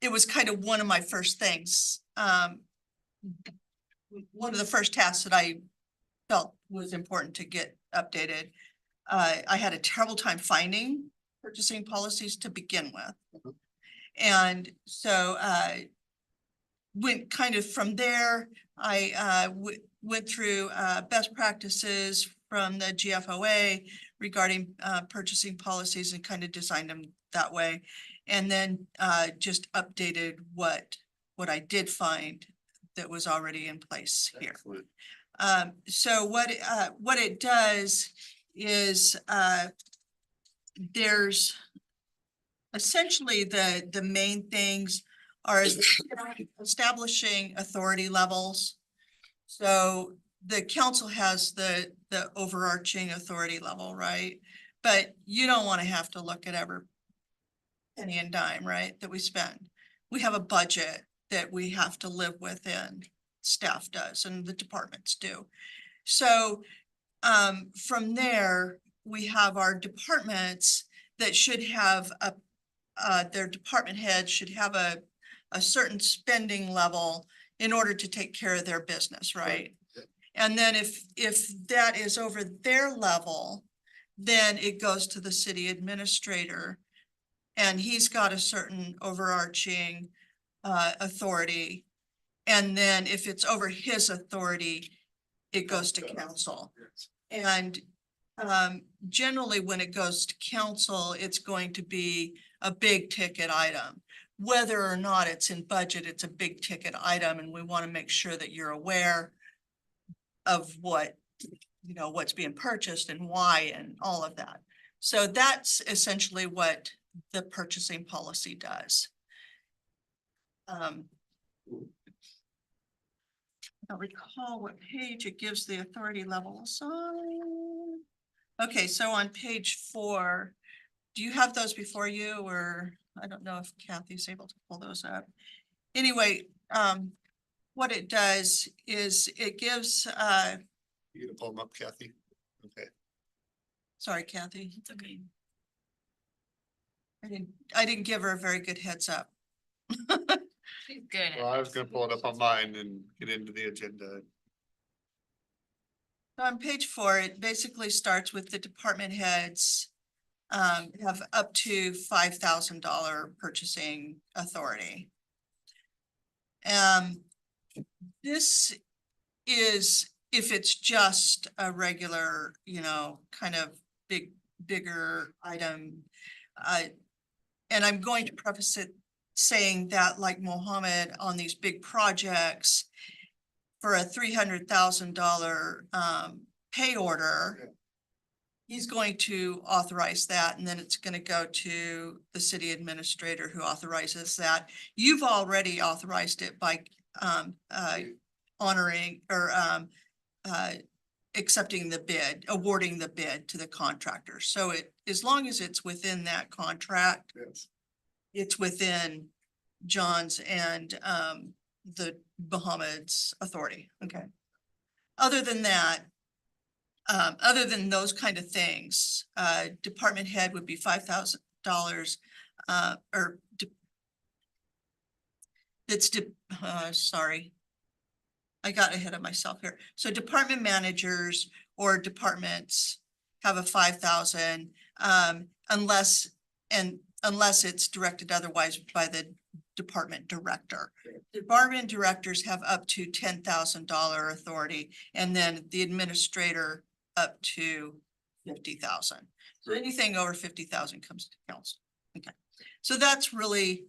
it was kind of one of my first things. One of the first tasks that I felt was important to get updated. I had a terrible time finding purchasing policies to begin with. And so went kind of from there, I went through best practices from the GFOA regarding purchasing policies and kind of designed them that way. And then just updated what I did find that was already in place here. So what it does is there's essentially the main things are establishing authority levels. So the council has the overarching authority level, right? But you don't want to have to look at every penny and dime, right, that we spend. We have a budget that we have to live within. Staff does and the departments do. So from there, we have our departments that should have their department heads should have a certain spending level in order to take care of their business, right? And then if that is over their level, then it goes to the city administrator. And he's got a certain overarching authority. And then if it's over his authority, it goes to council. And generally, when it goes to council, it's going to be a big ticket item. Whether or not it's in budget, it's a big ticket item, and we want to make sure that you're aware of what, you know, what's being purchased and why and all of that. So that's essentially what the purchasing policy does. I don't recall what page it gives the authority level assigned. Okay, so on page 4, do you have those before you, or I don't know if Kathy's able to pull those up. Anyway, what it does is it gives You gonna pull them up, Kathy? Okay. sorry, Kathy, it's okay. I didn't give her a very good heads up. Good. Well, I was gonna pull it up on mine and get into the agenda. On page 4, it basically starts with the department heads have up to $5,000 purchasing authority. This is if it's just a regular, you know, kind of bigger item. And I'm going to preface it saying that, like Mohammed, on these big projects for a $300,000 pay order, he's going to authorize that, and then it's going to go to the city administrator who authorizes that. You've already authorized it by honoring or accepting the bid, awarding the bid to the contractor. So as long as it's within that contract, Yes. it's within John's and the Mohammed's authority. Okay. Other than that, other than those kind of things, department head would be $5,000 or sorry. I got ahead of myself here. So department managers or departments have a 5,000 unless it's directed otherwise by the department director. Department directors have up to $10,000 authority, and then the administrator up to 50,000. So anything over 50,000 comes to council. Okay, so that's really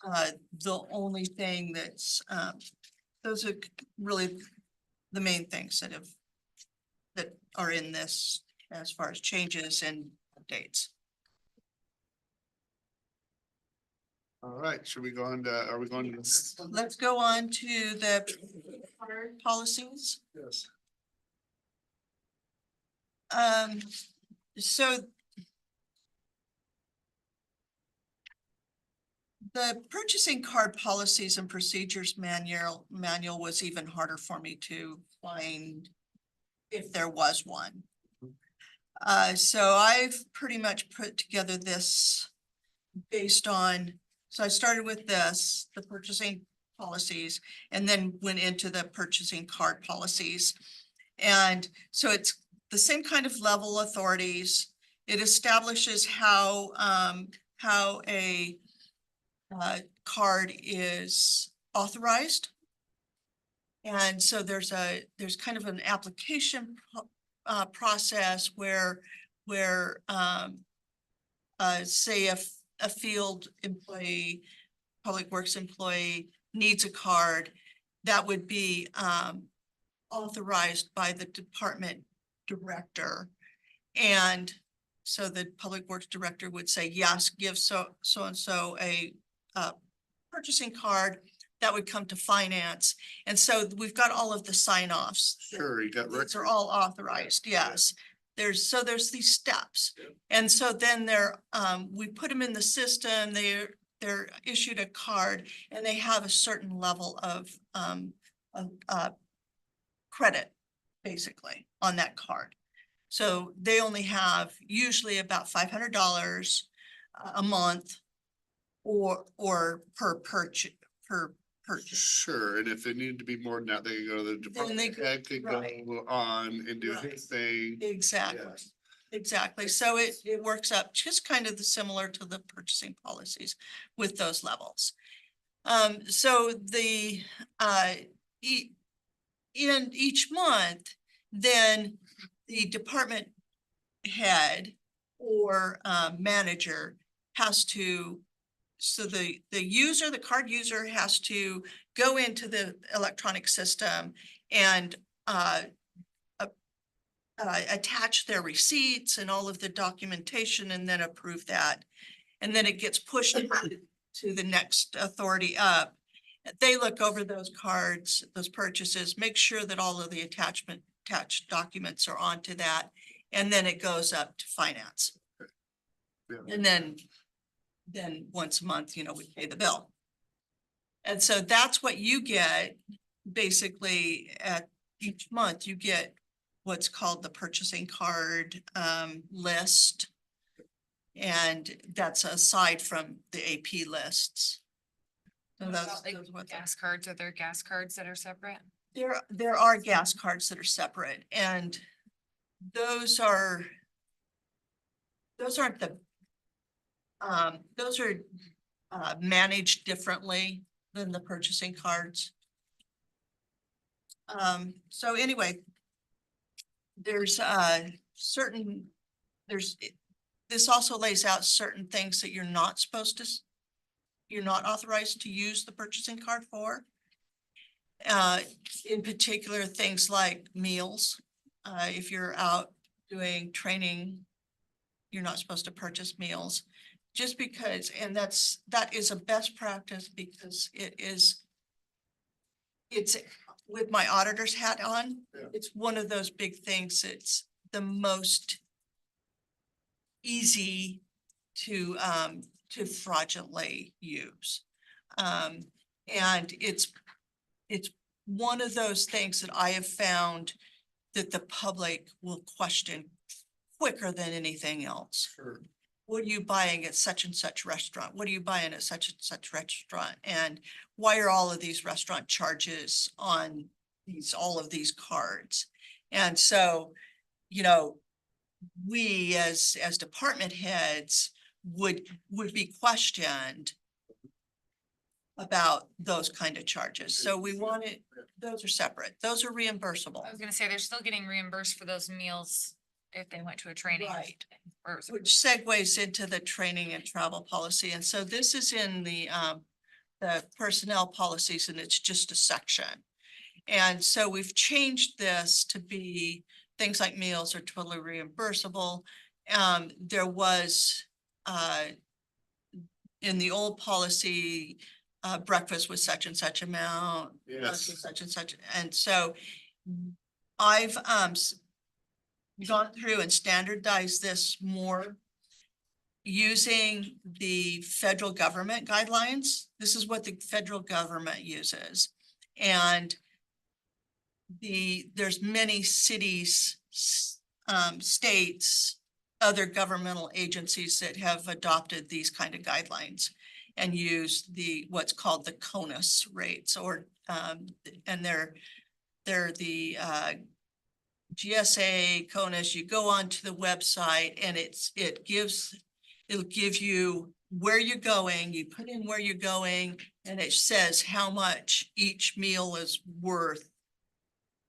the only thing that's, those are really the main things that are in this as far as changes and updates. All right, should we go on to, are we going to this? Let's go on to the policies. Yes. So the purchasing card policies and procedures manual was even harder for me to find if there was one. So I've pretty much put together this based on, so I started with this, the purchasing policies, and then went into the purchasing card policies. And so it's the same kind of level authorities. It establishes how a card is authorized. And so there's kind of an application process where say if a field employee, public works employee needs a card, that would be authorized by the department director. And so the public works director would say, yes, give so and so a purchasing card. That would come to finance. And so we've got all of the sign offs. Sure, you got. These are all authorized, yes. There's these steps. And so then we put them in the system, they're issued a card and they have a certain level of credit basically on that card. So they only have usually about $500 a month or per purchase. Sure, and if it needed to be more than that, they could go to the department head, could go on and do his thing. Exactly. Yes. Exactly. So it works up just kind of similar to the purchasing policies with those levels. So the in each month, then the department head or manager has to, so the card user has to go into the electronic system and attach their receipts and all of the documentation and then approve that. And then it gets pushed to the next authority up. They look over those cards, those purchases, make sure that all of the attached documents are onto that. And then it goes up to finance. Yeah. And then once a month, we pay the bill. And so that's what you get basically at each month. You get what's called the purchasing card list. And that's aside from the AP lists. So Like gas cards, are there gas cards that are separate? There are gas cards that are separate, and those aren't the those are managed differently than the purchasing cards. So anyway, there's this also lays out certain things that you're not authorized to use the purchasing card for. In particular, things like meals. If you're out doing training, you're not supposed to purchase meals. Just because, and that is a best practice because it's with my auditor's hat on. Yeah. It's one of those big things. It's the most easy to fraudulently use. And it's one of those things that I have found that the public will question quicker than anything else. Sure. What are you buying at such and such restaurant? What are you buying at such and such restaurant? And why are all of these restaurant charges on all of these cards? And so, we as department heads would be questioned about those kind of charges. So we wanted, those are separate. Those are reimbursable. I was gonna say, they're still getting reimbursed for those meals if they went to a training. Right. Or Which segues into the training and travel policy. And so this is in the the personnel policies and it's just a section. And so we've changed this to be things like meals are totally reimbursable. There was, in the old policy, breakfast was such and such amount. Lunch was such and such, and so I've, gone through and standardized this more using the federal government guidelines. This is what the federal government uses. And there's many cities, states, other governmental agencies that have adopted these kind of guidelines and use what's called the CONUS rates, or, and they're the, GSA, CONUS. You go onto the website and it'll give you where you're going, you put in where you're going, and it says how much each meal is worth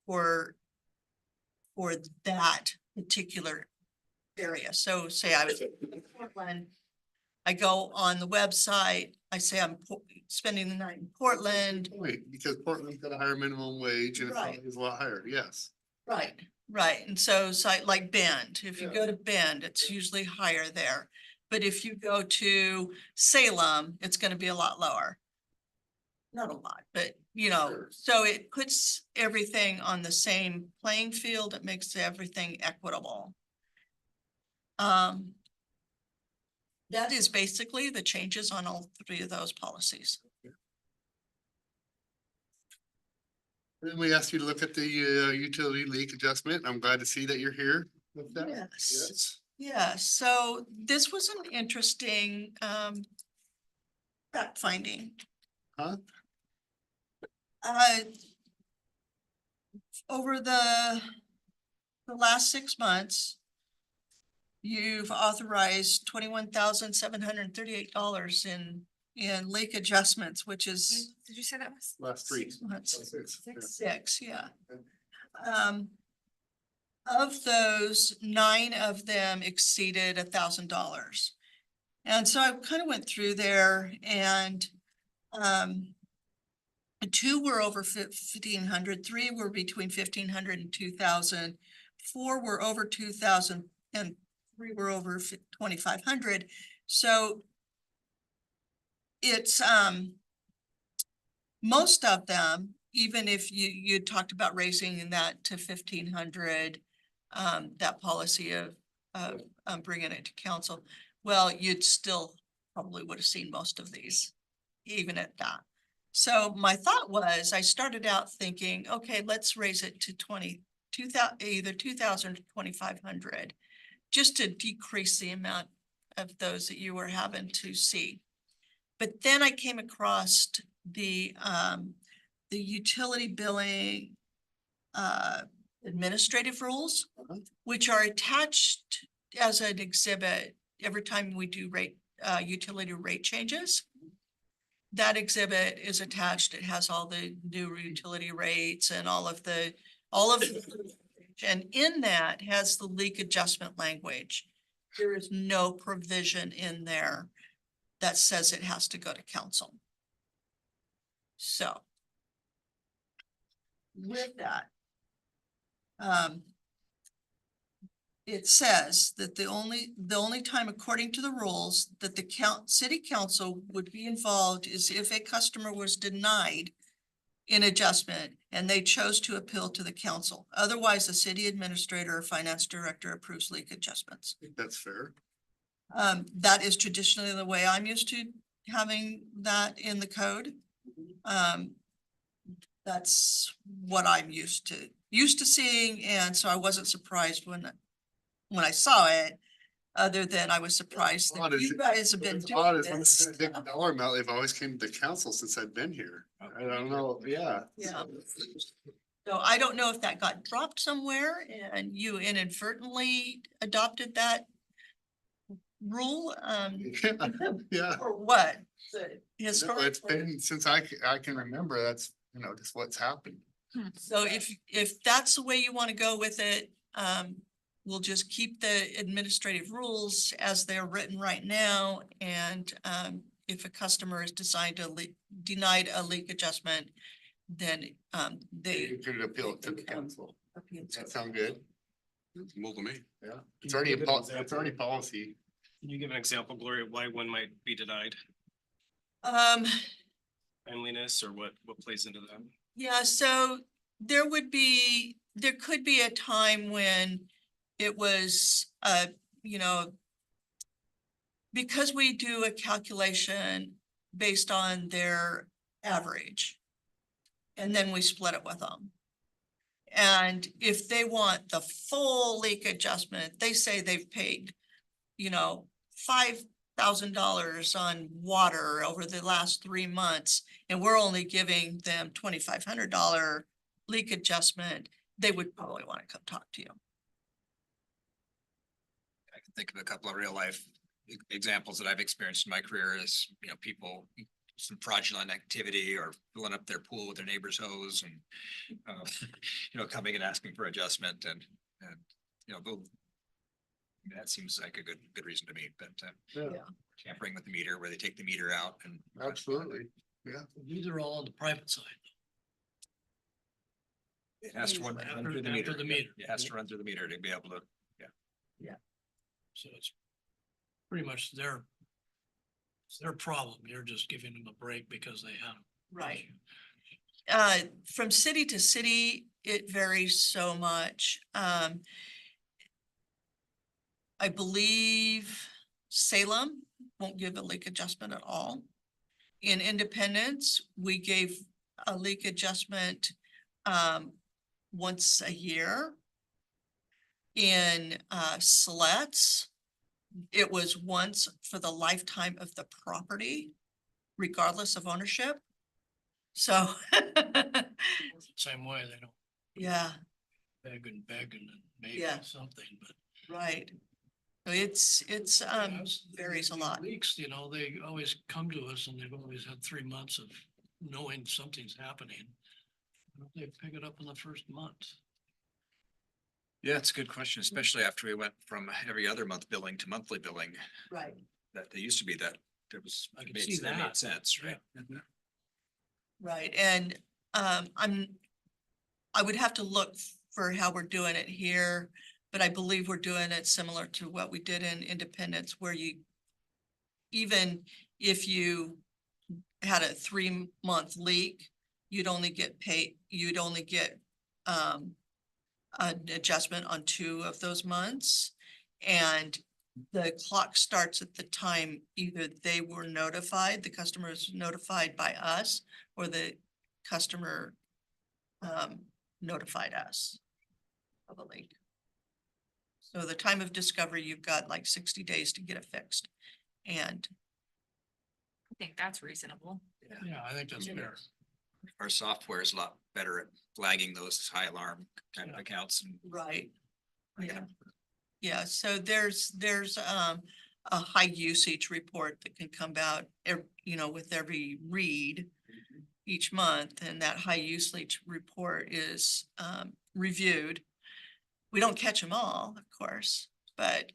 for that particular area. So say I was in Portland, I go on the website, I say I'm spending the night in Portland. Wait, because Portland's got a higher minimum wage and Right. it's a lot higher, yes. Right. And so site like Bend, if you go to Bend, it's usually higher there. But if you go to Salem, it's gonna be a lot lower. Not a lot, but so it puts everything on the same playing field. It makes everything equitable. That is basically the changes on all three of those policies. Then we asked you to look at the utility leak adjustment. I'm glad to see that you're here with that. Yes. Yeah, so this was an interesting fact finding. Huh? Over the last 6 months, you've authorized $21,738 in leak adjustments, which is. Did you say that was? Last three. Six, yeah. Of those, 9 of them exceeded $1,000. And so I kind of went through there and 2 were over 1,500, 3 were between 1,500 and 2,000, 4 were over 2,000, and 3 were over 2,500. So it's most of them, even if you talked about raising that to 1,500, that policy of bringing it to council, well, you'd still probably would have seen most of these, even at that. So my thought was, I started out thinking, okay, let's raise it to 2,000, either 2,000 or 2,500, just to decrease the amount of those that you were having to see. But then I came across the utility billing administrative rules, which are attached as an exhibit every time we do utility rate changes. That exhibit is attached. It has all the new utility rates and all of and in that has the leak adjustment language. There is no provision in there that says it has to go to council. So with that, it says that the only time, according to the rules, that the city council would be involved is if a customer was denied an adjustment and they chose to appeal to the council. Otherwise, the city administrator or finance director approves leak adjustments. I think that's fair. That is traditionally the way I'm used to having that in the code. That's what I'm used to seeing, and so I wasn't surprised when I saw it, other than I was surprised that you guys have been doing this. Big dollar amount, they've always came to council since I've been here. I don't know, yeah. Yeah. So I don't know if that got dropped somewhere and you inadvertently adopted that rule, Yeah. or what? No, it's Historically. been since I can remember, that's, just what's happened. So if that's the way you want to go with it, we'll just keep the administrative rules as they're written right now. And if a customer is denied a leak adjustment, then they. You could appeal it to the council. appeal Does to that sound good? Move to me. Yeah, it's already, it's already policy. Can you give an example, Gloria, of why one might be denied? Timeliness or what plays into that? Yeah, so there could be a time when it was, you know, because we do a calculation based on their average. And then we split it with them. And if they want the full leak adjustment, they say they've paid, you know, $5,000 on water over the last 3 months, and we're only giving them $2,500 leak adjustment, they would probably want to come talk to you. I can think of a couple of real life examples that I've experienced in my career is, you know, people, some fraudulent activity or filling up their pool with their neighbor's hose and, you know, coming and asking for adjustment and, you know, that seems like a good reason to me, but tampering with the meter where they take the meter out and. Absolutely, yeah. These are all on the private side. It has to run through the meter. It has to run through the meter to be able to, So it's pretty much it's their problem. You're just giving them a break because they have. Right. From city to city, it varies so much. I believe Salem won't give a leak adjustment at all. In Independence, we gave a leak adjustment once a year. In Siletz, it was once for the lifetime of the property, regardless of ownership. So. Same way, they don't Yeah, beg and maybe Yeah. something, but. right. So it's varies a lot. Leaks, you know, they always come to us and they've always had 3 months of knowing something's happening. They pick it up in the first month. yeah, it's a good question, especially after we went from every other month billing to monthly billing. Right. That they used to be that there was, I can made see that made that. sense, right? Right, and I would have to look for how we're doing it here, but I believe we're doing it similar to what we did in Independence, where you, even if you had a 3-month leak, you'd only get an adjustment on 2 of those months. And the clock starts at the time either they were notified, the customer is notified by us, or the customer notified us of a leak. So the time of discovery, you've got like 60 days to get it fixed. And I think that's reasonable. Yeah, I think that's fair. Our software is a lot better at flagging those high alarm kind of accounts and. right. Yeah. Yeah, so there's a high usage report that can come out, you know, with every read each month, and that high usage report is reviewed. We don't catch them all, of course, but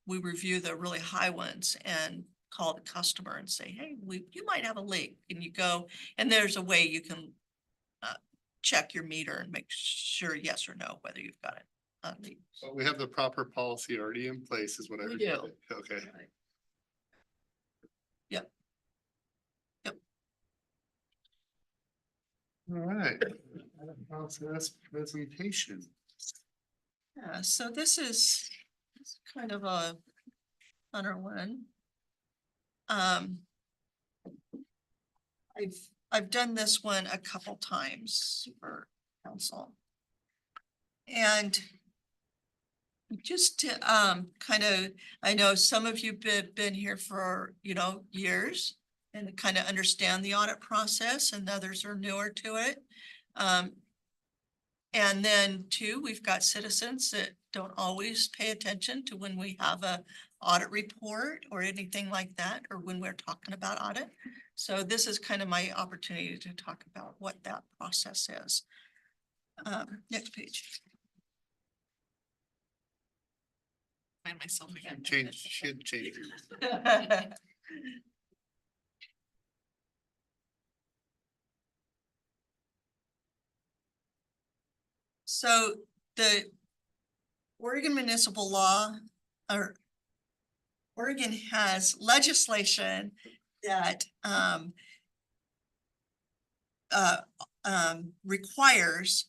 we review the really high ones and call the customer and say, hey, you might have a leak, and you go, and there's a way you can check your meter and make sure yes or no whether you've got it. Leak. So we have the proper policy already in place is what I. We do. Okay. Yep. Yep. All right. Process presentation. Yeah, so this is kind of a funner one. I've done this one a couple times for council. And just to kind of, I know some of you been here for, you know, years and kind of understand the audit process, and others are newer to it. And then too, we've got citizens that don't always pay attention to when we have a audit report or anything like that, or when we're talking about audit. So this is kind of my opportunity to talk about what that process is. Next page. Find myself again. Should change. So the Oregon municipal law, or Oregon has legislation that requires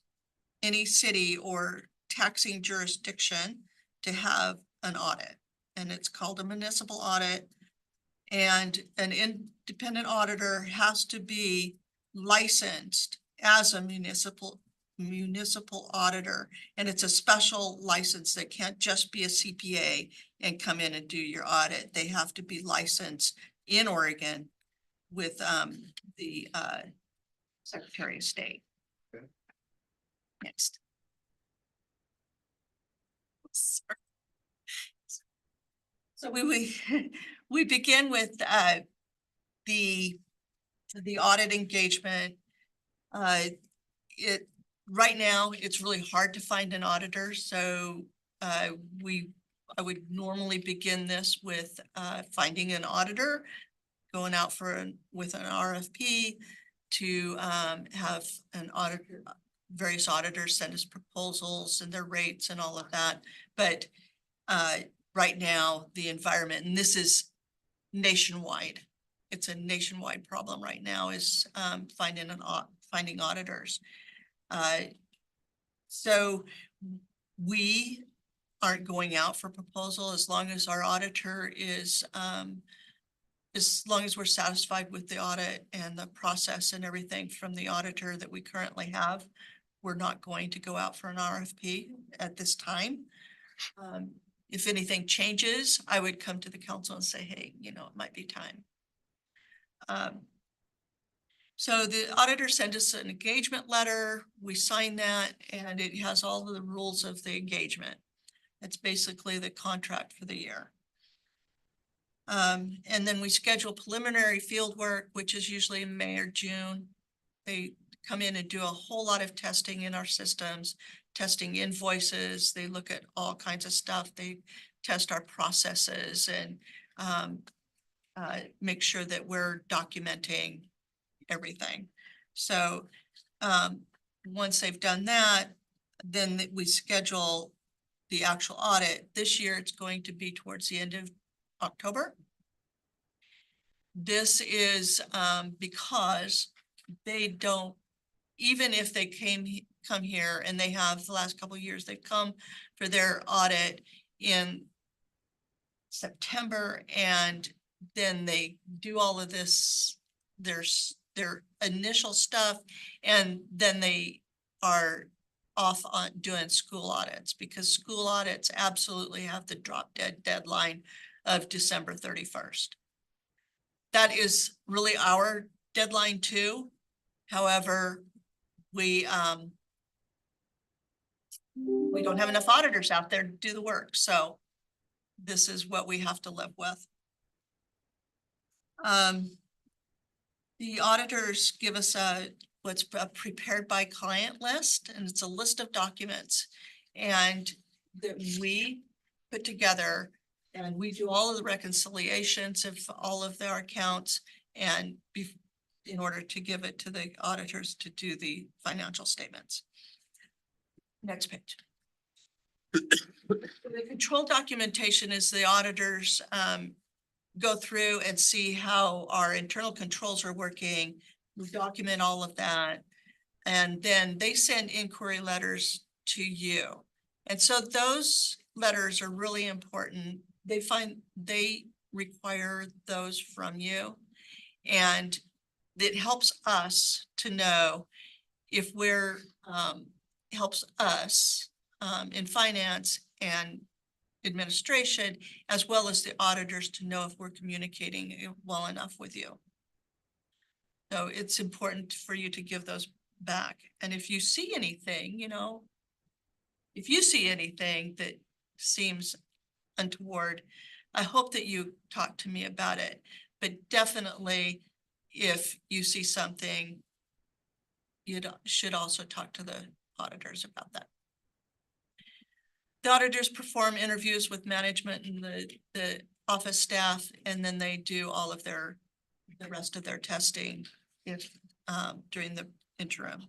any city or taxing jurisdiction to have an audit. And it's called a municipal audit. And an independent auditor has to be licensed as a municipal auditor. And it's a special license. That can't just be a CPA and come in and do your audit. They have to be licensed in Oregon with the Secretary of State. Next. So we begin with the audit engagement. Right now, it's really hard to find an auditor, so I would normally begin this with finding an auditor, going out with an RFP to have an auditor, various auditors send us proposals and their rates and all of that. But right now, the environment, and this is nationwide, it's a nationwide problem right now, is finding auditors. So we aren't going out for proposal as long as our auditor is, as long as we're satisfied with the audit and the process and everything from the auditor that we currently have. We're not going to go out for an RFP at this time. If anything changes, I would come to the council and say, hey, it might be time. So the auditor sent us an engagement letter. We signed that, and it has all of the rules of the engagement. It's basically the contract for the year. And then we schedule preliminary field work, which is usually in May or June. They come in and do a whole lot of testing in our systems, testing invoices. They look at all kinds of stuff. They test our processes and make sure that we're documenting everything. So once they've done that, then we schedule the actual audit. This year, it's going to be towards the end of October. This is because they don't, even if they come here, and they have the last couple of years, they've come for their audit in September, and then they do all of this, their initial stuff, and then they are off on doing school audits, because school audits absolutely have the drop dead deadline of December 31st. That is really our deadline too. However, we don't have enough auditors out there to do the work. So this is what we have to live with. The auditors give us what's a prepared by client list, and it's a list of documents and that we put together, and we do all of the reconciliations of all of their accounts and in order to give it to the auditors to do the financial statements. Next page. The control documentation is the auditors go through and see how our internal controls are working. We document all of that. And then they send inquiry letters to you. And so those letters are really important. They require those from you. And it helps us to know if we're, helps us in finance and administration, as well as the auditors, to know if we're communicating well enough with you. So it's important for you to give those back. And if you see anything, if you see anything that seems untoward, I hope that you talk to me about it. But definitely, if you see something, you should also talk to the auditors about that. The auditors perform interviews with management and the office staff, and then they do all of the rest of their testing during the interim.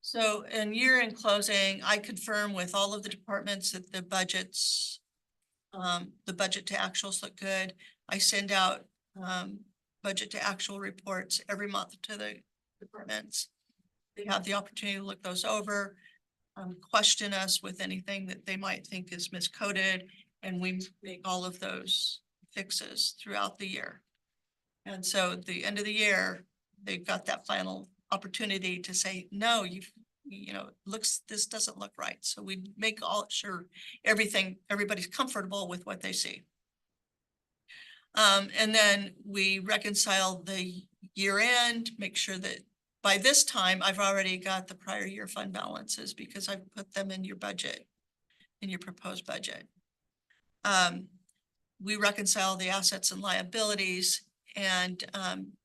So in year-end closing, I confirm with all of the departments that the budgets, the budget to actuals look good. I send out, budget to actual reports every month to the departments. They have the opportunity to look those over, question us with anything that they might think is miscoded, and we make all of those fixes throughout the year. And so at the end of the year, they've got that final opportunity to say, no, you know, this doesn't look right. So we make sure everybody's comfortable with what they see. And then we reconcile the year end, make sure that by this time, I've already got the prior year fund balances because I've put them in your budget, in your proposed budget. We reconcile the assets and liabilities and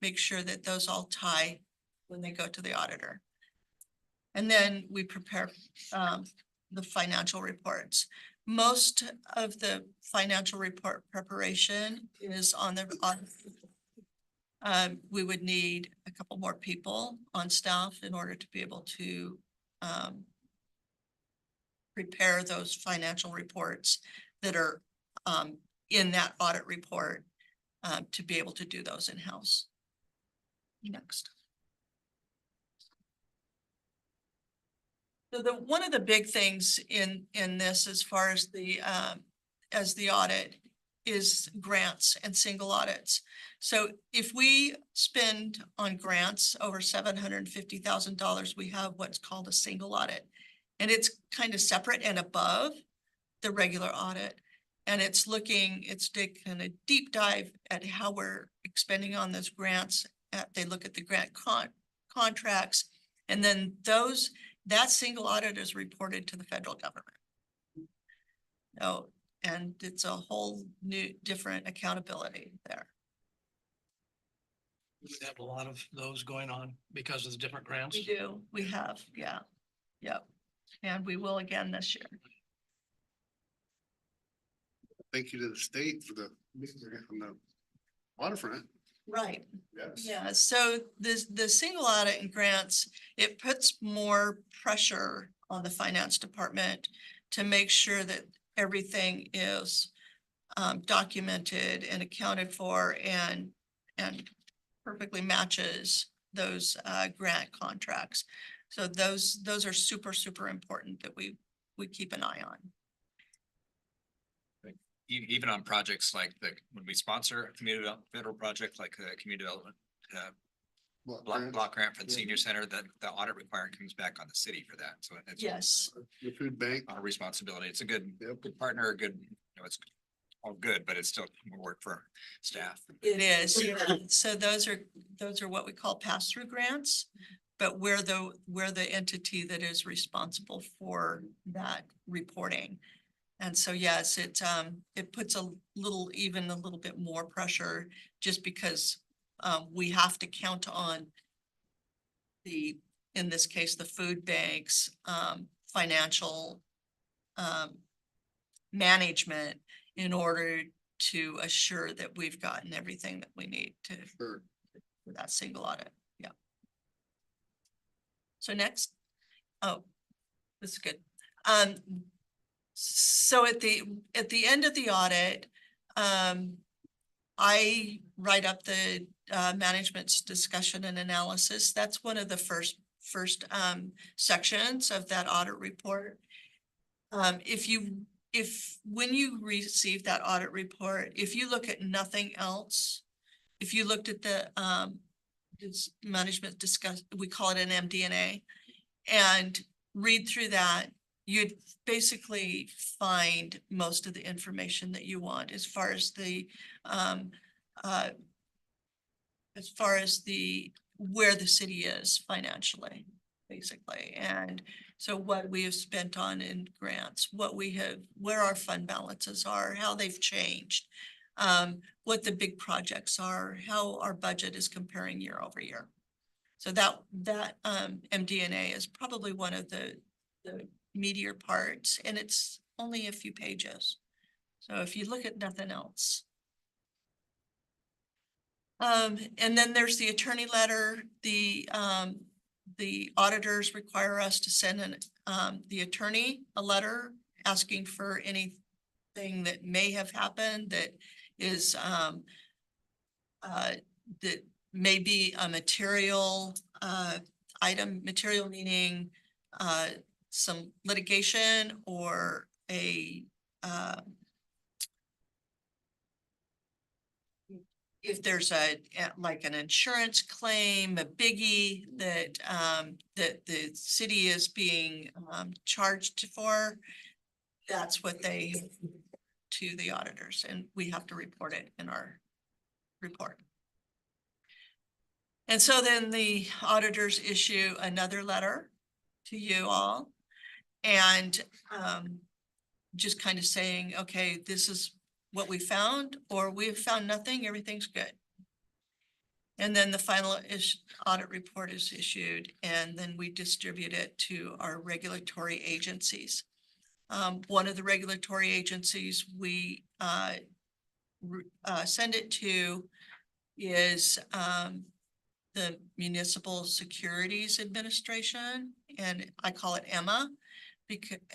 make sure that those all tie when they go to the auditor. And then we prepare the financial reports. Most of the financial report preparation is on the audit. We would need a couple more people on staff in order to be able to prepare those financial reports that are in that audit report to be able to do those in-house. Next. So one of the big things in this as far as the audit is grants and single audits. So if we spend on grants over $750,000, we have what's called a single audit. And it's kind of separate and above the regular audit. And it's taking a deep dive at how we're expending on those grants. They look at the grant contracts, and then that single audit is reported to the federal government. And it's a whole new, different accountability there. We have a lot of those going on because of the different grants. We do, we have, yeah, yep. And we will again this year. Thank you to the state for from the waterfront. Right. Yes. Yeah, so the single audit and grants, it puts more pressure on the finance department to make sure that everything is documented and accounted for and perfectly matches those grant contracts. So those are super, super important that we keep an eye on. Even on projects like when we sponsor a community federal project like the community development block grant for the senior center, that the audit requirement comes back on the city for that. So it's yes, the food bank, our responsibility. It's a good partner, it's all good, but it's still more work for staff. it is. Yeah. So those are what we call pass-through grants, but we're the entity that is responsible for that reporting. And so, yes, it puts a little bit more pressure just because we have to count on in this case, the food banks, financial management in order to assure that we've gotten everything that we need for that single audit. Yeah. So next, this is good. So at the end of the audit, I write up the management's discussion and analysis. That's one of the first sections of that audit report. When you receive that audit report, if you look at nothing else, if you looked at the management discuss, we call it an MD&A, and read through that, you'd basically find most of the information that you want as far as where the city is financially, basically. And so what we have spent on in grants, where our fund balances are, how they've changed, what the big projects are, how our budget is comparing year over year. So that MD&A is probably one of the meatier parts, and it's only a few pages. So if you look at nothing else. And then there's the attorney letter, the the auditors require us to send the attorney a letter asking for anything that may have happened that is, that may be a material, item, material meaning, some litigation or if there's like an insurance claim, a biggie that, that the city is being, charged for, that's what they to the auditors, and we have to report it in our report. And so then the auditors issue another letter to you all and, just kind of saying, okay, this is what we found, or we've found nothing, everything's good. And then the final audit report is issued, and then we distribute it to our regulatory agencies. One of the regulatory agencies we send it to is the Municipal Securities Administration, and I call it EMA,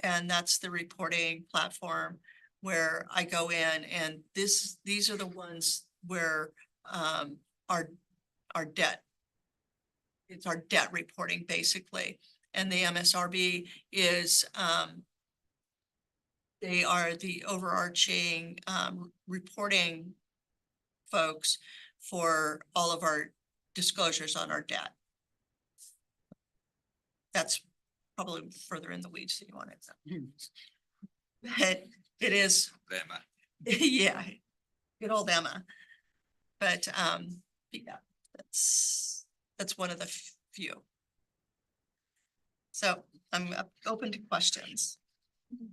and that's the reporting platform where I go in, and these are the ones where our debt, it's our debt reporting basically. And the MSRB is they are the overarching reporting folks for all of our disclosures on our debt. That's probably further in the weeds than you want it. But it is, Emma. yeah, good old Emma. But yeah, that's one of the few. So I'm open to questions.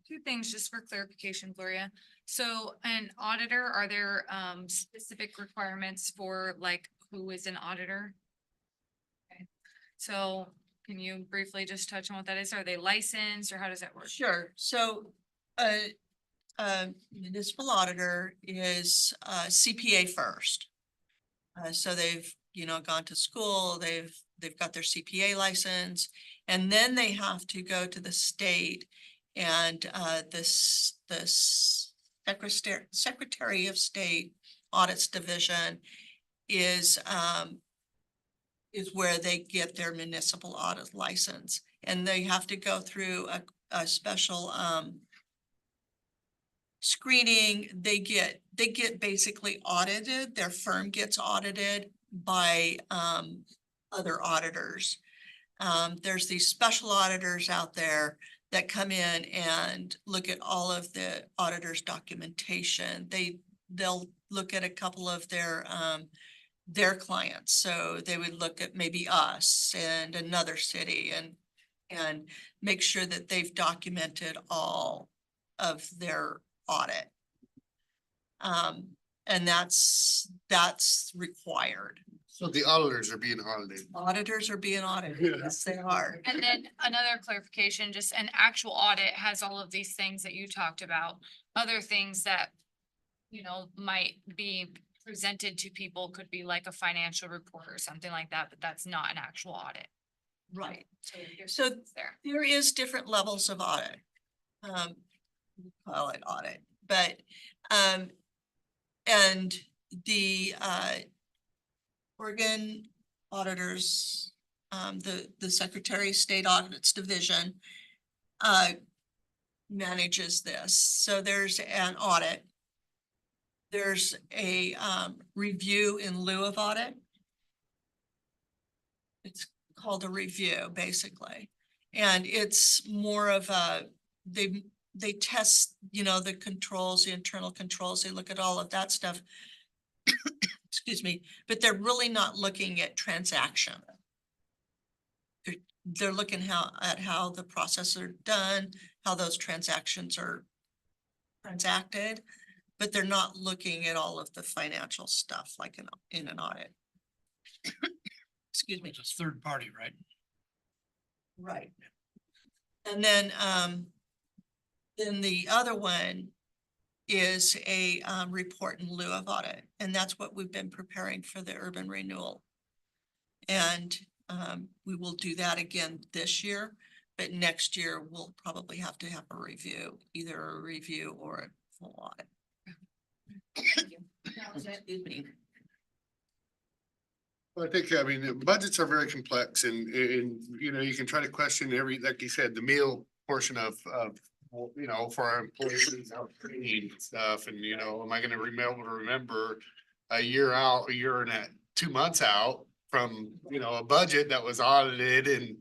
Two things just for clarification, Gloria. So an auditor, are there specific requirements for like who is an auditor? Okay. So can you briefly just touch on what that is? Are they licensed or how does that work? Sure. So a municipal auditor is CPA first. So they've, gone to school, they've got their CPA license, and then they have to go to the state and the Secretary of State Audits Division is where they get their municipal audit license. And they have to go through a special screening. They get basically audited. Their firm gets audited by other auditors. There's these special auditors out there that come in and look at all of the auditor's documentation. They'll look at a couple of their clients. So they would look at maybe us and another city and make sure that they've documented all of their audit. And that's required. So the auditors are being audited. Auditors are being audited. Yes, they are. And then another clarification, just an actual audit has all of these things that you talked about. Other things that, might be presented to people could be like a financial report or something like that, but that's not an actual audit. Right. there's So difference there. there is different levels of audit. We call it audit, but, and the, Oregon auditors, the Secretary of State Audits Division, manages this. So there's an audit. There's a, review in lieu of audit. It's called a review, basically. And it's more of a, they test, the controls, the internal controls, they look at all of that stuff. Excuse me, but they're really not looking at transaction. They're looking at how the processes are done, how those transactions are transacted, but they're not looking at all of the financial stuff like in an audit. Excuse me. It's a third party, right? Right. And then the other one is a report in lieu of audit. And that's what we've been preparing for the urban renewal. And We will do that again this year, but next year we'll probably have to have a review, either a review or a full audit. Excuse me. Well, I think, I mean, the budgets are very complex and, you know, you can try to question every, like you said, the meal portion of, well, you know, for our employees, our training and stuff, and, you know, am I gonna be able to remember a year out, a year and 2 months out from, you know, a budget that was audited and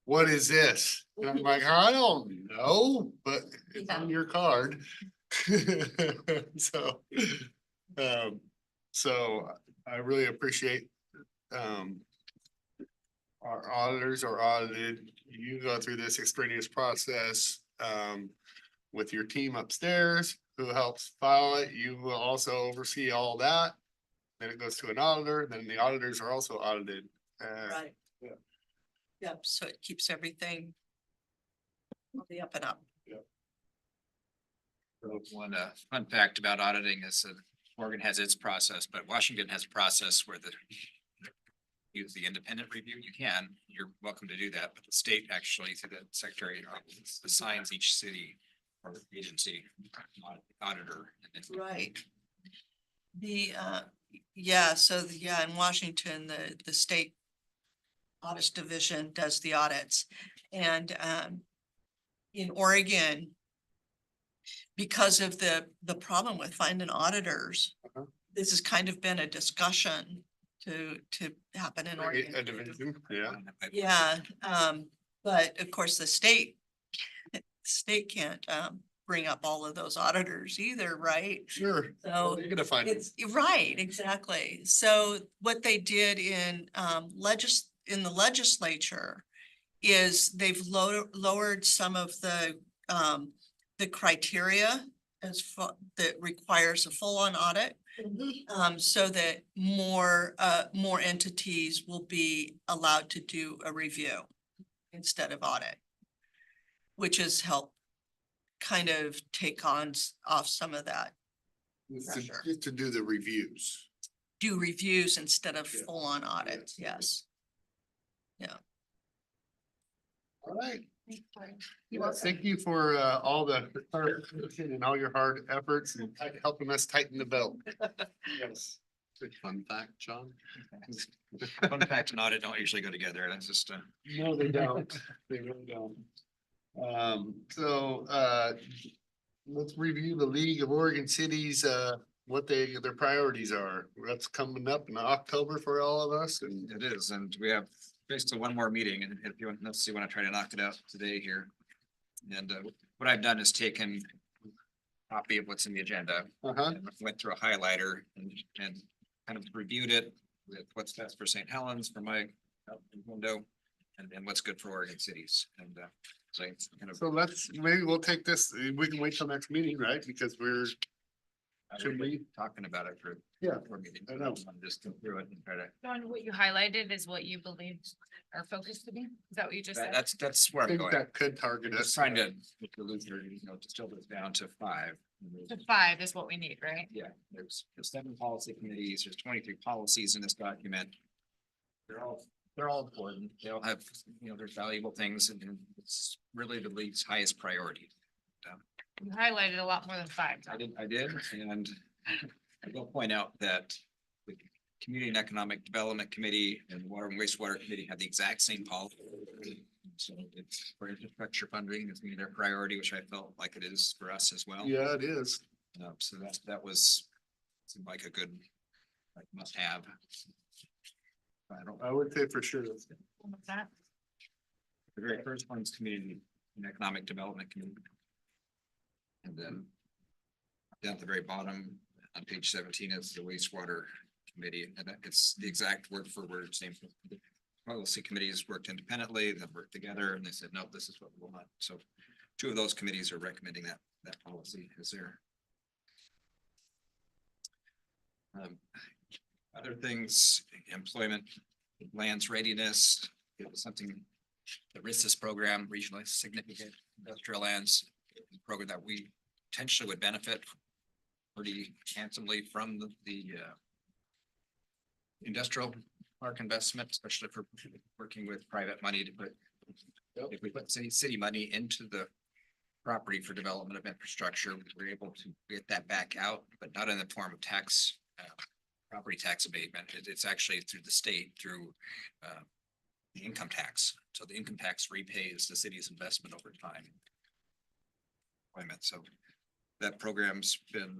what is this? And I'm like, I don't know, but it's on your card. So, so I really appreciate our auditors are audited. You go through this extraneous process with your team upstairs who helps file it. You will also oversee all that. Then it goes to an auditor, then the auditors are also audited. Right. Yeah. Yep, so it keeps everything on the up and up. One fun fact about auditing is that Oregon has its process, but Washington has a process where use the independent review. You can, you're welcome to do that, but the state actually through the Secretary assigns each city or agency auditor. Right. The, yeah, so yeah, in Washington, the state audit division does the audits. And in Oregon, because of the problem with finding auditors, this has kind of been a discussion to happen in Oregon. A division, yeah. Yeah, but of course, the state can't bring up all of those auditors either, right? Sure. So You're gonna find it. it's right, exactly. So what they did in the legislature is they've lowered some of the criteria that requires a full-on audit. So that more entities will be allowed to do a review instead of audit, which has helped kind of take off some of that pressure. Just to do the reviews. Do reviews instead of full-on audits, yes. Yeah. All right. Well, thank you for all the clarification and all your hard efforts and helping us tighten the belt. Yes. Good fun fact, John. Fun fact and audit don't usually go together. That's just No, they don't. They really don't. So let's review the League of Oregon Cities, what their priorities are. That's coming up in October for all of us and. it is, and we have basically one more meeting, and if you want, let's see, when I try to knock it out today here. And what I've done is taken a copy of what's in the agenda, and went through a highlighter and kind of reviewed it with what's best for St. Helens, for my window, and what's good for Oregon cities. And so it's kind of. So maybe we'll take this, we can wait till next meeting, right? Because should we? Talking about it for. Yeah, for meeting. I know. I'm just go through it and try to. John, what you highlighted is what you believe our focus to be? Is that what you just said? That's where I I'm think going. that could target us. Just trying to, with the loser, distill this down to 5. The 5 is what we need, right? Yeah, there's 7 policy committees, there's 23 policies in this document. They're all important. They all have, there's valuable things, and it's really the league's highest priority. You highlighted a lot more than 5. I did, and I will point out that the Community and Economic Development Committee and the Water and Wastewater Committee have the exact same policy. So it's for infrastructure funding, it's their priority, which I felt like it is for us as well. Yeah, it is. So that was seemed like a good must have. I would say for sure. What's that? The very first one's Community and Economic Development Committee. And then down at the very bottom on page 17 is the wastewater committee, and it's the exact word for word same. Policy committees worked independently, then worked together, and they said, no, this is what we want. So 2 of those committees are recommending that policy is there. Other things, employment, lands readiness, it was something, the RISIS program, regionally significant industrial lands program that we potentially would benefit pretty handsomely from the industrial park investment, especially for working with private money to put. If we put city money into the property for development of infrastructure, we're able to get that back out, but not in the form of tax. Property tax abatement. It's actually through the state, through the income tax. So the income tax repays the city's investment over time. So that program's been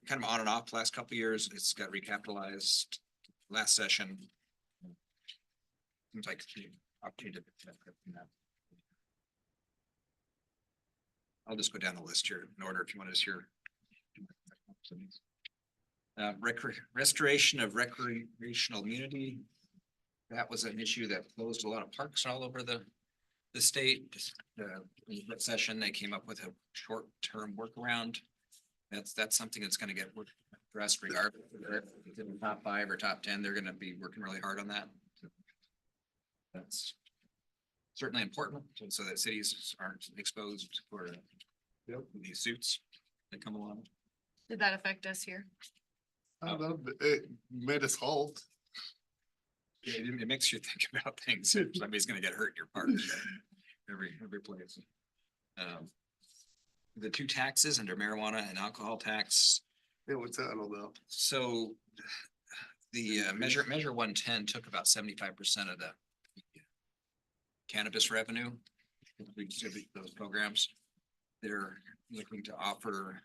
kind of on and off the last couple of years. It's got recapitalized last session. Seems like the opportunity to benefit from that. I'll just go down the list here in order if you want to hear. Restoration of recreational immunity. That was an issue that closed a lot of parks all over the state. In the session, they came up with a short-term workaround. That's something that's gonna get addressed regardless. If it's in the top 5 or top 10, they're gonna be working really hard on that. That's certainly important so that cities aren't exposed for these suits that come along. Did that affect us here? I don't know, but it made us halt. It makes you think about things. Somebody's gonna get hurt in your park. Every place. The 2 taxes under marijuana and alcohol tax. Yeah, what's that all about? So the measure 110 took about 75% of the cannabis revenue. We distribute those programs. They're looking to offer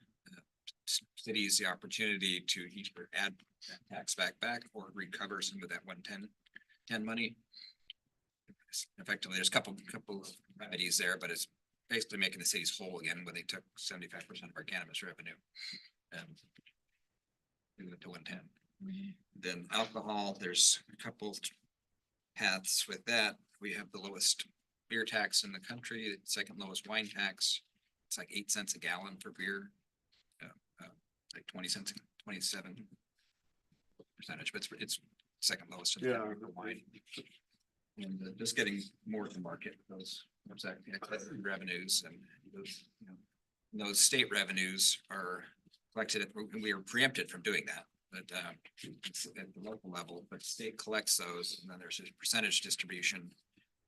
cities the opportunity to either add that tax back or recover some of that 110 money. Effectively, there's a couple of remedies there, but it's basically making the cities whole again when they took 75% of our cannabis revenue. Moving it to 110. Then alcohol, there's a couple paths with that. We have the lowest beer tax in the country, the second lowest wine tax. It's like 8 cents a gallon for beer. Like 20 cents, 27%, but it's second lowest in the wine. And just getting more to market, those revenues and those state revenues are collected, and we are preempted from doing that. But at the local level, but state collects those, and then there's a percentage distribution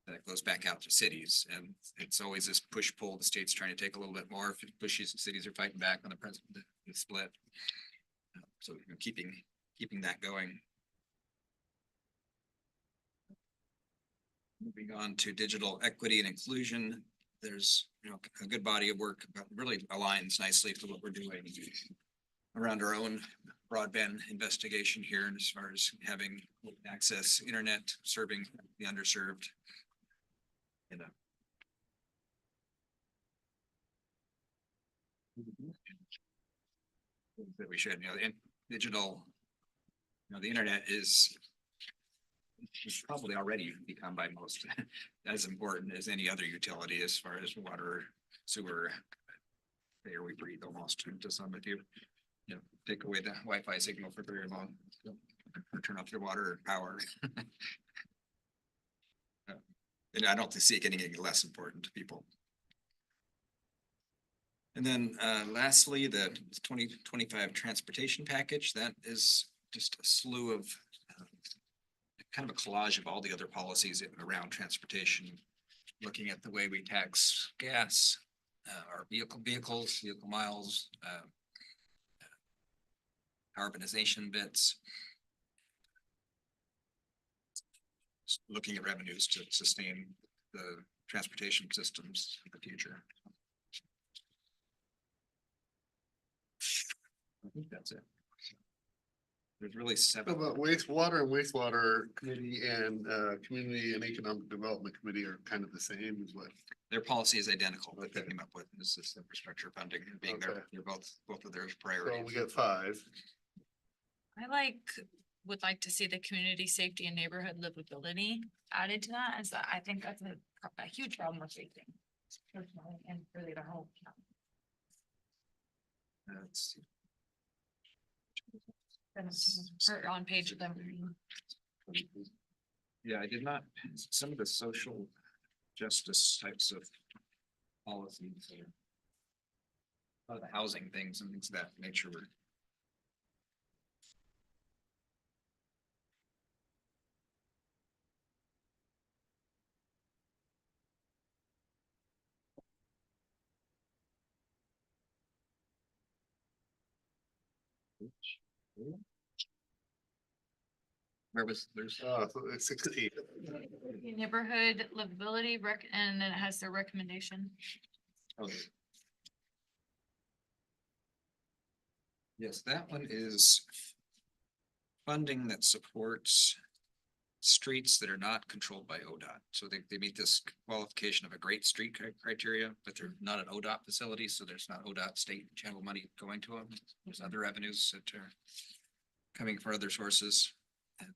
that goes back out to cities, and it's always this push-pull. The state's trying to take a little bit more. If it pushes, the cities are fighting back on the split. So keeping that going. Moving on to digital equity and inclusion, there's a good body of work, but really aligns nicely to what we're doing around our own broadband investigation here, and as far as having access internet, serving the underserved. That we should, digital, the internet is probably already become by most as important as any other utility as far as water, sewer, air we breathe almost to some of you. Take away the Wi-Fi signal for very long, or turn off your water or power. And I don't see it getting any less important to people. And then lastly, the 2025 transportation package, that is just a slew of kind of a collage of all the other policies around transportation, looking at the way we tax gas, our vehicles, vehicle miles, carbonization bits, looking at revenues to sustain the transportation systems of the future. I think that's it. There's really 7. About wastewater and wastewater committee and community and economic development committee are kind of the same as what. Their policy is identical. What they came up with is this infrastructure funding being there. They're both of their priorities. So we got 5. I would like to see the community safety and neighborhood livability added to that, as I think that's a huge problem we're facing. Personally, and really the whole county. Let's see. Or on page of them. Yeah, I did not, some of the social justice types of policies, the housing things and things of that nature were. Where was, there's, So it's 16. Neighborhood livability and then it has their recommendation. yes, that one is funding that supports streets that are not controlled by ODOT. So they meet this qualification of a great street criteria, but they're not an ODOT facility, so there's not ODOT state channel money going to them. There's other revenues that are coming from other sources. And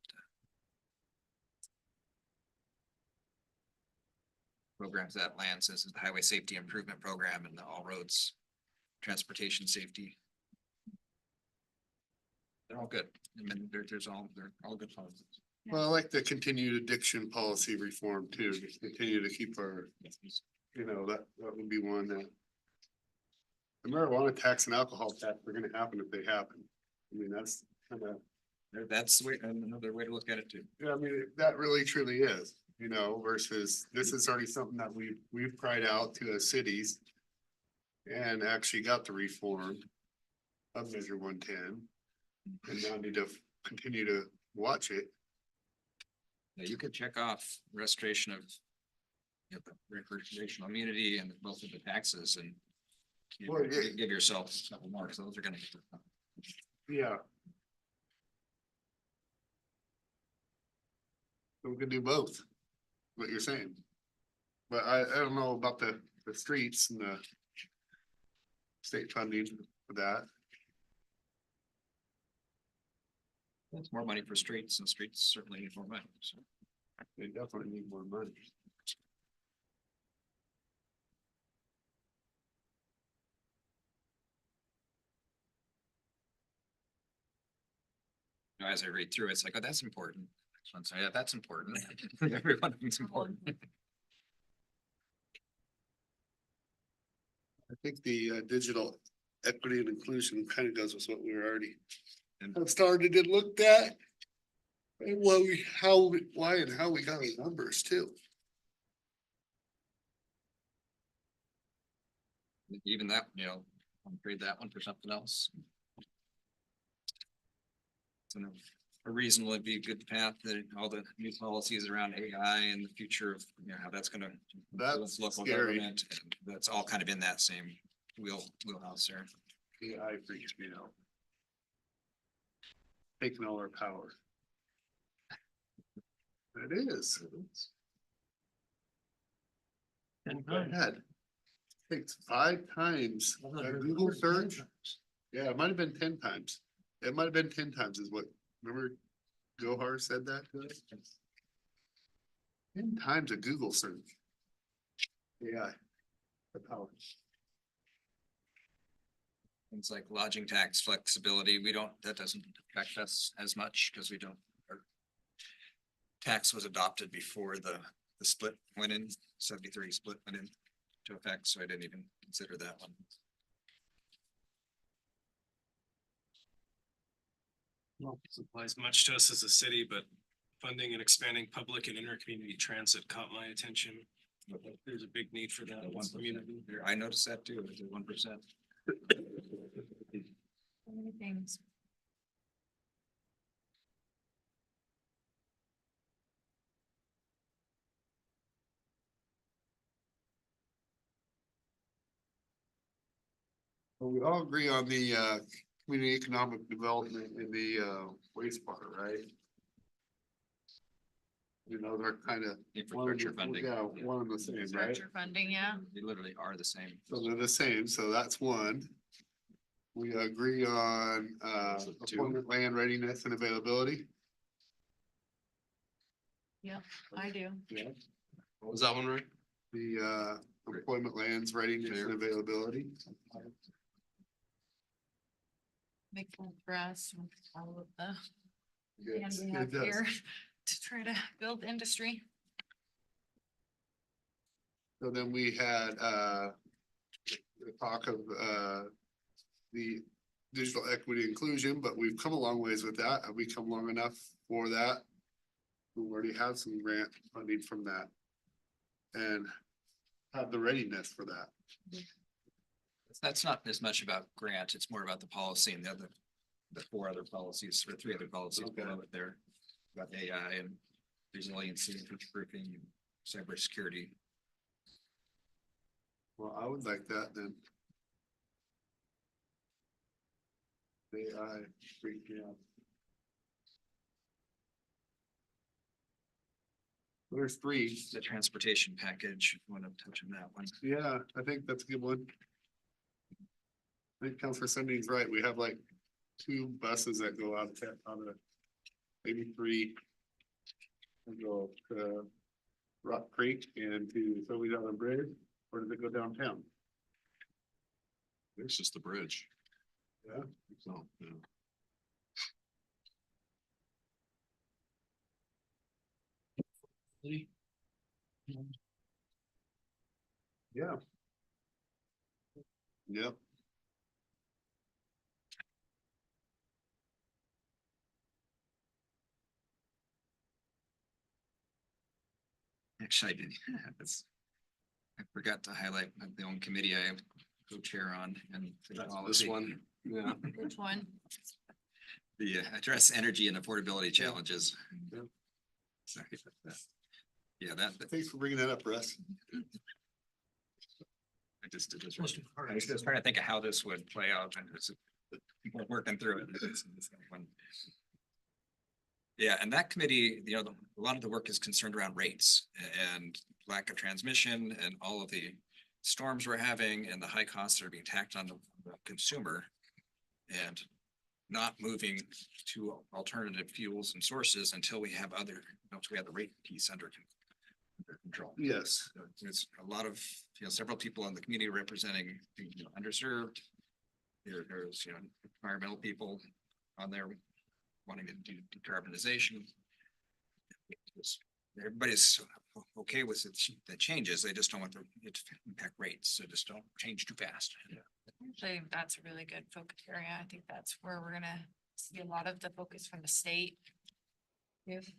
programs that lands as the Highway Safety Improvement Program and the All Roads Transportation Safety. They're all good. I mean, they're all good policies. Well, I like the continued addiction policy reform too, just continue to keep our, that would be one that. The marijuana tax and alcohol tax are gonna happen if they happen. I mean, that's kind of, That's the way, another way to look at it too. yeah, I mean, that really truly is, versus this is already something that we've cried out to as cities. And actually got the reform of Measure 110. And now need to continue to watch it. Yeah, you could check off restoration of the recreational immunity and both of the taxes and Well, yeah. give yourself a couple more, because those are gonna. Yeah. So we could do both, what you're saying. But I don't know about the streets and the state funding for that. That's more money for streets, and streets certainly need more money, so. They definitely need more money. As I read through, it's like, oh, that's important. Next one, so yeah, that's important. Everyone thinks important. I think the digital equity and inclusion kind of goes with what we were already started and looked at. And why and how we got our numbers too. Even that, trade that one for something else. So a reasonably be a good path that all the new policies around AI and the future of, how that's gonna. That's local scary. government, and that's all kind of in that same wheelhouse there. AI freaks me out. Taking all our power. It is. And go ahead. Takes 5 times a Google search. Yeah, it might have been 10 times. It might have been 10 times is what, remember Gohar said that to us? 10 times a Google search. Yeah. The power. Things like lodging tax flexibility, that doesn't affect us as much because our tax was adopted before the split went in, 70-30 split went into effect, so I didn't even consider that one. Well, this applies much to us as a city, but funding and expanding public and intercommunity transit caught my attention. There's a big need for that. I noticed that too, it's 1%. So many things. Well, we all agree on the community economic development in the waste part, right? They're kind of. Infrastructure funding. Yeah, one of the same, right? Infrastructure funding, yeah. They literally are the same. So they're the same, so that's one. We agree on appointment land readiness and availability. Yeah, I do. Yeah. What was that one, Rick? The employment lands readiness and availability. Make fun for us with all of the Yes, land we it have does. here to try to build industry. So then we had the talk of the digital equity inclusion, but we've come a long ways with that. Have we come long enough for that? We already have some grant funding from that. And have the readiness for that. That's not as much about grant, it's more about the policy and the other the four other policies or three other policies below it there. About AI and resiliency, future proofing, and cybersecurity. Well, I would like that then. AI, freak me out. There's three. The transportation package, I want to touch on that one. Yeah, I think that's a good one. I think Councilor Sunday's right. We have like 2 buses that go out of maybe 3. And go to Rock Creek and to Philly Island Bridge, or does it go downtown? It's just the bridge. Yeah. So, yeah. Yeah. Yep. Actually, I did, I forgot to highlight the own committee I co-chair on and. This one, yeah. Which one? The address energy and affordability challenges. Yep. Sorry about that. Yeah, that. Thanks for bringing that up, Russ. I just was trying to think of how this would play out and people are working through it. It's one. Yeah, and that committee, you know, a lot of the work is concerned around rates and lack of transmission and all of the storms we're having and the high costs that are being tacked on the consumer. And not moving to alternative fuels and sources until we have once we have the rate piece under control. Yes. So there's a lot of, several people in the community representing, underserved. There's, environmental people on there wanting to do decarbonization. Everybody's okay with the changes. They just don't want it to impact rates. So just don't change too fast. Actually, that's a really good focus area. I think that's where we're gonna see a lot of the focus from the state. With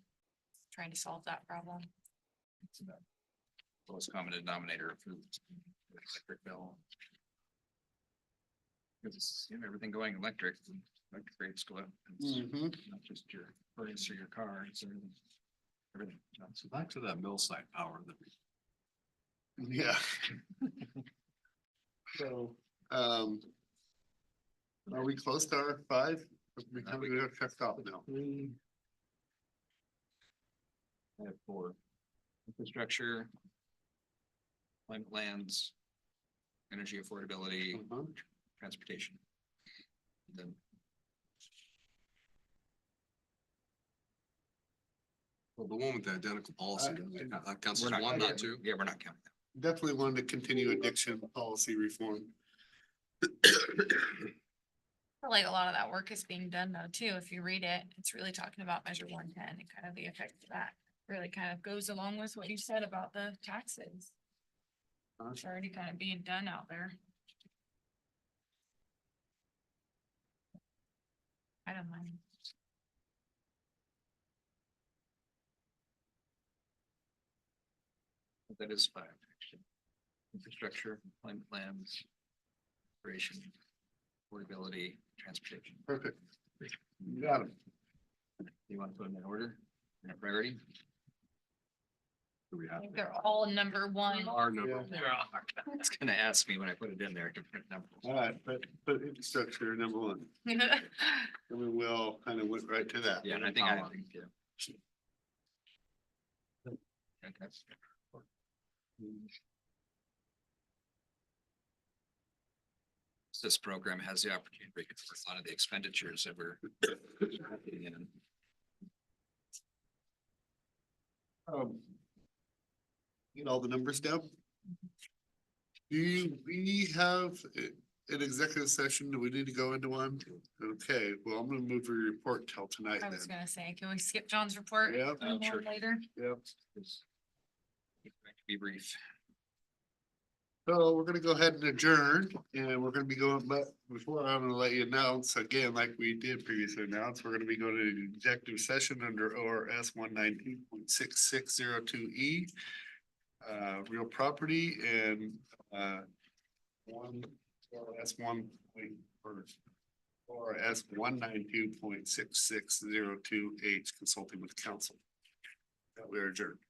trying to solve that problem. It's the lowest common denominator for the electric bill. Because everything going electric rates go up. It's not just your furnace or your car, it's everything. So back to that mill site power that we. Yeah. So, are we close to our 5? We have checked off now. I have 4. Infrastructure. Climate lands. Energy affordability. Transportation. Then. Well, the one with the identical policy, counts We're as not 1, counting not 2. Yeah, we're not counting that. Definitely wanted to continue addiction policy reform. Like a lot of that work is being done though, too. If you read it, it's really talking about Measure 110 and kind of the effect of that. Really kind of goes along with what you said about the taxes. It's already kind of being done out there. I don't mind. That is 5, actually. Infrastructure, climate lands, operation, affordability, transportation. Perfect. You got them. You want to put them in order, in a priority? Do we I have? think they're all number 1. Our number. It's gonna ask me when I put it in there. Different numbers. All right, but infrastructure number 1. And we will kind of went right to that. Yeah, and I think, yeah. Okay. This program has the opportunity for a lot of the expenditures that we're putting in. Get all the numbers down. Do we have an executive session? Do we need to go into one? Okay, well, I'm gonna move your report till tonight I then. was gonna say, can we skip John's report? Yeah. and go Sure. Later. Yep. Be brief. So we're gonna go ahead and adjourn and we're gonna be going, but before I'm gonna let you announce again, like we did previously announce, we're gonna be going to executive session under ORS 119.6602E. Real property and ORS 1. Or S 192.6602H, consulting with counsel. That we are adjourned.